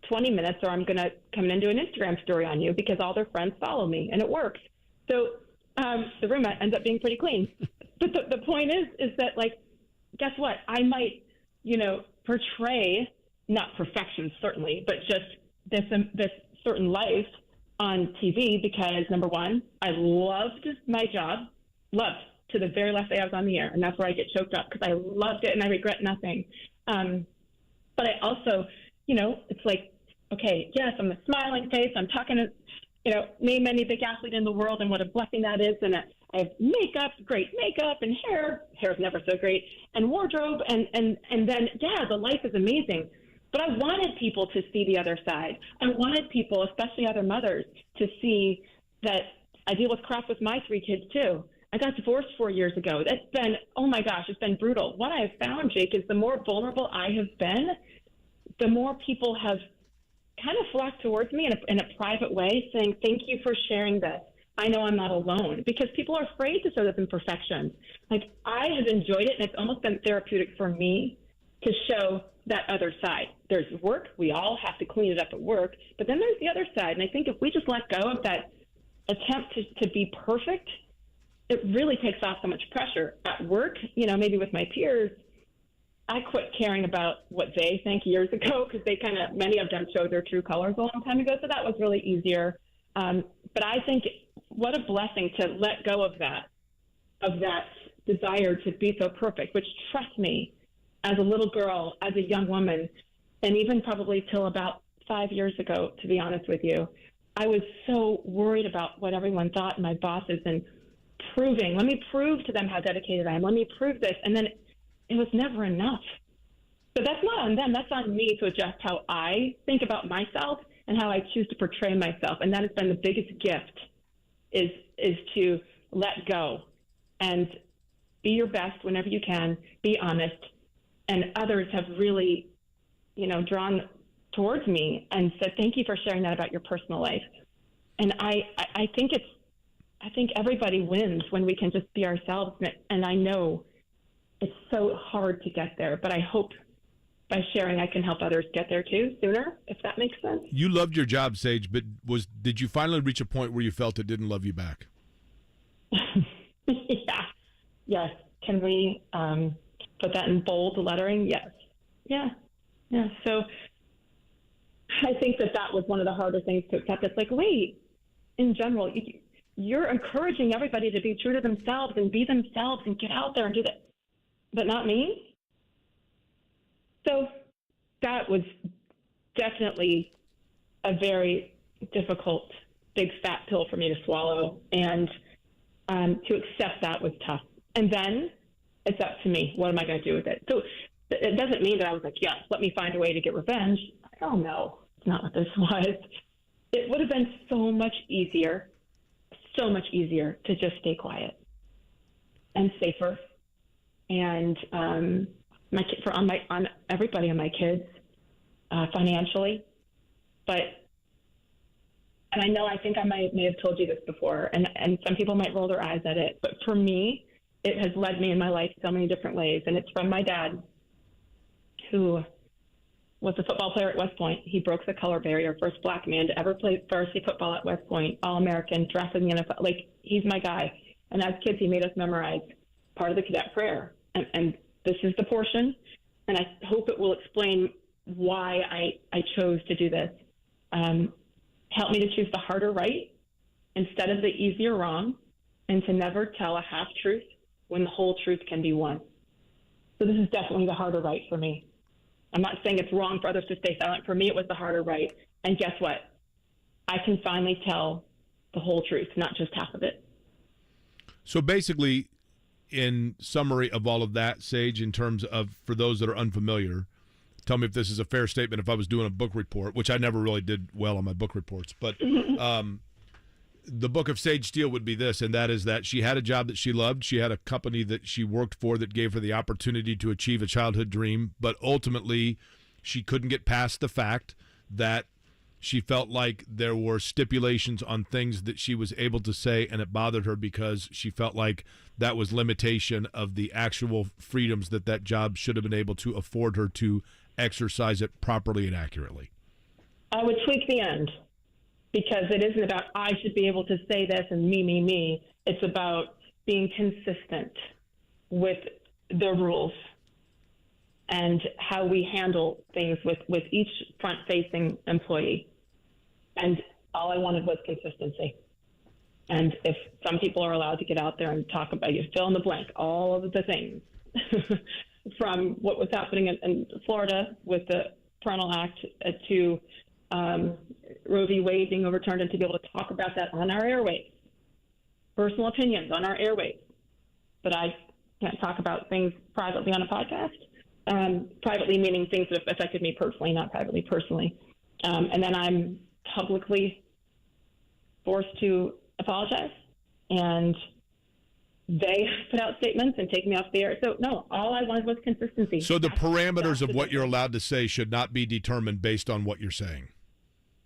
20 minutes or I'm going to come in and do an Instagram story on you because all their friends follow me, and it works. So the room ends up being pretty clean. But the point is that, like, guess what? I might, portray, not perfection certainly, but just this certain life on TV because, number one, I loved my job, to the very last day I was on the air. And that's where I get choked up because I loved it and I regret nothing. But I also, it's like, okay, yes, I'm a smiling face. I'm talking to, name any big athlete in the world and what a blessing that is. And I have makeup, great makeup, and hair's never so great, and wardrobe. And then, the life is amazing. But I wanted people to see the other side. I wanted people, especially other mothers, to see that I deal with crap with my 3 kids too. I got divorced 4 years ago. That's been, oh my gosh, it's been brutal. What I have found, Jake, is the more vulnerable I have been, the more people have kind of flocked towards me in a private way saying, thank you for sharing this. I know I'm not alone, because people are afraid to show those imperfections. Like, I have enjoyed it, and it's almost been therapeutic for me to show that other side. There's work. We all have to clean it up at work. But then there's the other side. And I think if we just let go of that attempt to be perfect, it really takes off so much pressure. At work, maybe with my peers, I quit caring about what they think years ago because many of them showed their true colors a long time ago. So that was really easier. But I think what a blessing to let go of that desire to be so perfect, which, trust me, as a little girl, as a young woman, and even probably till about 5 years ago, to be honest with you, I was so worried about what everyone thought, my bosses, and let me prove to them how dedicated I am. Let me prove this. And then it was never enough. So that's not on them. That's on me to adjust how I think about myself and how I choose to portray myself. And that has been the biggest gift is to let go and be your best whenever you can, be honest. And others have really, drawn towards me and said, thank you for sharing that about your personal life. And I think I think everybody wins when we can just be ourselves. And I know it's so hard to get there, but I hope by sharing I can help others get there too sooner, if that makes sense. You loved your job, Sage, but did you finally reach a point where you felt it didn't love you back? Yeah. Yes. Can we put that in bold lettering? Yes. Yeah. Yeah. So I think that was one of the harder things to accept. It's like, wait, in general, you're encouraging everybody to be true to themselves and be themselves and get out there and do that, but not me. So that was definitely a very difficult, big fat pill for me to swallow. And to accept that was tough. And then it's up to me. What am I going to do with it? So it doesn't mean that I was like, yes, let me find a way to get revenge. Oh, no, it's not what this was. It would have been so much easier to just stay quiet and safer. And on everybody on my kids, financially. And I know, I think I may have told you this before, and some people might roll their eyes at it, but for me, it has led me in my life so many different ways. And it's from my dad, who was a football player at West Point. He broke the color barrier, first black man to ever play varsity football at West Point, All-American, drafted in the NFL. Like, he's my guy. And as kids, he made us memorize part of the cadet prayer. And this is the portion, and I hope it will explain why I chose to do this. Help me to choose the harder right instead of the easier wrong, and to never tell a half-truth when the whole truth can be one. So this is definitely the harder right for me. I'm not saying it's wrong for others to stay silent. For me, it was the harder right. And guess what? I can finally tell the whole truth, not just half of it. So basically, in summary of all of that, Sage, in terms of, for those that are unfamiliar, tell me if this is a fair statement if I was doing a book report, which I never really did well on my book reports, but the book of Sage Steele would be this, and that is that she had a job that she loved. She had a company that she worked for that gave her the opportunity to achieve a childhood dream, but ultimately she couldn't get past the fact that she felt like there were stipulations on things that she was able to say, and it bothered her because she felt like that was limitation of the actual freedoms that job should have been able to afford her to exercise it properly and accurately. I would tweak the end, because it isn't about I should be able to say this and me. It's about being consistent with the rules and how we handle things with each front-facing employee. And all I wanted was consistency. And if some people are allowed to get out there and talk about, you fill in the blank, all of the things, from what was happening in Florida with the Parental Act to Roe v. Wade being overturned, and to be able to talk about that on our airwaves, personal opinions on our airwaves. But I can't talk about things privately on a podcast. Privately meaning things that have affected me personally, not privately, personally. And then I'm publicly forced to apologize, and they put out statements and take me off the air. So no, all I wanted was consistency. So the parameters of what you're allowed to say should not be determined based on what you're saying.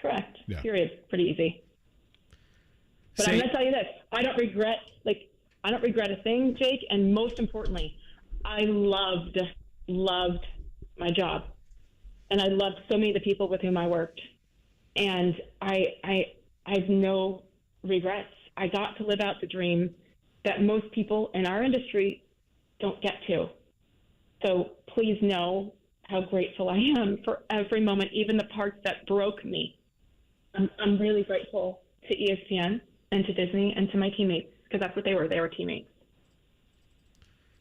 Correct. Yeah. Period. Pretty easy. But I'm going to tell you this: I don't regret a thing, Jake. And most importantly, I loved my job, and I loved so many of the people with whom I worked, and I have no regrets. I got to live out the dream that most people in our industry don't get to. So please know how grateful I am for every moment, even the parts that broke me. I'm really grateful to ESPN and to Disney and to my teammates, because that's what they were. They were teammates.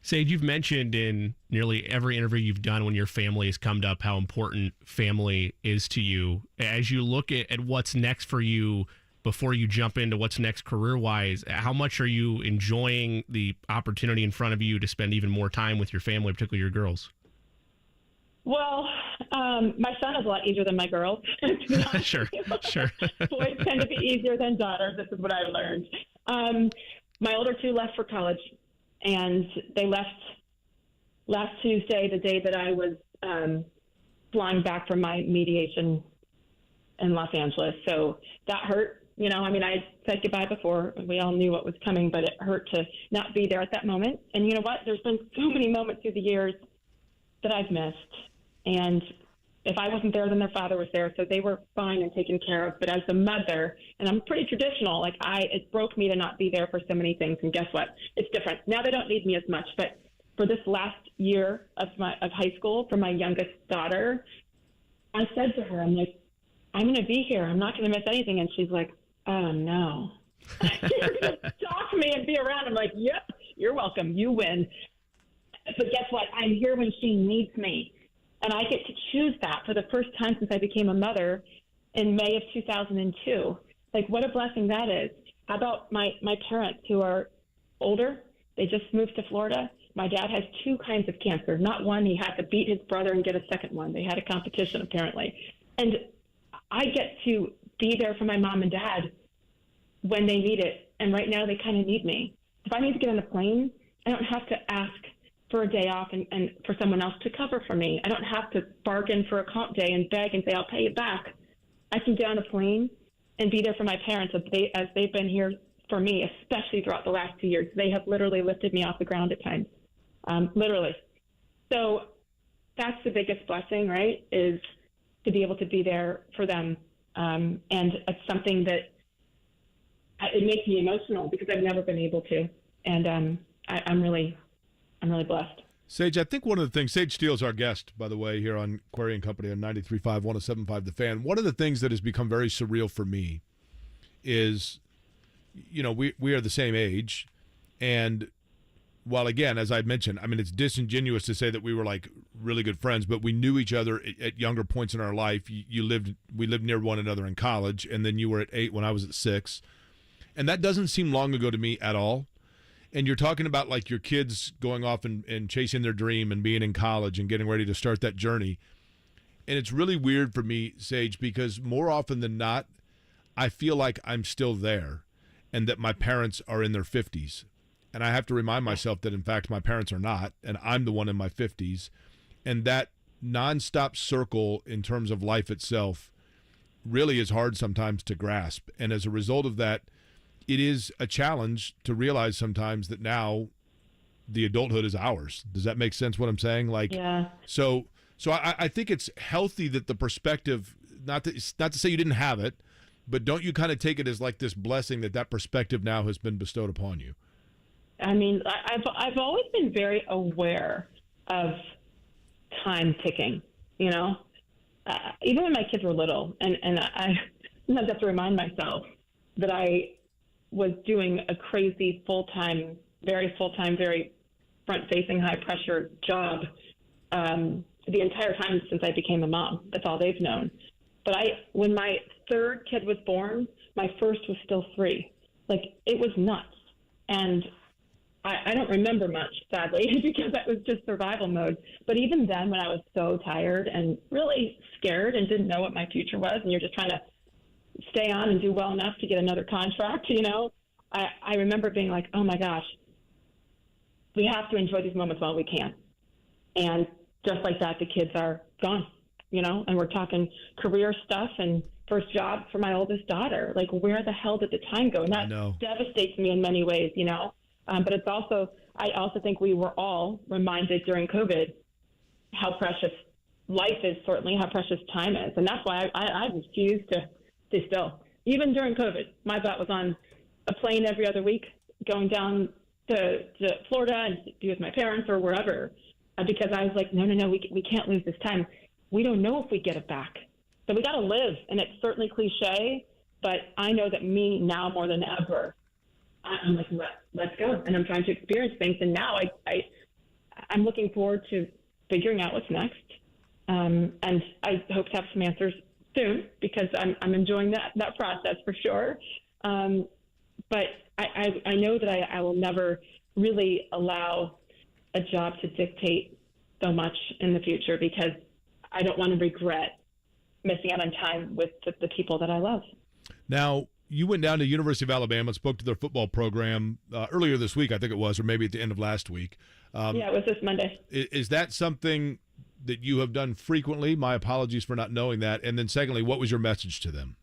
Sage, you've mentioned in nearly every interview you've done when your family has come up how important family is to you. As you look at what's next for you before you jump into what's next career-wise, how much are you enjoying the opportunity in front of you to spend even more time with your family, particularly your girls? Well, my son is a lot easier than my girls. Sure. Boys tend to be easier than daughters. This is what I've learned. My older two left for college, and they left last Tuesday, the day that I was flying back from my mediation in Los Angeles. So that hurt I mean, I said goodbye before. We all knew what was coming, but it hurt to not be there at that moment. And you know what? There's been so many moments through the years that I've missed. And if I wasn't there, then their father was there. So they were fine and taken care of. But as a mother, and I'm pretty traditional, it broke me to not be there for so many things. And guess what? It's different. Now they don't need me as much. But for this last year of high school, for my youngest daughter, I said to her, I'm like, I'm going to be here. I'm not going to miss anything. And she's like, oh, no. You're going to talk to me and be around. I'm like, yep, you're welcome. You win. But guess what? I'm here when she needs me. And I get to choose that for the first time since I became a mother in May of 2002. Like, what a blessing that is. How about my parents who are older? They just moved to Florida. My dad has 2 kinds of cancer. Not one. He had to beat his brother and get a second one. They had a competition, apparently. And I get to be there for my mom and dad when they need it. And right now they kind of need me. If I need to get on a plane, I don't have to ask for a day off and for someone else to cover for me. I don't have to bargain for a comp day and beg and say, I'll pay you back. I can get on a plane and be there for my parents as they've been here for me, especially throughout the last 2 years. They have literally lifted me off the ground at times, literally. So that's the biggest blessing, right, is to be able to be there for them. And it's something that it makes me emotional because I've never been able to. And I'm really blessed. Sage, I think one of the things, Sage Steele is our guest, by the way, here on Query and Company on 93.5, 107.5 The Fan. One of the things that has become very surreal for me is, we are the same age. And while, again, as I mentioned, I mean, it's disingenuous to say that we were like really good friends, but we knew each other at younger points in our life. We lived near one another in college, and then you were at 8 when I was at 6. And that doesn't seem long ago to me at all. And you're talking about like your kids going off and chasing their dream and being in college and getting ready to start that journey. And it's really weird for me, Sage, because more often than not, I feel like I'm still there and that my parents are in their 50s. And I have to remind myself that, in fact, my parents are not, and I'm the one in my 50s. And that nonstop circle in terms of life itself really is hard sometimes to grasp. And as a result of that, it is a challenge to realize sometimes that now the adulthood is ours. Does that make sense what I'm saying? Like, yeah. So I think it's healthy that the perspective, not to say you didn't have it, but don't you kind of take it as like this blessing that perspective now has been bestowed upon you? I mean, I've always been very aware of time ticking, even when my kids were little. And I sometimes have to remind myself that I was doing a crazy full-time, very front-facing, high-pressure job the entire time since I became a mom. That's all they've known. But when my third kid was born, my first was still 3. Like, it was nuts. And I don't remember much, sadly, because that was just survival mode. But even then, when I was so tired and really scared and didn't know what my future was, and you're just trying to stay on and do well enough to get another contract, I remember being like, oh my gosh, we have to enjoy these moments while we can. And just like that, the kids are gone, and we're talking career stuff and first job for my oldest daughter. Like, where the hell did the time go? And that devastates me in many ways, but it's also, I also think we were all reminded during COVID how precious life is, certainly how precious time is. And that's why I refuse to stay still. Even during COVID, my butt was on a plane every other week going down to Florida and be with my parents or wherever, because I was like, no, we can't lose this time. We don't know if we get it back. So we got to live. And it's certainly cliche, but I know that me now more than ever, I'm like, let's go. And I'm trying to experience things. And now I'm looking forward to figuring out what's next. And I hope to have some answers soon because I'm enjoying that process for sure. But I know that I will never really allow a job to dictate so much in the future because I don't want to regret missing out on time with the people that I love. Now, you went down to University of Alabama and spoke to their football program earlier this week, I think it was, or maybe at the end of last week. Yeah, it was this Monday. Is that something that you have done frequently? My apologies for not knowing that. And then secondly, what was your message to them?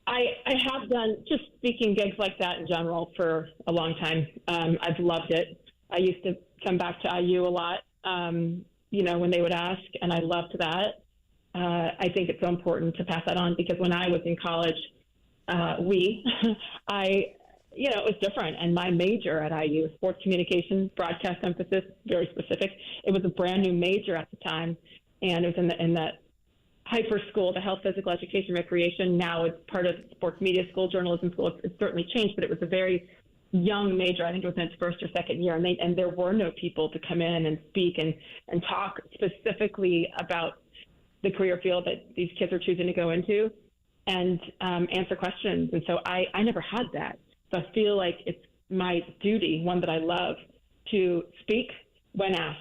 I have done just speaking gigs like that in general for a long time. I've loved it. I used to come back to IU a lot, when they would ask, and I loved that. I think it's so important to pass that on because when I was in college, it was different. And my major at IU, sports communications, broadcast emphasis, very specific. It was a brand new major at the time, and it was in that hyper school, the health, physical education, recreation. Now it's part of sports media school, journalism school. It's certainly changed, but it was a very young major. I think it was in its first or second year, and there were no people to come in and speak and talk specifically about the career field that these kids are choosing to go into and answer questions. And so I never had that. So I feel like it's my duty, one that I love, to speak when asked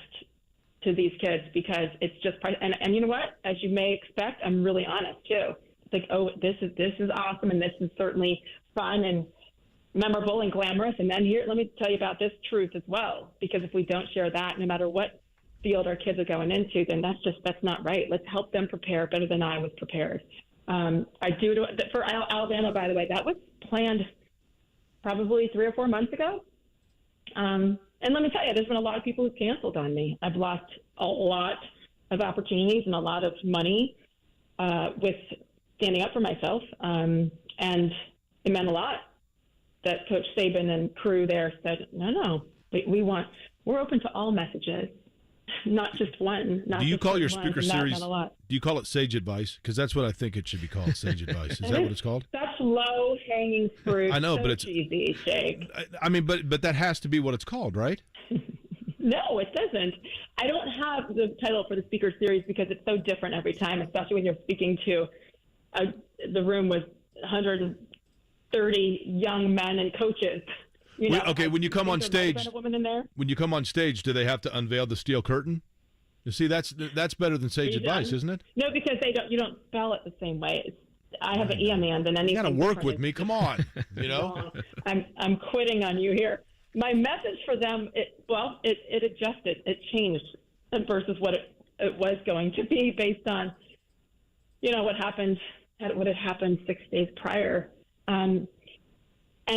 to these kids because it's just and you know what? As you may expect, I'm really honest too. It's like, oh, this is awesome, and this is certainly fun and memorable and glamorous. And then here, let me tell you about this truth as well, because if we don't share that, no matter what field our kids are going into, then that's not right. Let's help them prepare better than I was prepared. For Alabama, by the way, that was planned probably 3 or 4 months ago. And let me tell you, there's been a lot of people who've canceled on me. I've lost a lot of opportunities and a lot of money with standing up for myself. And it meant a lot that Coach Saban and crew there said, no, we're open to all messages, not just one. Do you call your speaker series? Do you call it Sage Advice? Because that's what I think it should be called, Sage Advice. Is that what it's called? That's low hanging fruit. I know, so but it's cheesy, Shag. I mean, but that has to be what it's called, right? No, it doesn't. I don't have the title for the speaker series because it's so different every time, especially when you're speaking to the room with 130 young men and coaches. When you come on stage, a woman in there. When you come on stage, do they have to unveil the steel curtain? You see, that's better than Sage Advice, isn't it? No, because you don't spell it the same way. I have an E on the end, and anything. You got to work with me. Come on, you know. I'm quitting on you here. My message for them, it adjusted, it changed versus what it was going to be based on, what had happened 6 days prior. And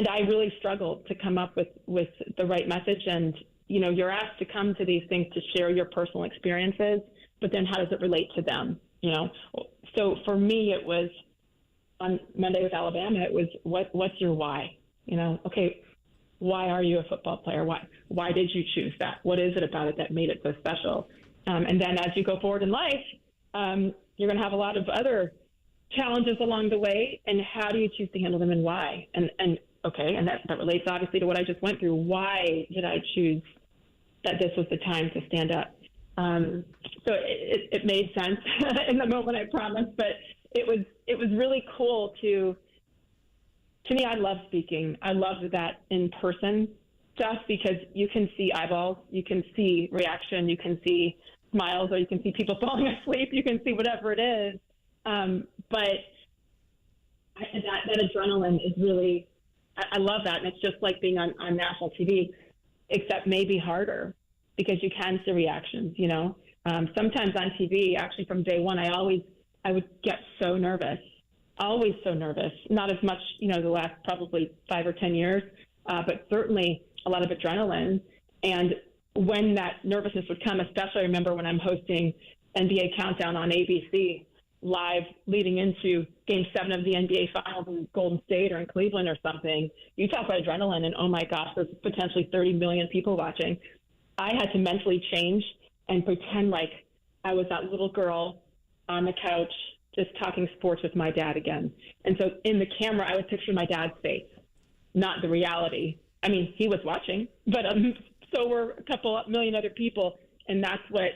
I really struggled to come up with the right message. And, you're asked to come to these things to share your personal experiences, but then how does it relate to them? So for me, it was on Monday with Alabama, it was, what's your why? Okay, why are you a football player? Why did you choose that? What is it about it that made it so special? And then as you go forward in life, you're going to have a lot of other challenges along the way. And how do you choose to handle them and why? And that relates obviously to what I just went through. Why did I choose that this was the time to stand up? So it made sense in the moment, I promise. But it was really cool to me. I love speaking. I love that in-person stuff because you can see eyeballs, you can see reaction, you can see smiles, or you can see people falling asleep. You can see whatever it is. But that adrenaline is really, I love that. And it's just like being on national TV, except maybe harder because you can see reactions, Sometimes on TV, actually from day one, I would get so nervous, always so nervous. Not as much, the last probably 5 or 10 years, but certainly a lot of adrenaline. And when that nervousness would come, especially I remember when I'm hosting NBA Countdown on ABC live leading into Game 7 of the NBA Finals in Golden State or in Cleveland or something, you talk about adrenaline and, oh my gosh, there's potentially 30 million people watching. I had to mentally change and pretend like I was that little girl on the couch just talking sports with my dad again. And so in the camera, I would picture my dad's face, not the reality. I mean, he was watching, but so were a couple million other people, and that's what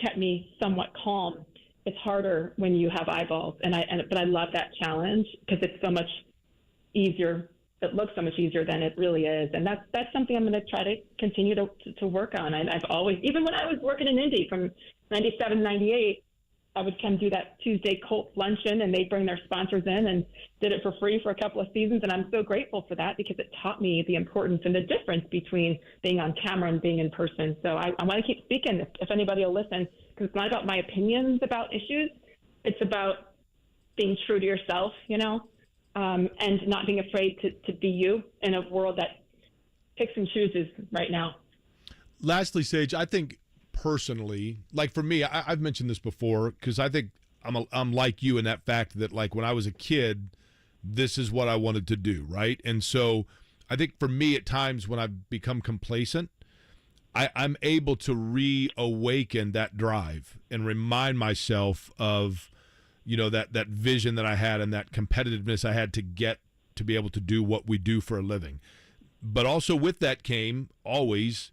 kept me somewhat calm. It's harder when you have eyeballs, but I love that challenge because it's so much easier. It looks so much easier than it really is, and that's something I'm going to try to continue to work on. And I've always, even when I was working in Indy from 97, 98, I would come do that Tuesday Colts luncheon, and they'd bring their sponsors in and did it for free for a couple of seasons. And I'm so grateful for that because it taught me the importance and the difference between being on camera and being in person. So I want to keep speaking if anybody will listen, because it's not about my opinions about issues. It's about being true to yourself, and not being afraid to be you in a world that picks and chooses right now. Lastly, Sage, I think personally, like for me, I've mentioned this before because I think I'm like you in that fact that like when I was a kid, this is what I wanted to do, right? And so I think for me at times when I've become complacent, I'm able to reawaken that drive and remind myself of, that vision that I had and that competitiveness I had to get to be able to do what we do for a living. But also with that came always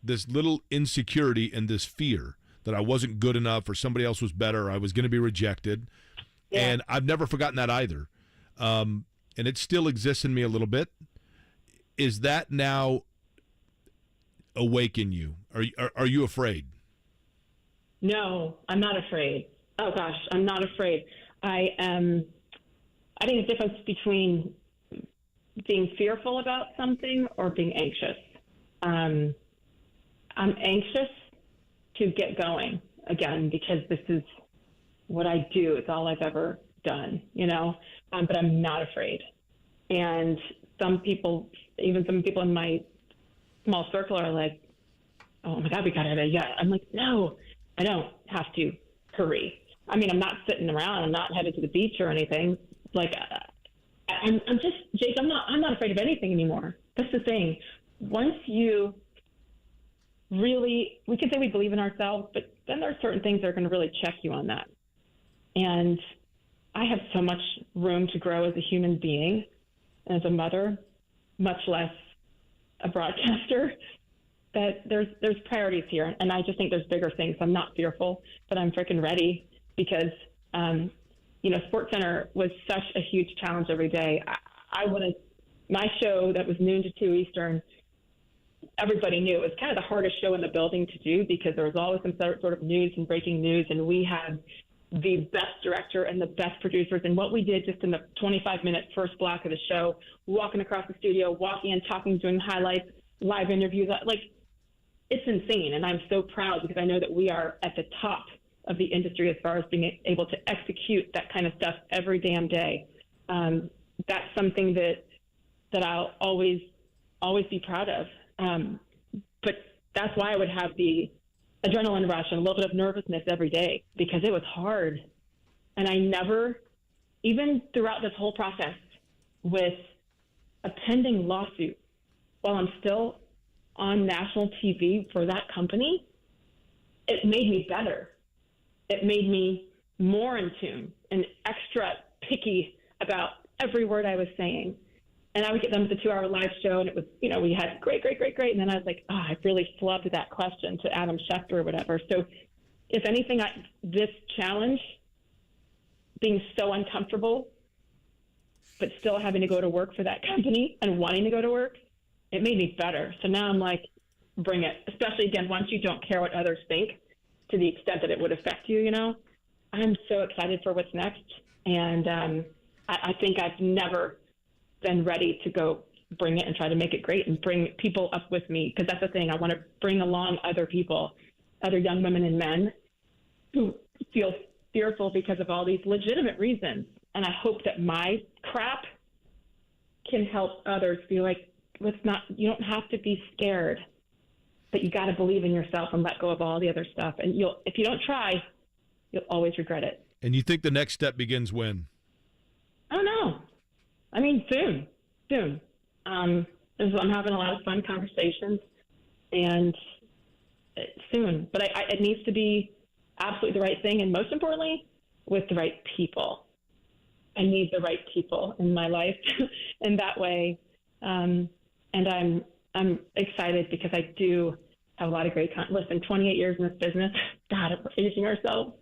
this little insecurity and this fear that I wasn't good enough or somebody else was better or I was going to be rejected. Yeah. And I've never forgotten that either. And it still exists in me a little bit. Is that now awaken you? Are you afraid? No, I'm not afraid. Oh gosh, I'm not afraid. I think the difference between being fearful about something or being anxious. I'm anxious to get going again because this is what I do. It's all I've ever done, but I'm not afraid. And some people in my small circle are like, oh my God, we got to have it. Yeah. I'm like, no, I don't have to hurry. I mean, I'm not sitting around. I'm not headed to the beach or anything. Like, I'm just, Jake, I'm not afraid of anything anymore. That's the thing. Once you really, we can say we believe in ourselves, but then there are certain things that are going to really check you on that. And I have so much room to grow as a human being, as a mother, much less a broadcaster, that there's priorities here. And I just think there's bigger things. I'm not fearful, but I'm freaking ready because, Sports Center was such a huge challenge every day. My show that was noon to 2 Eastern, everybody knew it was kind of the hardest show in the building to do because there was always some sort of news and breaking news. And we had the best director and the best producers. And what we did just in the 25-minute first block of the show, walking across the studio, walking in, talking, doing highlights, live interviews, like it's insane. And I'm so proud because I know that we are at the top of the industry as far as being able to execute that kind of stuff every damn day. That's something that I'll always be proud of. But that's why I would have the adrenaline rush and a little bit of nervousness every day because it was hard. And I never, even throughout this whole process with a pending lawsuit, while I'm still on national TV for that company, it made me better. It made me more in tune and extra picky about every word I was saying. And I would get them to the 2-hour live show, and it was, we had great. And then I was like, I really flubbed that question to Adam Schefter or whatever. So if anything, this challenge, being so uncomfortable, but still having to go to work for that company and wanting to go to work, it made me better. So now I'm like, bring it. Especially, again, once you don't care what others think to the extent that it would affect you, I'm so excited for what's next. And I think I've never been ready to go bring it and try to make it great and bring people up with me. Because that's the thing. I want to bring along other people, other young women and men who feel fearful because of all these legitimate reasons. And I hope that my crap can help others be like, you don't have to be scared, but you got to believe in yourself and let go of all the other stuff. And if you don't try, you'll always regret it. And you think the next step begins when? I don't know. I mean, soon. I'm having a lot of fun conversations, and soon. But it needs to be absolutely the right thing, and most importantly, with the right people. I need the right people in my life in that way. And I'm excited because I do have a lot of great listen, 28 years in this business. God, we're aging ourselves.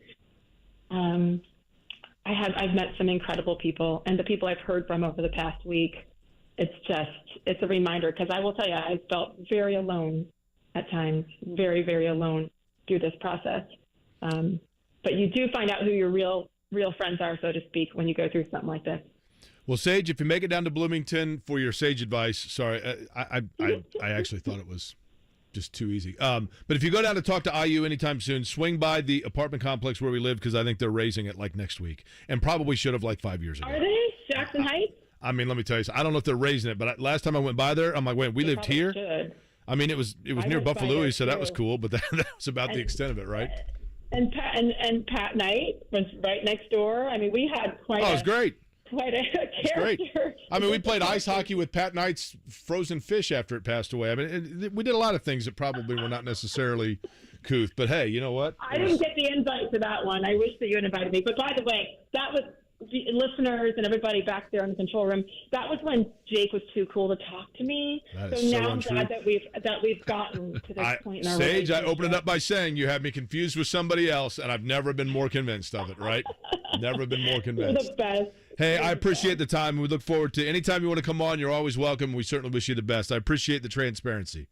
I've met some incredible people, and the people I've heard from over the past week, it's a reminder, because I will tell you, I felt very alone at times, very, very alone through this process. But you do find out who your real friends are, so to speak, when you go through something like this. Well, Sage, if you make it down to Bloomington for your Sage advice, sorry, I actually thought it was just too easy. But if you go down to talk to IU anytime soon, swing by the apartment complex where we live, because I think they're raising it like next week, and probably should have like 5 years ago. Are they? Jackson Heights? I mean, let me tell you, I don't know if they're raising it, but last time I went by there, I'm like, wait, we They lived probably here? should. I mean, it was near went by Buffalo, there, so that was too. cool, but that was about the extent of it, right? And Pat Knight was right next door. I mean, we had quite Oh, it was great. Quite a It's great. character. I mean, we played ice hockey with Pat Knight's frozen fish after it passed away. I mean, we did a lot of things that probably were not necessarily couth. But, hey, you know what? I didn't get the invite to that one. I wish that you had invited me. But by the way, that was the listeners and everybody back there in the control room. That was when Jake was too cool to talk to me. That is so now I'm untrue. glad that we've gotten to this point in our Sage, I relationship. opened it up by saying you had me confused with somebody else, and I've never been more convinced of it, right? Never been more You're convinced. the best. Hey, I appreciate the time. We look forward to anytime you want to come on. You're always welcome. We certainly wish you the best. I appreciate the transparency.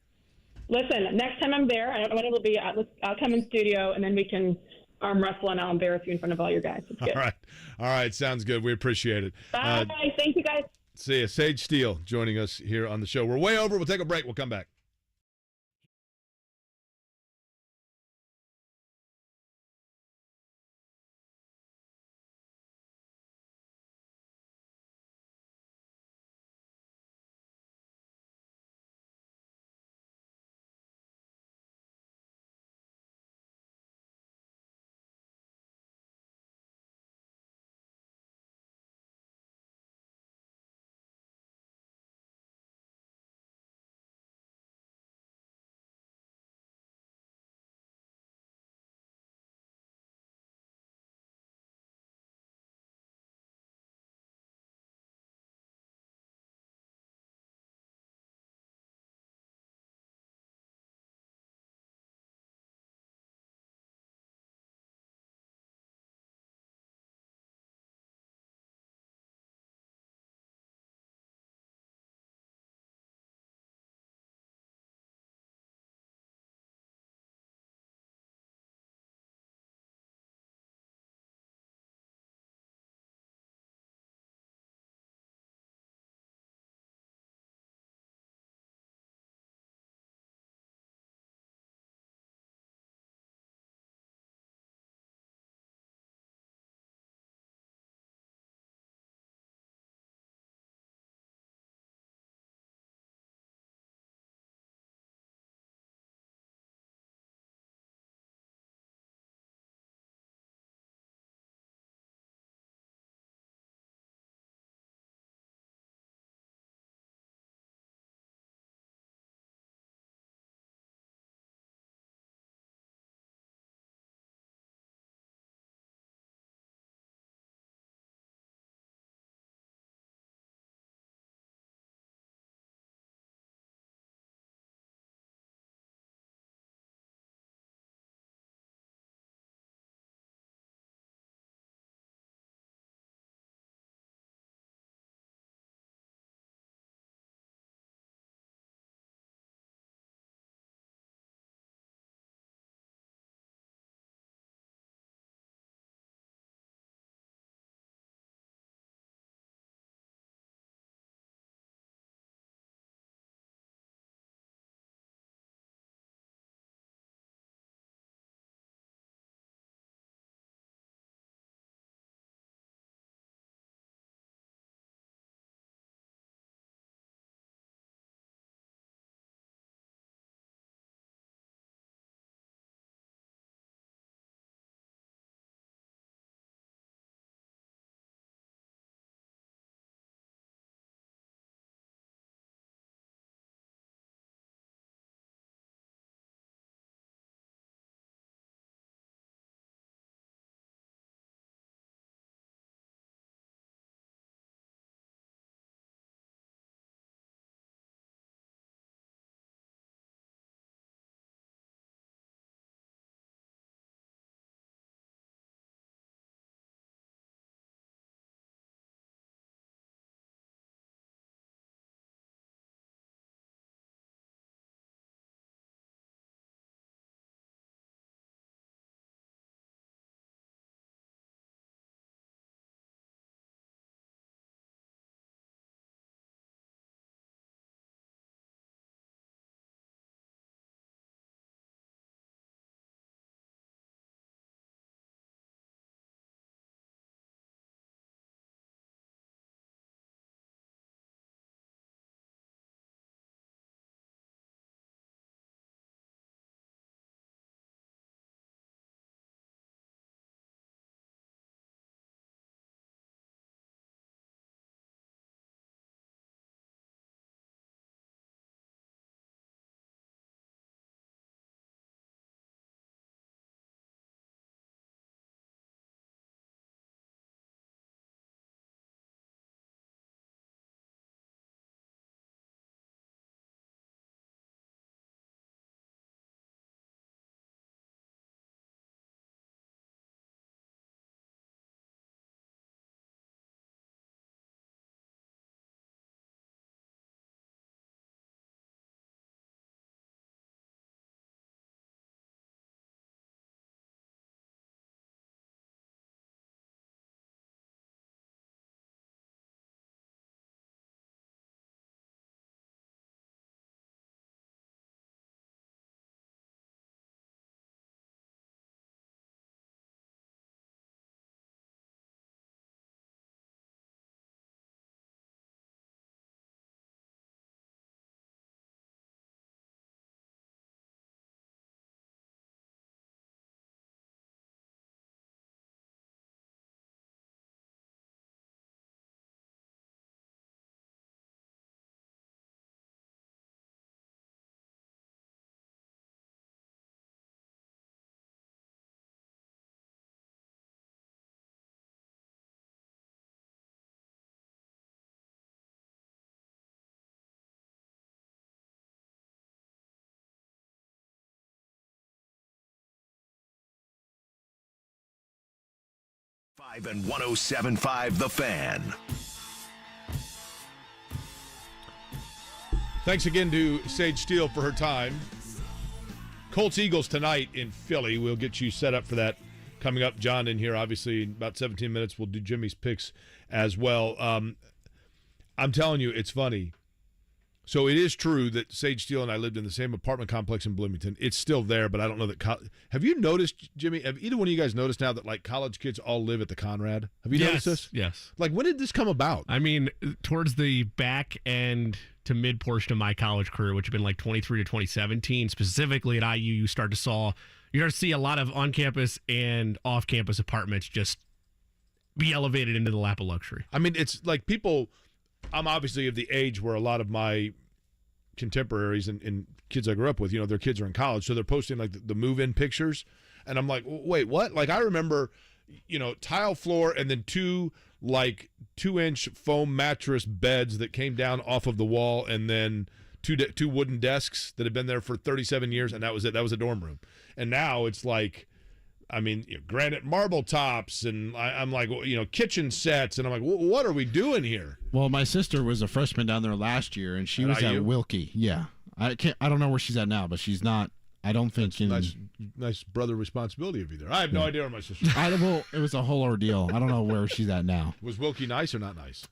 Listen, next time I'm there, I don't know when it'll be. I'll come in studio, and then we can arm wrestle, and I'll embarrass you in front of all your guys. It's good. All right. Sounds good. We appreciate it. Bye. Thank you, guys. See you. Sage Steele joining us here on the show. We're way over. We'll take a break. We'll come back. and 107.5 The Fan. Thanks again to Sage Steele for her time. Colts Eagles tonight in Philly. We'll get you set up for that coming up. John in here, obviously, in about 17 minutes. We'll do Jimmy's picks as well. I'm telling you, it's funny. So it is true that Sage Steele and I lived in the same apartment complex in Bloomington. It's still there, but I don't know that. Have you noticed, Jimmy? Have either one of you guys noticed now that like college kids all live at the Conrad? Have you noticed this? Yes. Like, when did this come about? I mean, towards the back end to mid portion of my college career, which had been like 23 to 2017, specifically at IU, you start to see a lot of on-campus and off-campus apartments just be elevated into the lap of luxury. I mean, it's like people. I'm obviously of the age where a lot of my contemporaries and kids I grew up with, their kids are in college, so they're posting like the move-in pictures, and I'm like, wait, what? Like, I remember, tile floor and then two 2-inch foam mattress beds that came down off of the wall, and then two wooden desks that had been there for 37 years, and that was it. That was a dorm room. And now it's like, I mean, granite marble tops, and I'm like, kitchen sets, and I'm like, what are we doing here? Well, my sister was a freshman down there last year, and she was at Wilkie. Yeah, I don't know where she's at now, but she's not. I don't think. Nice brother responsibility of you there. I have no idea where my sister. It was a whole ordeal. I don't know where she's at now. Was Wilkie nice or not nice?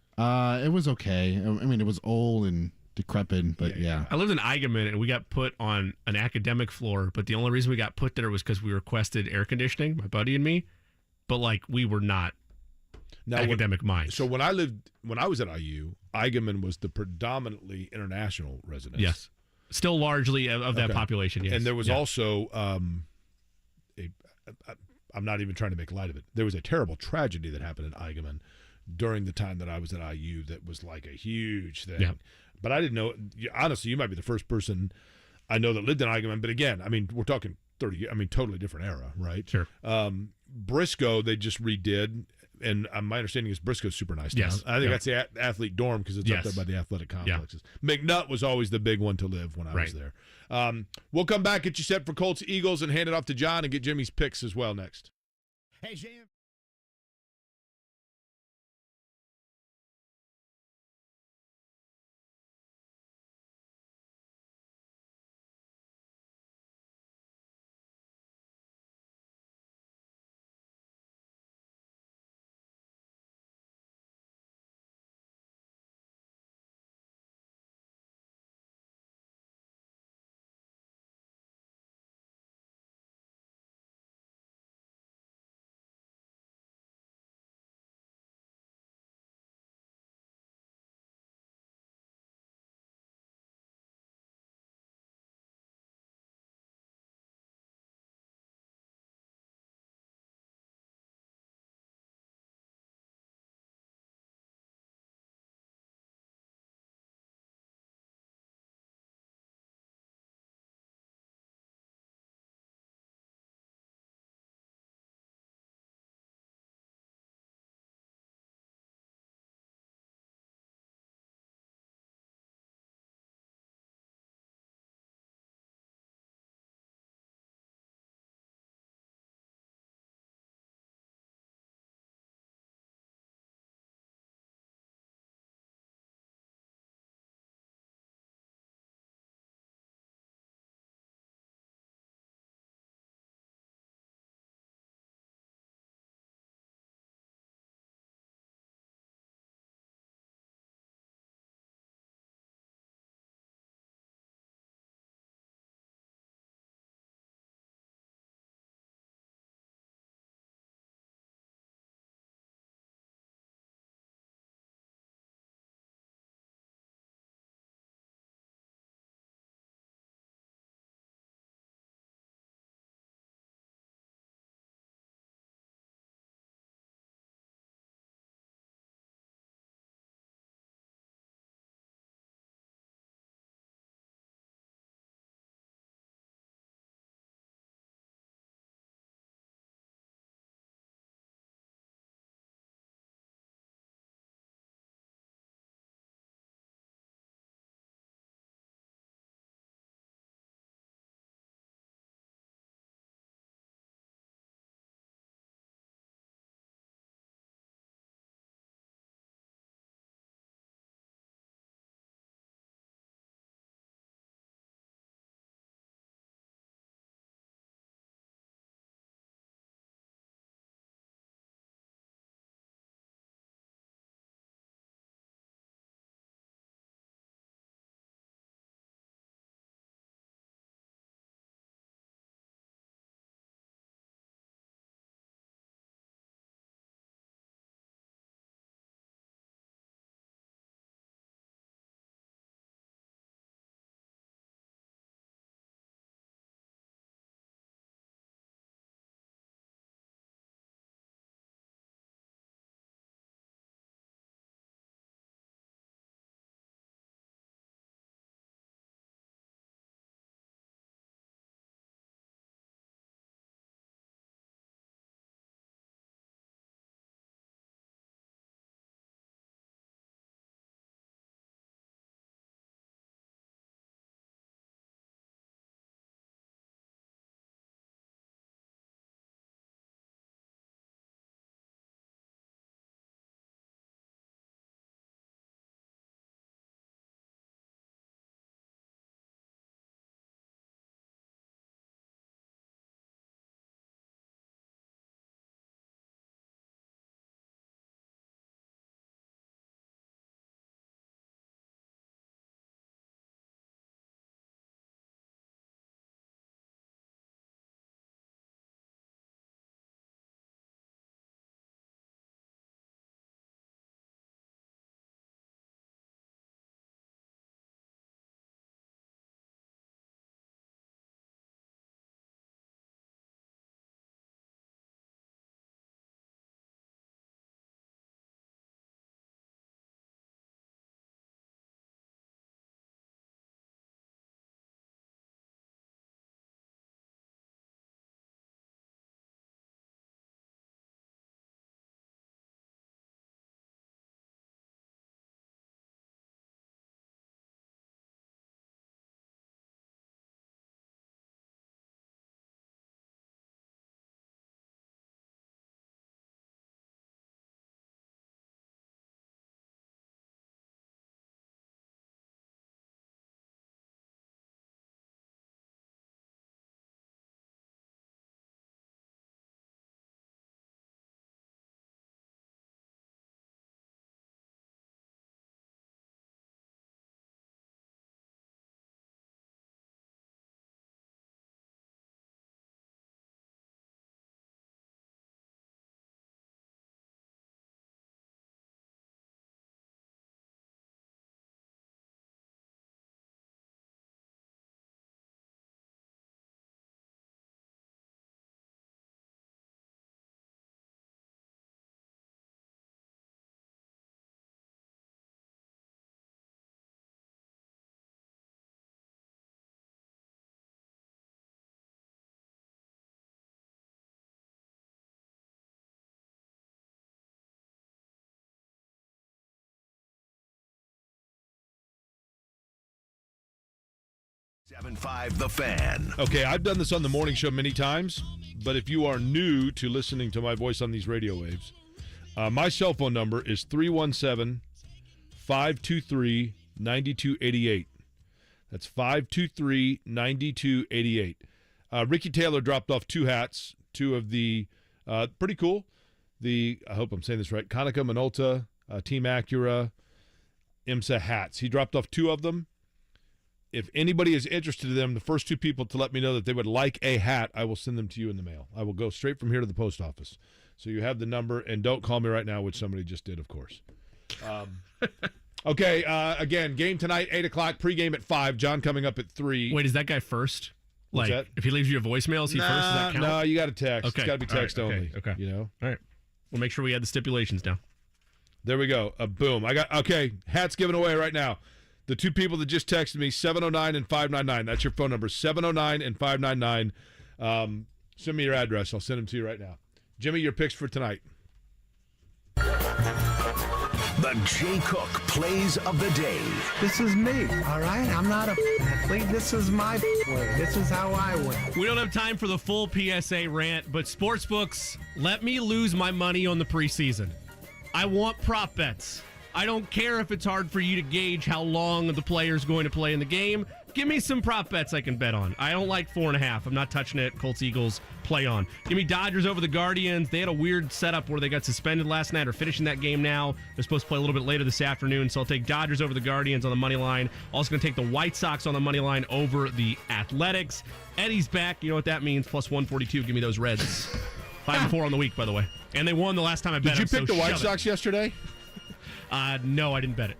It was okay. I mean, it was old and decrepit, but yeah. I lived in Eigenman, and we got put on an academic floor, but the only reason we got put there was because we requested air conditioning, my buddy and me, but we were not academic minds. So when I was at IU, Eigenman was the predominantly international residence. Yes. Still largely of that population, yes. And there was also I'm not even trying to make light of it. There was a terrible tragedy that happened in Eigenman during the time that I was at IU that was like a huge thing. Yeah. But I didn't know. Honestly, you might be the first person I know that lived in Eigenman. But again, I mean, we're talking 30 years. I mean, totally different era, right? Sure. Briscoe, they just redid. And my understanding is Briscoe's super nice town. Yes. I think that's the athlete dorm because it's up there by the athletic complexes. Yeah. McNutt was always the big one to live when I was there. We'll come back, get you set for Colts Eagles, and hand it off to John and get Jimmy's picks as well next. Hey, Jam. 7.5 The Fan. Okay, I've done this on the morning show many times, but if you are new to listening to my voice on these radio waves, my cell phone number is 317-523-9288. That's 523-9288. Ricky Taylor dropped off 2 hats, 2 of the pretty cool. I hope I'm saying this right, Konica Minolta, Team Acura, IMSA hats. He dropped off 2 of them. If anybody is interested in them, the first 2 people to let me know that they would like a hat, I will send them to you in the mail. I will go straight from here to the post office. So you have the number, and don't call me right now, which somebody just did, of course. Okay, again, game tonight, 8 o'clock, pregame at 5. John coming up at 3. Wait, is that guy first? What's Like, that? if he leaves you a voicemail, is he first? Does that count? No, you got to text. Okay. It's got to be text All right, only. Okay. You know? All right. We'll make sure we add the stipulations down. There we go. Boom. Hats given away right now. The 2 people that just texted me, 709 and 599. That's your phone number, 709 and 599. Send me your address. I'll send them to you right now. Jimmy, your picks for tonight. The Jay Cook Plays of the Day. This is me, all right? I'm not a athlete. This is my way. This is how I win. We don't have time for the full PSA rant, but sportsbooks, let me lose my money on the preseason. I want prop bets. I don't care if it's hard for you to gauge how long the player's going to play in the game. Give me some prop bets I can bet on. I don't like 4.5. I'm not touching it. Colts, Eagles, play on. Give me Dodgers over the Guardians. They had a weird setup where they got suspended last night or finishing that game now. They're supposed to play a little bit later this afternoon, so I'll take Dodgers over the Guardians on the money line. Also going to take the White Sox on the money line over the Athletics. Eddie's back. You know what that means. Plus 142. Give me those Reds. 5-4 on the week, by the way. And they won the last time I bet. Did you pick the White Sox yesterday? No, I didn't bet it.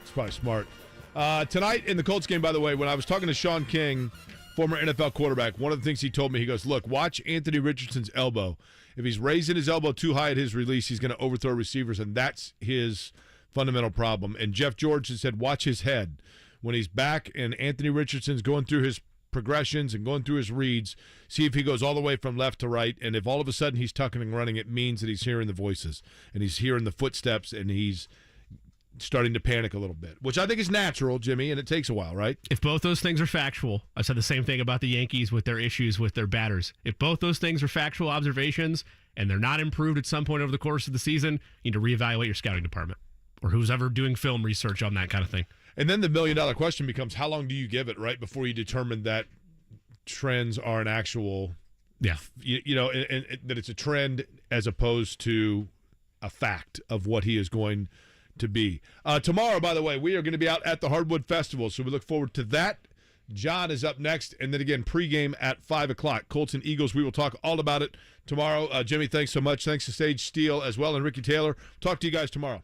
It's probably smart. Tonight in the Colts game, by the way, when I was talking to Sean King, former NFL quarterback, one of the things he told me, he goes, look, watch Anthony Richardson's elbow. If he's raising his elbow too high at his release, he's going to overthrow receivers, and that's his fundamental problem. And Jeff George has said, watch his head. When he's back and Anthony Richardson's going through his progressions and going through his reads, see if he goes all the way from left to right, and if all of a sudden he's tucking and running, it means that he's hearing the voices, and he's hearing the footsteps, and he's starting to panic a little bit, which I think is natural, Jimmy, and it takes a while, right? If both those things are factual, I've said the same thing about the Yankees with their issues with their batters. If both those things are factual observations and they're not improved at some point over the course of the season, you need to reevaluate your scouting department or who's ever doing film research on that kind of thing. And then the million-dollar question becomes, how long do you give it, right, before you determine that trends are an actual, and that it's a trend as opposed to a fact of what he is going to be. Tomorrow, by the way, we are going to be out at the Hardwood Festival, so we look forward to that. John is up next, and then again, pregame at 5 o'clock. Colts and Eagles, we will talk all about it tomorrow. Jimmy, thanks so much. Thanks to Steele as well, and Ricky Taylor. Talk to you guys tomorrow.